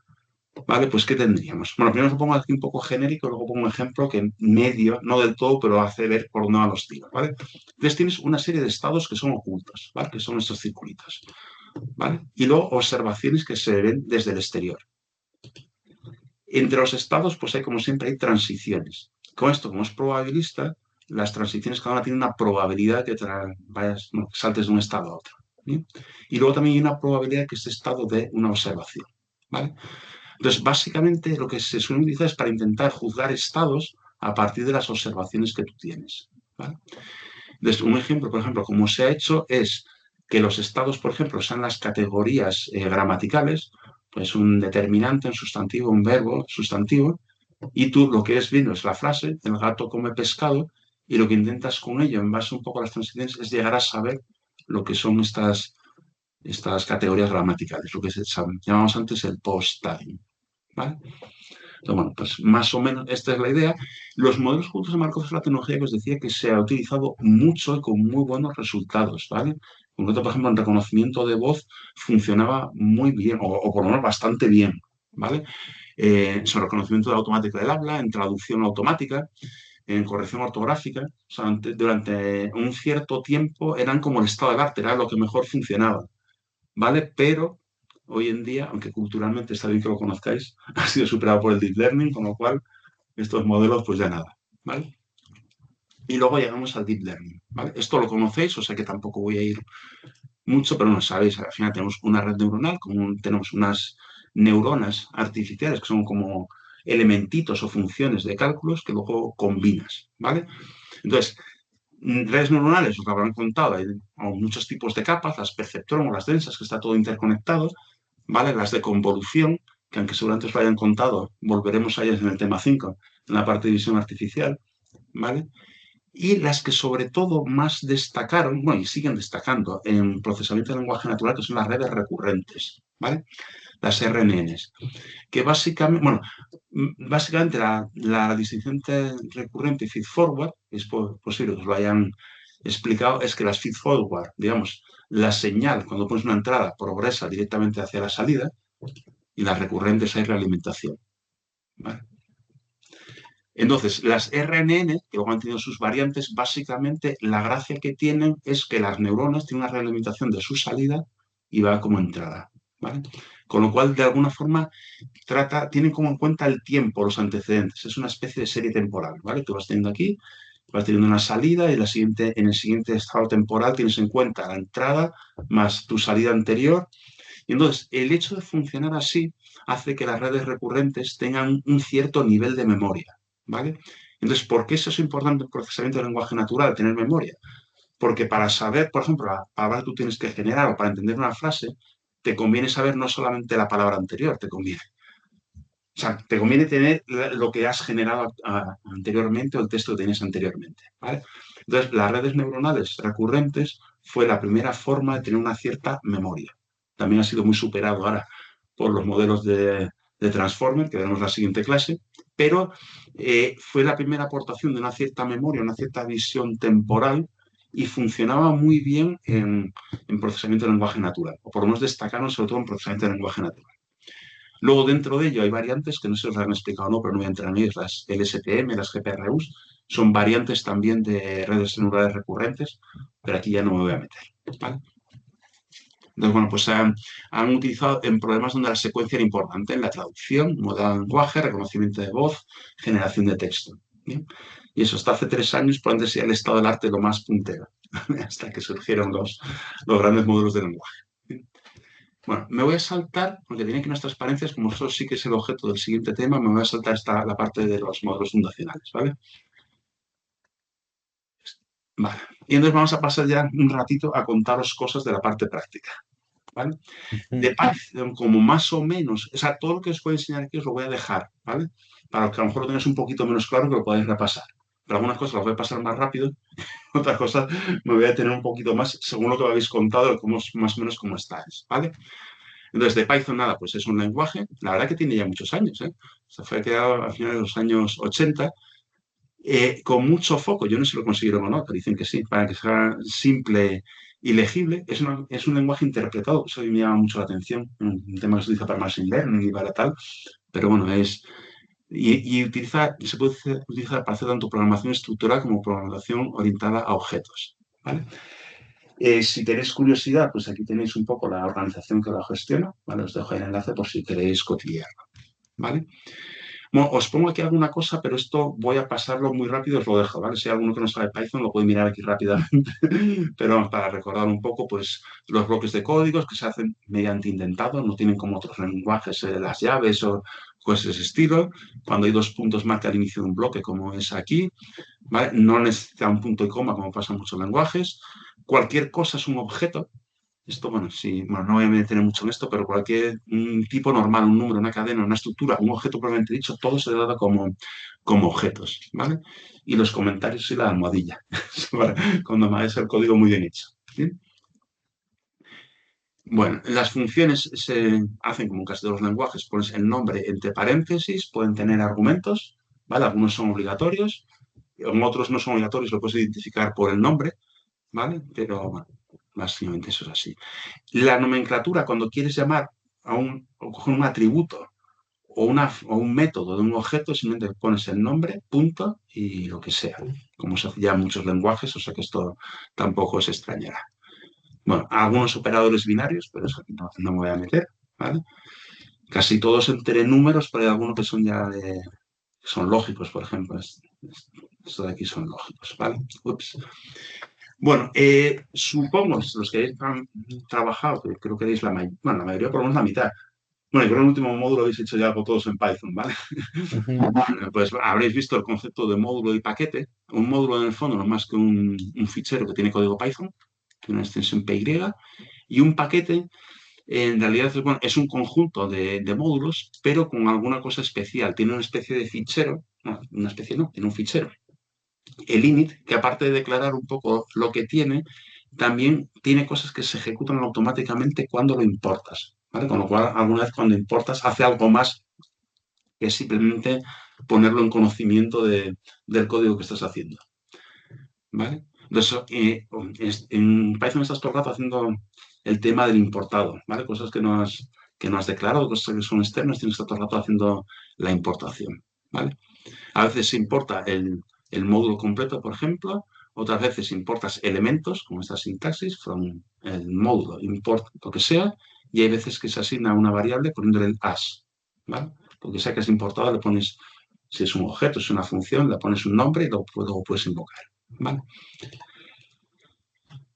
¿vale? Pues, ¿qué tendríamos? Bueno, primero lo pongo aquí un poco genérico, luego pongo un ejemplo que medio, no del todo, pero hace ver por dónde van los tiros, ¿vale? Entonces tienes una serie de estados que son ocultos, ¿vale? Que son estos circulitos. ¿vale? Y luego observaciones que se ven desde el exterior. Entre los estados, pues hay, como siempre, hay transiciones. Con esto, como es probabilista, las transiciones cada una tiene una probabilidad que saltes de un estado a otro. ¿Bien? Y luego también hay una probabilidad que es estado de una observación. ¿Vale? Entonces, básicamente lo que se suele utilizar es para intentar juzgar estados a partir de las observaciones que tú tienes. ¿Vale? Entonces, un ejemplo, por ejemplo, como se ha hecho es que los estados, por ejemplo, sean las categorías gramaticales, pues un determinante, un sustantivo, un verbo, sustantivo, y tú lo que es viendo es la frase, el gato come pescado, y lo que intentas con ello, en base un poco a las transiciones, es llegar a saber lo que son estas categorías gramaticales, lo que llamamos antes el post-tagging. ¿Vale? Entonces, bueno, pues más o menos esta es la idea. Los modelos juntos de Markov es la tecnología que os decía que se ha utilizado mucho y con muy buenos resultados, ¿vale? En concreto, por ejemplo, en reconocimiento de voz funcionaba muy bien, o por lo menos bastante bien, ¿vale? En reconocimiento automático del habla, en traducción automática, en corrección ortográfica. O sea, durante un cierto tiempo eran como el estado del arte, era lo que mejor funcionaba, ¿vale? Pero hoy en día, aunque culturalmente está bien que lo conozcáis, ha sido superado por el deep learning, con lo cual estos modelos pues ya nada, ¿vale? Y luego llegamos al deep learning, ¿vale? Esto lo conocéis, o sea que tampoco voy a ir mucho, pero no sabéis, al final tenemos una red neuronal, tenemos unas neuronas artificiales que son como elementitos o funciones de cálculos que luego combinas, ¿vale? Entonces, redes neuronales, os lo habrán contado, hay muchos tipos de capas, las perceptrón, las densas, que está todo interconectado, ¿vale? Las de convolución, que aunque seguramente os lo hayan contado, volveremos a ellas en el tema 5, en la parte de visión artificial, ¿vale? Y las que sobre todo más destacaron, bueno, y siguen destacando en procesamiento de lenguaje natural, que son las redes recurrentes, ¿vale? Las RNNs, que básicamente, bueno, básicamente la distinción entre recurrente y feed-forward, es posible que os lo hayan explicado, es que las feed-forward, digamos, la señal cuando pones una entrada progresa directamente hacia la salida y las recurrentes hay realimentación. ¿Vale? Entonces, las RNN, que luego han tenido sus variantes, básicamente la gracia que tienen es que las neuronas tienen una realimentación de su salida y va como entrada. ¿Vale? Con lo cual, de alguna forma, tienen como en cuenta el tiempo, los antecedentes. Es una especie de serie temporal, ¿vale? Tú vas teniendo aquí, vas teniendo una salida y en el siguiente estado temporal tienes en cuenta la entrada más tu salida anterior. Y entonces, el hecho de funcionar así hace que las redes recurrentes tengan un cierto nivel de memoria, ¿vale? Entonces, ¿por qué eso es importante en el procesamiento del lenguaje natural, tener memoria? Porque para saber, por ejemplo, la palabra que tú tienes que generar o para entender una frase, te conviene saber no solamente la palabra anterior, te conviene tener lo que has generado anteriormente o el texto que tenías anteriormente, ¿vale? Entonces, las redes neuronales recurrentes fue la primera forma de tener una cierta memoria. También ha sido muy superado ahora por los modelos de Transformer, que veremos en la siguiente clase, pero fue la primera aportación de una cierta memoria, una cierta visión temporal y funcionaba muy bien en procesamiento de lenguaje natural, o por lo menos destacaron sobre todo en procesamiento de lenguaje natural. Luego, dentro de ello hay variantes que no sé si os han explicado o no, pero no voy a entrar en ellas, las LSTM, las GPRUs, son variantes también de redes neurales recurrentes, pero aquí ya no me voy a meter, ¿vale? Entonces, bueno, pues han utilizado en problemas donde la secuencia era importante, en la traducción, modelo de lenguaje, reconocimiento de voz, generación de texto. ¿Bien? Y eso hasta hace 3 años probablemente sea el estado del arte lo más puntero, hasta que surgieron los grandes modelos de lenguaje. ¿Bien? Bueno, me voy a saltar, porque tiene aquí unas transparencias, como eso sí que es el objeto del siguiente tema, me voy a saltar la parte de los modelos fundacionales, ¿vale? Vale. Y entonces vamos a pasar ya un ratito a contaros cosas de la parte práctica, ¿vale? De Python, como más o menos, o sea, todo lo que os puedo enseñar aquí os lo voy a dejar, ¿vale? Para que a lo mejor lo tengáis un poquito menos claro que lo podáis repasar. Pero algunas cosas las voy a pasar más rápido, otras cosas me voy a tener un poquito más según lo que me habéis contado, más o menos cómo estáis, ¿vale? Entonces, de Python, nada, pues es un lenguaje, la verdad que tiene ya muchos años, ¿eh? Se fue creado a finales de los años 80, con mucho foco, yo no sé si lo consiguieron o no, pero dicen que sí, para que sea simple y legible. Es un lenguaje interpretado, eso me llama mucho la atención, un tema que se utiliza para machine learning y para tal, pero bueno, se puede utilizar para hacer tanto programación estructurada como programación orientada a objetos, ¿vale? Si tenéis curiosidad, pues aquí tenéis un poco la organización que la gestiona, ¿vale? Os dejo ahí el enlace por si queréis cotillearlo, ¿vale? Bueno, os pongo aquí alguna cosa, pero esto voy a pasarlo muy rápido, os lo dejo, ¿vale? Si hay alguno que no sabe Python, lo puede mirar aquí rápidamente, pero vamos, para recordar un poco, pues los bloques de códigos que se hacen mediante indentado, no tienen como otros lenguajes las llaves o cosas de ese estilo. Cuando hay 2 puntos marca el inicio de un bloque, como es aquí, ¿vale? No necesita un punto y coma, como pasa en muchos lenguajes. Cualquier cosa es un objeto. Esto, bueno, sí, bueno, no voy a meter mucho en esto, pero cualquier tipo normal, un número, una cadena, una estructura, un objeto propiamente dicho, todo se trata como objetos, ¿vale? Y los comentarios y la almohadilla, cuando es el código muy bien hecho. ¿Bien? Bueno, las funciones se hacen como en casi todos los lenguajes, pones el nombre entre paréntesis, pueden tener argumentos, ¿vale? Algunos son obligatorios, en otros no son obligatorios, lo puedes identificar por el nombre, ¿vale? Pero, bueno, básicamente eso es así. La nomenclatura, cuando quieres llamar o coger un atributo o un método de un objeto, simplemente pones el nombre, punto y lo que sea, como se hace ya en muchos lenguajes, o sea que esto tampoco os extrañará. Bueno, algunos operadores binarios, pero eso aquí no me voy a meter, ¿vale? Casi todos entre números, pero hay algunos que son ya son lógicos, por ejemplo. Esto de aquí son lógicos, ¿vale? Ups. Bueno, supongo, los que han trabajado, que creo que erais la mayoría, por lo menos la mitad. Bueno, creo que el último módulo habéis hecho ya algo todos en Python, ¿vale? Pues habréis visto el concepto de módulo y paquete. Un módulo en el fondo no es más que un fichero que tiene código Python, tiene una extensión PY, y un paquete en realidad bueno, es un conjunto de módulos, pero con alguna cosa especial. Tiene una especie de fichero, no, una especie no, tiene un fichero. El init, que aparte de declarar un poco lo que tiene, también tiene cosas que se ejecutan automáticamente cuando lo importas, ¿vale? Con lo cual, alguna vez cuando importas, hace algo más que simplemente ponerlo en conocimiento del código que estás haciendo, ¿vale? Entonces, en Python estás todo el rato haciendo el tema del importado, ¿vale? Cosas que no has declarado, cosas que son externas, tienes que estar todo el rato haciendo la importación, ¿vale? A veces se importa el módulo completo, por ejemplo, otras veces importas elementos, como esta sintaxis, from el módulo, import lo que sea, y hay veces que se asigna una variable poniéndole el as, ¿vale? Porque sea que es importado, le pones, si es un objeto, es una función, le pones un nombre y luego puedes invocar, ¿vale?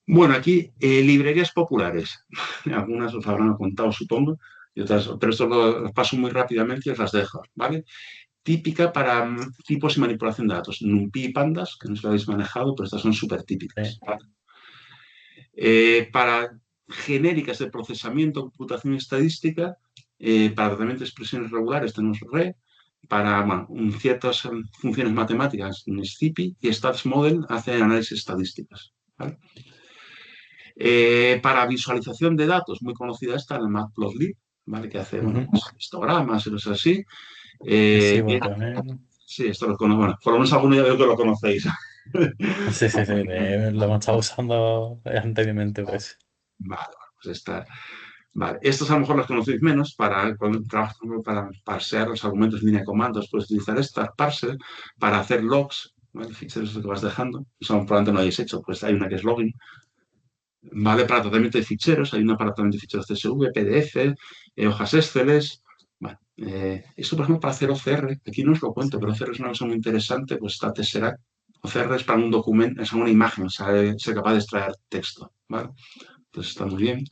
Bueno, aquí librerías populares. Algunas os habrán contado, supongo, y otras, pero esto lo paso muy rápidamente y os las dejo, ¿vale? Típica para tipos y manipulación de datos. NumPy y Pandas, que no se lo habéis manejado, pero estas son súper típicas. ¿Vale? Para genéricas de procesamiento, computación y estadística, para tratamiento de expresiones regulares tenemos RE, para ciertas funciones matemáticas SciPy y StatsModel hace análisis estadísticas. ¿Vale? Para visualización de datos, muy conocida está la Matplotlib, ¿vale? Que hace pues, histogramas y cosas así. Sí, Sí, esto lo conozco. Bueno, por lo menos alguno ya veo que lo conocéis. sí, lo hemos estado usando anteriormente, pues. Vale, pues esta. Vale, estos a lo mejor los conocéis menos. Cuando trabajas para parsear los argumentos en línea de comandos, puedes utilizar esta, parser, para hacer logs, ¿vale? Ficheros que vas dejando. Eso probablemente no lo hayáis hecho, pues hay una que es logging. Vale, para tratamiento de ficheros, hay una para tratamiento de ficheros CSV, PDF, hojas Excel. Bueno, esto, por ejemplo, para hacer OCR, aquí no os lo cuento, pero OCR es una cosa muy interesante, pues está Tesseract. OCR es para un documento, es una imagen, ser capaz de extraer texto, ¿vale? Entonces está muy bien.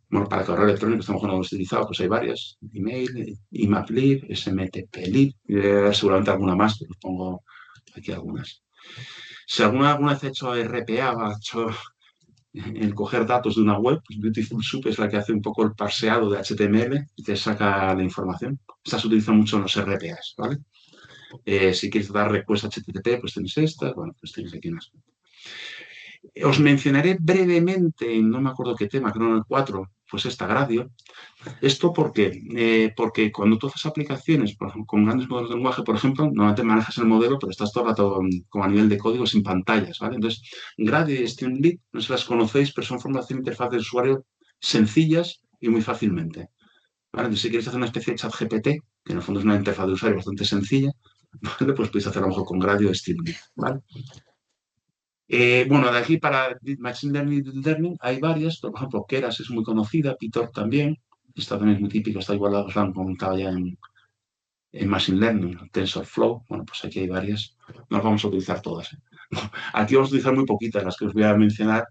Bueno, para correo electrónico estamos con los utilizados, pues hay varias. Email, IMAPLib, SMTPLib, seguramente alguna más, pero os pongo aquí algunas. Si alguna vez ha hecho RPA, ha hecho el coger datos de una web, pues Beautiful Soup es la que hace un poco el parseado de HTML y te saca la información. Esta se utiliza mucho en los RPAs, ¿vale? Si quieres dar respuesta HTTP, pues tenéis esta, bueno, pues tenéis aquí unas. Os mencionaré brevemente, no me acuerdo qué tema, creo en el 4, pues esta Gradio. ¿Esto por qué? Porque cuando tú haces aplicaciones por ejemplo, con grandes modelos de lenguaje, por ejemplo, normalmente manejas el modelo, pero estás todo el rato como a nivel de código sin pantallas, ¿vale? Entonces, Gradio y Streamlit, no sé si las conocéis, pero son formas de interfaz de usuario sencillas y muy fácilmente. ¿Vale? Entonces, si quieres hacer una especie de chat GPT, que en el fondo es una interfaz de usuario bastante sencilla, ¿vale? Pues podéis hacerlo a lo mejor con Gradio y Streamlit, ¿vale? Bueno, de aquí para Machine Learning y Deep Learning hay varias, por ejemplo, Keras es muy conocida, Pytorch también, esta también es muy típica, está igual, os la han comentado ya en Machine Learning, TensorFlow, bueno, pues aquí hay varias, no las vamos a utilizar todas. Aquí vamos a utilizar muy poquitas, las que os voy a mencionar.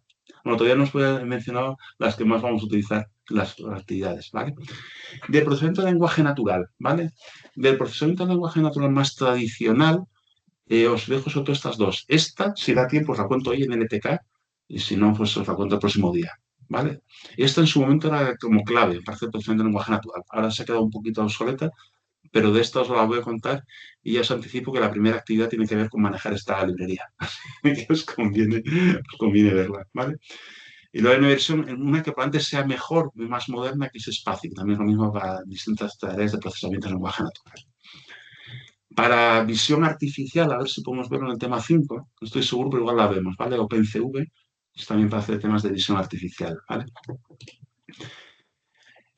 Bueno, todavía no os voy a mencionar las que más vamos a utilizar en las actividades, ¿vale? Del procesamiento de lenguaje natural, ¿vale? Del procesamiento de lenguaje natural más tradicional, os dejo sobre todo estas dos. Esta, si da tiempo, os la cuento hoy en NTK, y si no, pues os la cuento el próximo día, ¿vale? Esta en su momento era como clave para hacer procesamiento de lenguaje natural. Ahora se ha quedado un poquito obsoleta, pero de esta os la voy a contar y ya os anticipo que la primera actividad tiene que ver con manejar esta librería. Que os conviene verla, ¿vale? Y luego hay una versión, una que probablemente sea mejor, más moderna, que es Spazic. También es lo mismo para distintas tareas de procesamiento de lenguaje natural. Para visión artificial, a ver si podemos verlo en el tema 5, no estoy seguro, pero igual la vemos, ¿vale? OpenCV es también para hacer temas de visión artificial, ¿vale?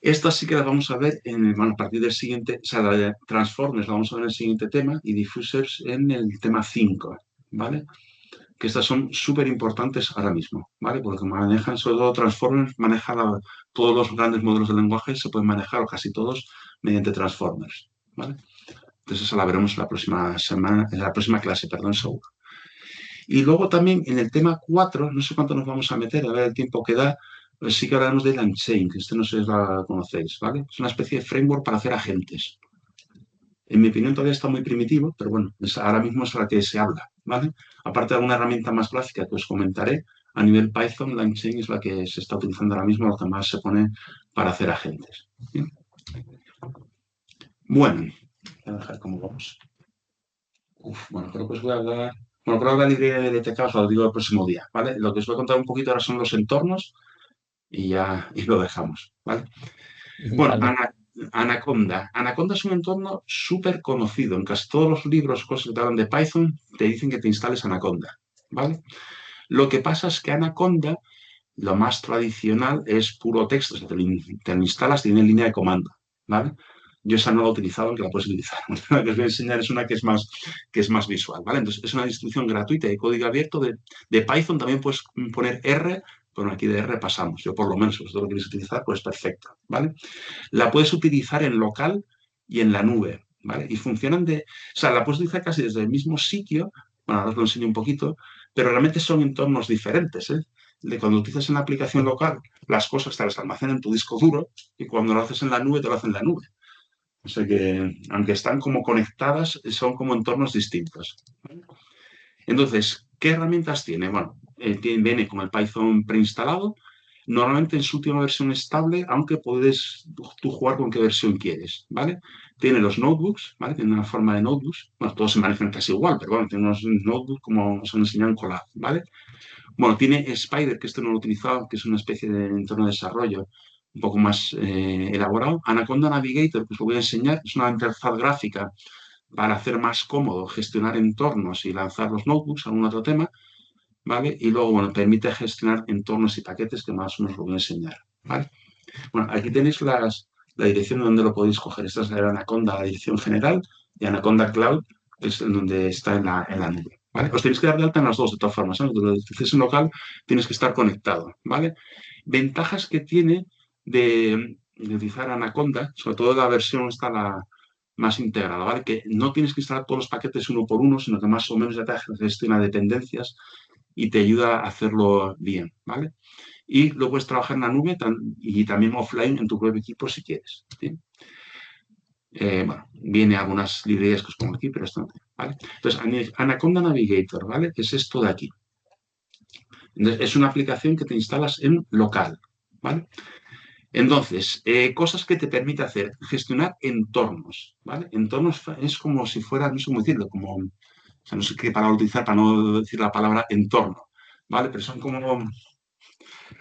Estas sí que las vamos a ver bueno, a partir del siguiente, o sea, la de Transformers la vamos a ver en el siguiente tema y Diffusers en el tema 5, ¿vale? Que estas son súper importantes ahora mismo, ¿vale? Porque manejan, sobre todo Transformers, maneja todos los grandes modelos de lenguaje, se pueden manejar, o casi todos, mediante Transformers, ¿vale? Entonces esa la veremos la próxima semana, en la próxima clase, perdón, seguro. Y luego también en el tema 4, no sé cuánto nos vamos a meter, a ver el tiempo que da, pues sí que hablaremos de LangChain, que no sé si la conocéis, ¿vale? Es una especie de framework para hacer agentes. En mi opinión todavía está muy primitivo, pero bueno, ahora mismo es la que se habla, ¿vale? Aparte de alguna herramienta más clásica que os comentaré, a nivel Python, LangChain es la que se está utilizando ahora mismo, lo que más se pone para hacer agentes. ¿Bien? Bueno, voy a dejar cómo vamos. Bueno, creo que os voy a hablar... Bueno, creo que la librería de DTK os lo digo el próximo día, ¿vale? Lo que os voy a contar un poquito ahora son los entornos y ya lo dejamos, ¿vale? Bueno, Vale. Anaconda. Anaconda es un entorno súper conocido. En casi todos los libros, cosas que te hablan de Python, te dicen que te instales Anaconda, ¿vale? Lo que pasa es que Anaconda, lo más tradicional, es puro texto. O sea, te lo instalas, tiene línea de comando, ¿vale? Yo esa no la he utilizado, aunque la puedes utilizar. La que os voy a enseñar es una que es más visual, ¿vale? Entonces, es una distribución gratuita de código abierto de Python. También puedes poner R, bueno, aquí de R pasamos. Yo, por lo menos, si vosotros lo queréis utilizar, pues perfecto, ¿vale? La puedes utilizar en local y en la nube, ¿vale? Y funcionan o sea, la puedes utilizar casi desde el mismo sitio, bueno, ahora os lo enseño un poquito, pero realmente son entornos diferentes, ¿eh? De cuando utilizas en la aplicación local, las cosas te las almacenan en tu disco duro y cuando lo haces en la nube, te lo hacen en la nube. O sea que, aunque están como conectadas, son como entornos distintos, ¿vale? Entonces, ¿qué herramientas tiene? Bueno, viene con el Python preinstalado. Normalmente en su última versión estable, aunque puedes tú jugar con qué versión quieres, ¿vale? Tiene los notebooks, ¿vale? Tiene una forma de notebooks. Bueno, todos se manejan casi igual, pero bueno, tiene unos notebooks como nos han enseñado en Colab, ¿vale? Bueno, tiene Spider, que esto no lo he utilizado, que es una especie de entorno de desarrollo un poco más elaborado. Anaconda Navigator, que os lo voy a enseñar, es una interfaz gráfica para hacer más cómodo gestionar entornos y lanzar los notebooks, algún otro tema, ¿vale? Y luego, bueno, permite gestionar entornos y paquetes que más o menos os voy a enseñar, ¿vale? Bueno, aquí tenéis la dirección de donde lo podéis coger. Esta es la de Anaconda, la dirección general, y Anaconda Cloud es donde está en la nube, ¿vale? Os tenéis que dar de alta en las dos, de todas formas, ¿eh? Cuando lo utilices en local, tienes que estar conectado, ¿vale? Ventajas que tiene de utilizar Anaconda, sobre todo la versión está la más integrada, ¿vale? Que no tienes que instalar todos los paquetes uno por uno, sino que más o menos ya te gestiona dependencias y te ayuda a hacerlo bien, ¿vale? Y luego puedes trabajar en la nube y también offline en tu propio equipo si quieres, ¿sí? Bueno, viene algunas librerías que os pongo aquí, pero esto no, ¿vale? Entonces, Anaconda Navigator, ¿vale? Es esto de aquí. Entonces, es una aplicación que te instalas en local, ¿vale? Entonces, cosas que te permite hacer, gestionar entornos, ¿vale? Entornos es como si fuera, no sé cómo decirlo, como, o sea, no sé qué palabra utilizar para no decir la palabra entorno, ¿vale? Pero son como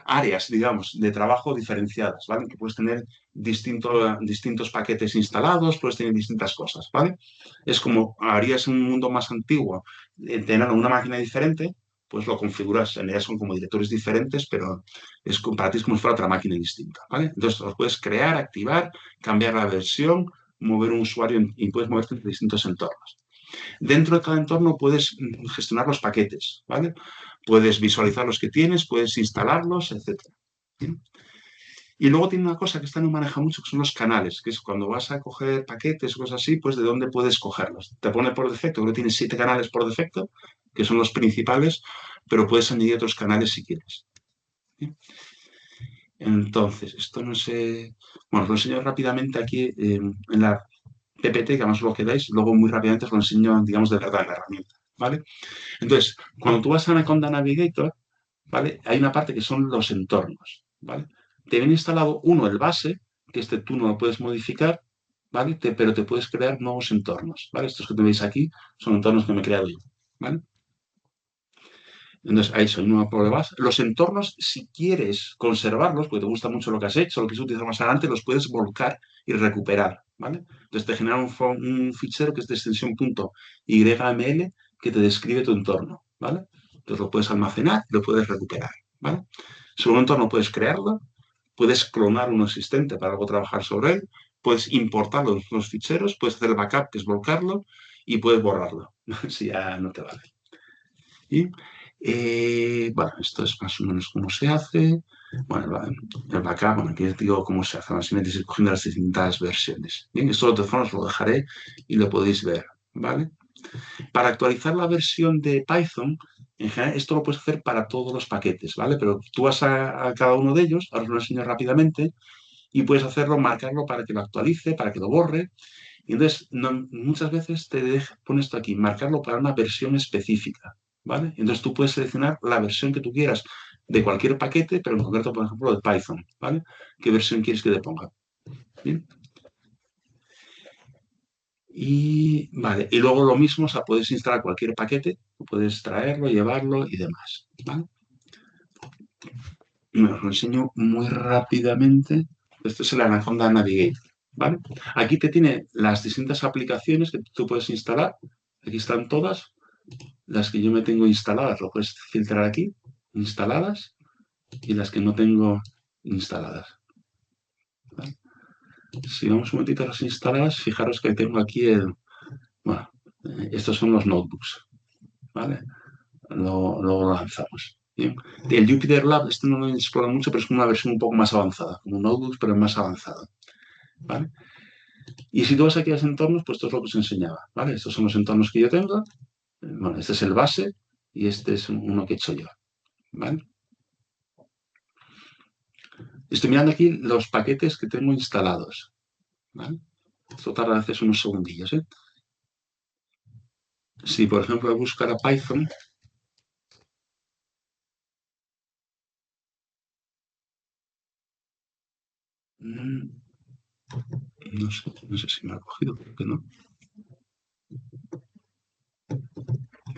áreas, digamos, de trabajo diferenciadas, ¿vale? Que puedes tener distintos paquetes instalados, puedes tener distintas cosas, ¿vale? Es como harías en un mundo más antiguo, tener una máquina diferente, pues lo configuras, en realidad son como directorios diferentes, pero para ti es como si fuera otra máquina distinta, ¿vale? Entonces los puedes crear, activar, cambiar la versión, mover un usuario y puedes moverte entre distintos entornos. Dentro de cada entorno puedes gestionar los paquetes, ¿vale? Puedes visualizar los que tienes, puedes instalarlos, etc. ¿Bien? Y luego tiene una cosa que esta no maneja mucho, que son los canales, que es cuando vas a coger paquetes o cosas así, pues de dónde puedes cogerlos. Te pone por defecto, creo que tienes 7 canales por defecto, que son los principales, pero puedes añadir otros canales si quieres. ¿Bien? Entonces, esto no sé... Bueno, os lo enseño rápidamente aquí en la PPT, que además lo quedáis, luego muy rápidamente os lo enseño, digamos, de verdad en la herramienta, ¿vale? Entonces, cuando tú vas a Anaconda Navigator, ¿vale? Hay una parte que son los entornos, ¿vale? Te viene instalado uno, el base, que tú no lo puedes modificar, ¿vale? Pero te puedes crear nuevos entornos, ¿vale? Estos que tenéis aquí son entornos que me he creado yo, ¿vale? Entonces, ahí son una prueba. Los entornos, si quieres conservarlos, porque te gusta mucho lo que has hecho, lo que quieres utilizar más adelante, los puedes volcar y recuperar, ¿vale? Entonces, te genera un fichero que es de extensión .yml que te describe tu entorno, ¿vale? Entonces, lo puedes almacenar y lo puedes recuperar, ¿vale? Sobre un entorno puedes crearlo, puedes clonar uno existente para luego trabajar sobre él, puedes importar los ficheros, puedes hacer el backup, que es volcarlo, y puedes borrarlo, si ya no te vale. Y, bueno, esto es más o menos cómo se hace. Bueno, el backup, bueno, aquí os digo cómo se hace, básicamente es cogiendo las distintas versiones. Bien, esto de todas formas lo dejaré y lo podéis ver, ¿vale? Para actualizar la versión de Python, en general, esto lo puedes hacer para todos los paquetes, ¿vale? Pero tú vas a cada uno de ellos, ahora os lo enseño rápidamente, y puedes hacerlo, marcarlo para que lo actualice, para que lo borre. Y entonces, muchas veces pone esto aquí, marcarlo para una versión específica, ¿vale? Entonces tú puedes seleccionar la versión que tú quieras de cualquier paquete, pero en concreto, por ejemplo, de Python, ¿vale? ¿Qué versión quieres que te ponga? ¿Bien? Y, vale, y luego lo mismo, o sea, puedes instalar cualquier paquete, puedes traerlo, llevarlo y demás, ¿vale? Os lo enseño muy rápidamente. Esto es el Anaconda Navigator, ¿vale? Aquí te tiene las distintas aplicaciones que tú puedes instalar. Aquí están todas. Las que yo me tengo instaladas, lo puedes filtrar aquí, instaladas, y las que no tengo instaladas. ¿Vale? Si vamos un momentito a las instaladas, fijaros que tengo aquí bueno, estos son los notebooks, ¿vale? Luego lo lanzamos. ¿Bien? El Jupyter Lab, este no lo explora mucho, pero es una versión un poco más avanzada, como un notebook, pero más avanzado, ¿vale? Y si tú vas aquí a los entornos, pues esto es lo que os enseñaba, ¿vale? Estos son los entornos que yo tengo. Bueno, este es el base y este es uno que he hecho yo, ¿vale? Estoy mirando aquí los paquetes que tengo instalados, ¿vale? Esto tarda a veces unos segundillos, ¿eh? Si, por ejemplo, voy a buscar a Python, no sé si me ha cogido, creo que no.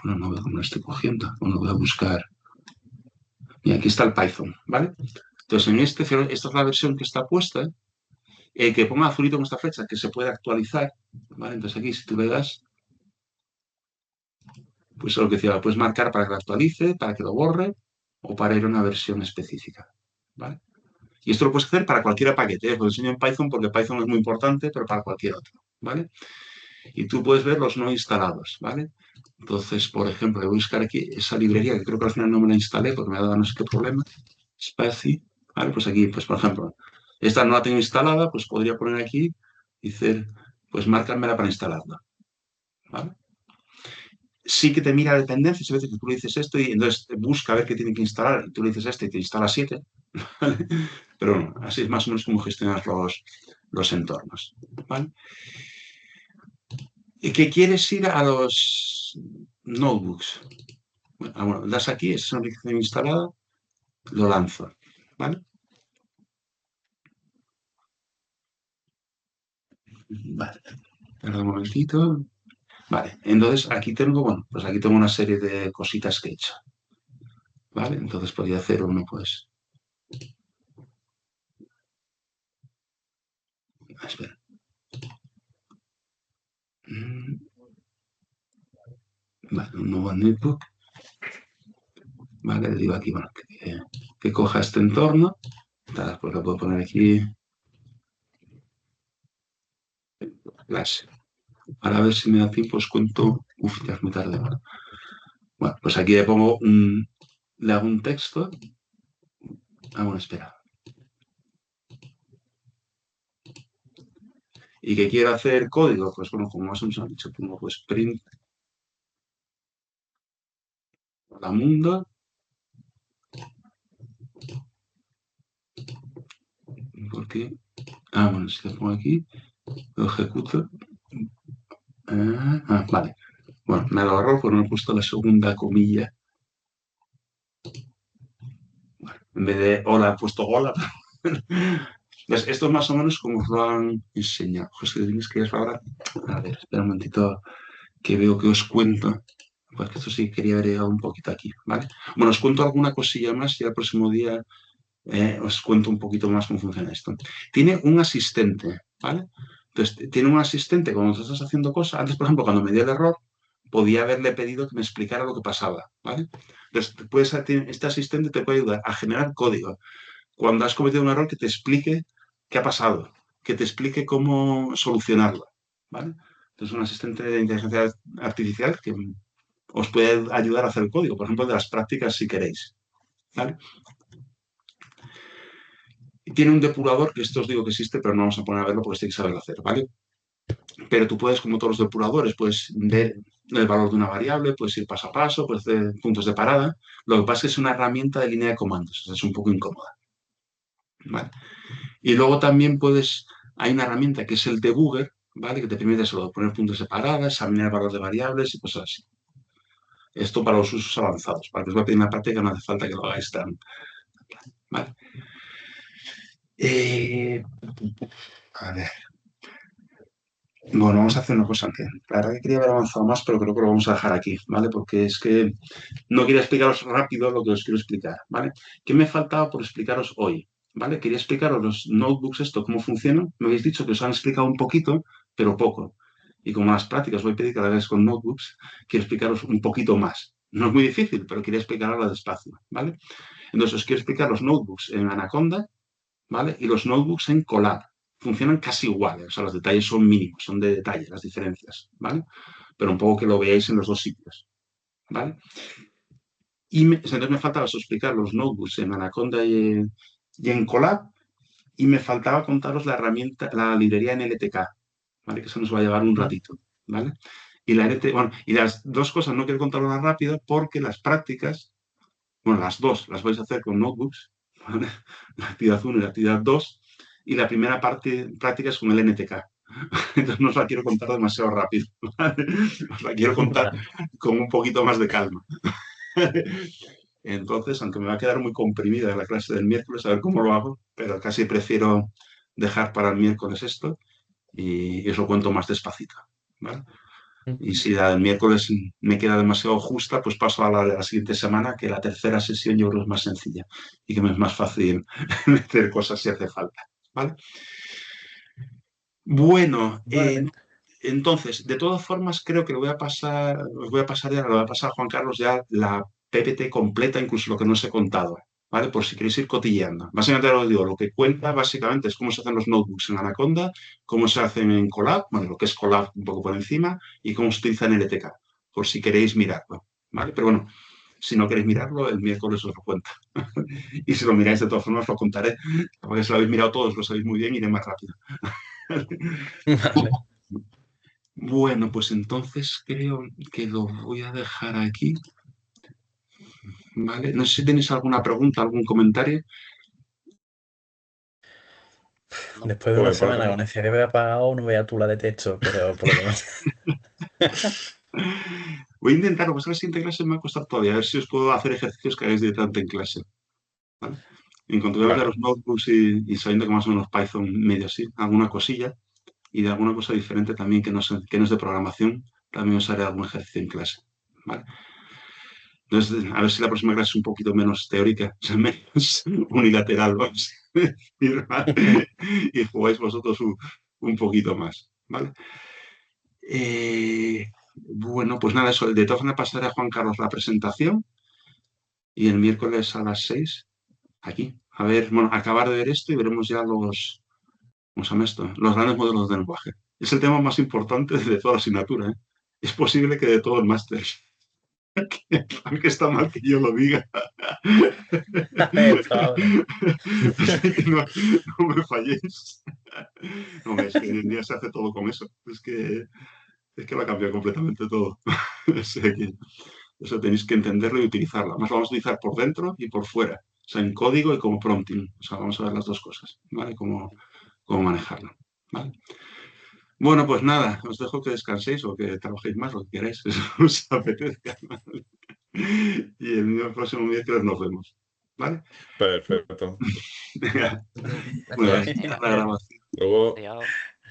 Bueno, no veo cómo lo estoy cogiendo. Bueno, voy a buscar. Y aquí está el Python, ¿vale? Entonces, esta es la versión que está puesta, que ponga azulito con esta flecha, que se puede actualizar, ¿vale? Entonces aquí, si tú le das, pues lo que decía, lo puedes marcar para que lo actualice, para que lo borre, o para ir a una versión específica, ¿vale? Y esto lo puedes hacer para cualquier paquete, ¿eh? Os lo enseño en Python porque Python es muy importante, pero para cualquier otro, ¿vale? Y tú puedes ver los no instalados, ¿vale? Entonces, por ejemplo, voy a buscar aquí esa librería que creo que al final no me la instalé porque me ha dado no sé qué problema. Spacy, ¿vale? Pues aquí, pues por ejemplo, esta no la tengo instalada, pues podría poner aquí y decir, pues márcamela para instalarla, ¿vale? Sí que te mira dependencias, a veces que tú le dices esto y entonces busca a ver qué tiene que instalar y tú le dices este y te instala 7, ¿vale? Pero bueno, así es más o menos como gestionar los entornos, ¿vale? ¿Y qué quieres ir a los notebooks? Bueno, das aquí, es una aplicación instalada, lo lanzo, ¿vale? Vale, espera un momentito. Vale, entonces aquí tengo, bueno, pues aquí tengo una serie de cositas que he hecho, ¿vale? Entonces podría hacer uno, pues... Espera. Vale, un nuevo netbook. Vale, le digo aquí, bueno, que coja este entorno. Pues lo puedo poner aquí. Clase. Para ver si me da tiempo, os cuento. Uf, ya es muy tarde. Bueno, pues aquí le pongo le hago un texto. Ah, bueno, espera. ¿Y que quiero hacer código? Pues bueno, como más o menos han dicho, pongo pues print la mundo. ¿Por qué? Ah, bueno, si lo pongo aquí, lo ejecuto. Vale. Bueno, me lo ahorro porque no he puesto la segunda comilla. Bueno, en vez de hola, he puesto hola. Pues esto es más o menos como os lo han enseñado. Pues que tienes que ir ahora. A ver, espera un momentito que veo que os cuento. Porque esto sí quería haber llegado un poquito aquí, ¿vale? Bueno, os cuento alguna cosilla más y el próximo día os cuento un poquito más cómo funciona esto. Tiene un asistente, ¿vale? Entonces, tiene un asistente cuando tú estás haciendo cosas. Antes, por ejemplo, cuando me dio el error, podía haberle pedido que me explicara lo que pasaba, ¿vale? Entonces, este asistente te puede ayudar a generar código. Cuando has cometido un error, que te explique qué ha pasado, que te explique cómo solucionarlo, ¿vale? Entonces, un asistente de inteligencia artificial que os puede ayudar a hacer el código, por ejemplo, de las prácticas si queréis, ¿vale? Y tiene un depurador, que esto os digo que existe, pero no vamos a poner a verlo porque tenéis que saberlo hacer, ¿vale? Pero tú puedes, como todos los depuradores, puedes ver el valor de una variable, puedes ir paso a paso, puedes hacer puntos de parada. Lo que pasa es que es una herramienta de línea de comandos, o sea, es un poco incómoda, ¿vale? Y luego también hay una herramienta que es el debugger, ¿vale? Que te permite solo poner puntos de parada, examinar el valor de variables y cosas así. Esto para los usos avanzados, para que os voy a pedir una parte que no hace falta que lo hagáis tan, ¿vale? Eh, a ver. Bueno, vamos a hacer una cosa antes. La verdad que quería haber avanzado más, pero creo que lo vamos a dejar aquí, ¿vale? Porque es que no quería explicaros rápido lo que os quiero explicar, ¿vale? ¿Qué me faltaba por explicaros hoy? ¿Vale? Quería explicaros los notebooks, esto, cómo funcionan. Me habéis dicho que os han explicado un poquito, pero poco. Y como las prácticas voy a pedir cada vez con notebooks, quiero explicaros un poquito más. No es muy difícil, pero quería explicarosla despacio, ¿vale? Entonces os quiero explicar los notebooks en Anaconda, ¿vale? Y los notebooks en Colab. Funcionan casi iguales, o sea, los detalles son mínimos, son de detalle las diferencias, ¿vale? Pero un poco que lo veáis en los dos sitios, ¿vale? Entonces me faltaba explicar los notebooks en Anaconda y en Colab, y me faltaba contaros la herramienta, la librería en LTK, ¿vale? Que eso nos va a llevar un ratito, ¿vale? Y bueno, y las dos cosas no quiero contarlas rápido porque las prácticas, bueno, las dos las vais a hacer con notebooks, ¿vale? La actividad 1 y la actividad 2, y la primera práctica es con el NTK. Entonces no os la quiero contar demasiado rápido, ¿vale? Os la quiero contar con un poquito más de calma. Entonces, aunque me va a quedar muy comprimida la clase del miércoles, a ver cómo lo hago, pero casi prefiero dejar para el miércoles esto y os lo cuento más despacito, ¿vale? Y si la del miércoles me queda demasiado justa, pues paso a la de la siguiente semana, que la tercera sesión yo creo que es más sencilla y que me es más fácil meter cosas si hace falta, ¿vale? Bueno, Vale. entonces, de todas formas, creo que os voy a pasar ya, lo voy a pasar a Juan Carlos ya la PPT completa, incluso lo que no os he contado, ¿vale? Por si queréis ir cotilleando. Básicamente lo digo, lo que cuenta básicamente es cómo se hacen los notebooks en Anaconda, cómo se hacen en Colab, bueno, lo que es Colab un poco por encima, y cómo se utiliza en LTK, por si queréis mirarlo, ¿vale? Pero bueno, si no queréis mirarlo, el miércoles os lo cuento. Y si lo miráis de todas formas, lo contaré, porque si lo habéis mirado todos, lo sabéis muy bien, iré más rápido. Vale. Bueno, pues entonces creo que lo voy a dejar aquí, ¿vale? No sé si tenéis alguna pregunta, algún comentario. Después de una Pues por semana con ejemplo, el cerebro apagado, no vea tú la de texto, pero por lo demás. Voy a intentar, pues la siguiente clase me va a costar todavía, a ver si os puedo hacer ejercicios que hagáis directamente en clase, ¿vale? En cuanto veamos de vale. los notebooks y sabiendo que más o menos Python medio así, alguna cosilla, y de alguna cosa diferente también que no es de programación, también os haré algún ejercicio en clase, ¿vale? Entonces, a ver si la próxima clase es un poquito menos teórica, o sea, menos unilateral, vamos a decir, ¿vale? Y jugáis vosotros un poquito más, ¿vale? Bueno, pues nada, eso. De todas formas pasaré a Juan Carlos la presentación y el miércoles a las 6, aquí. A ver, bueno, acabar de ver esto y veremos ya ¿cómo se llama esto? Los grandes modelos de lenguaje. Es el tema más importante de toda la asignatura, ¿eh? Es posible que de todo el máster. Aunque está mal que yo lo diga. No me falléis. No, es que hoy en día se hace todo con eso. Es que lo ha cambiado completamente todo. O sea que eso tenéis que entenderlo y utilizarlo. Además lo vamos a utilizar por dentro y por fuera. O sea, en código y como prompting. O sea, vamos a ver las dos cosas, ¿vale? Cómo manejarlo, ¿vale? Bueno, pues nada, os dejo que descanséis o que trabajéis más, lo que queráis, eso os apetezca. ¿Vale? Y el próximo miércoles nos vemos, ¿vale? Perfecto. Venga, bueno, hasta la grabación. Luego. Adiós.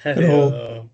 Adiós.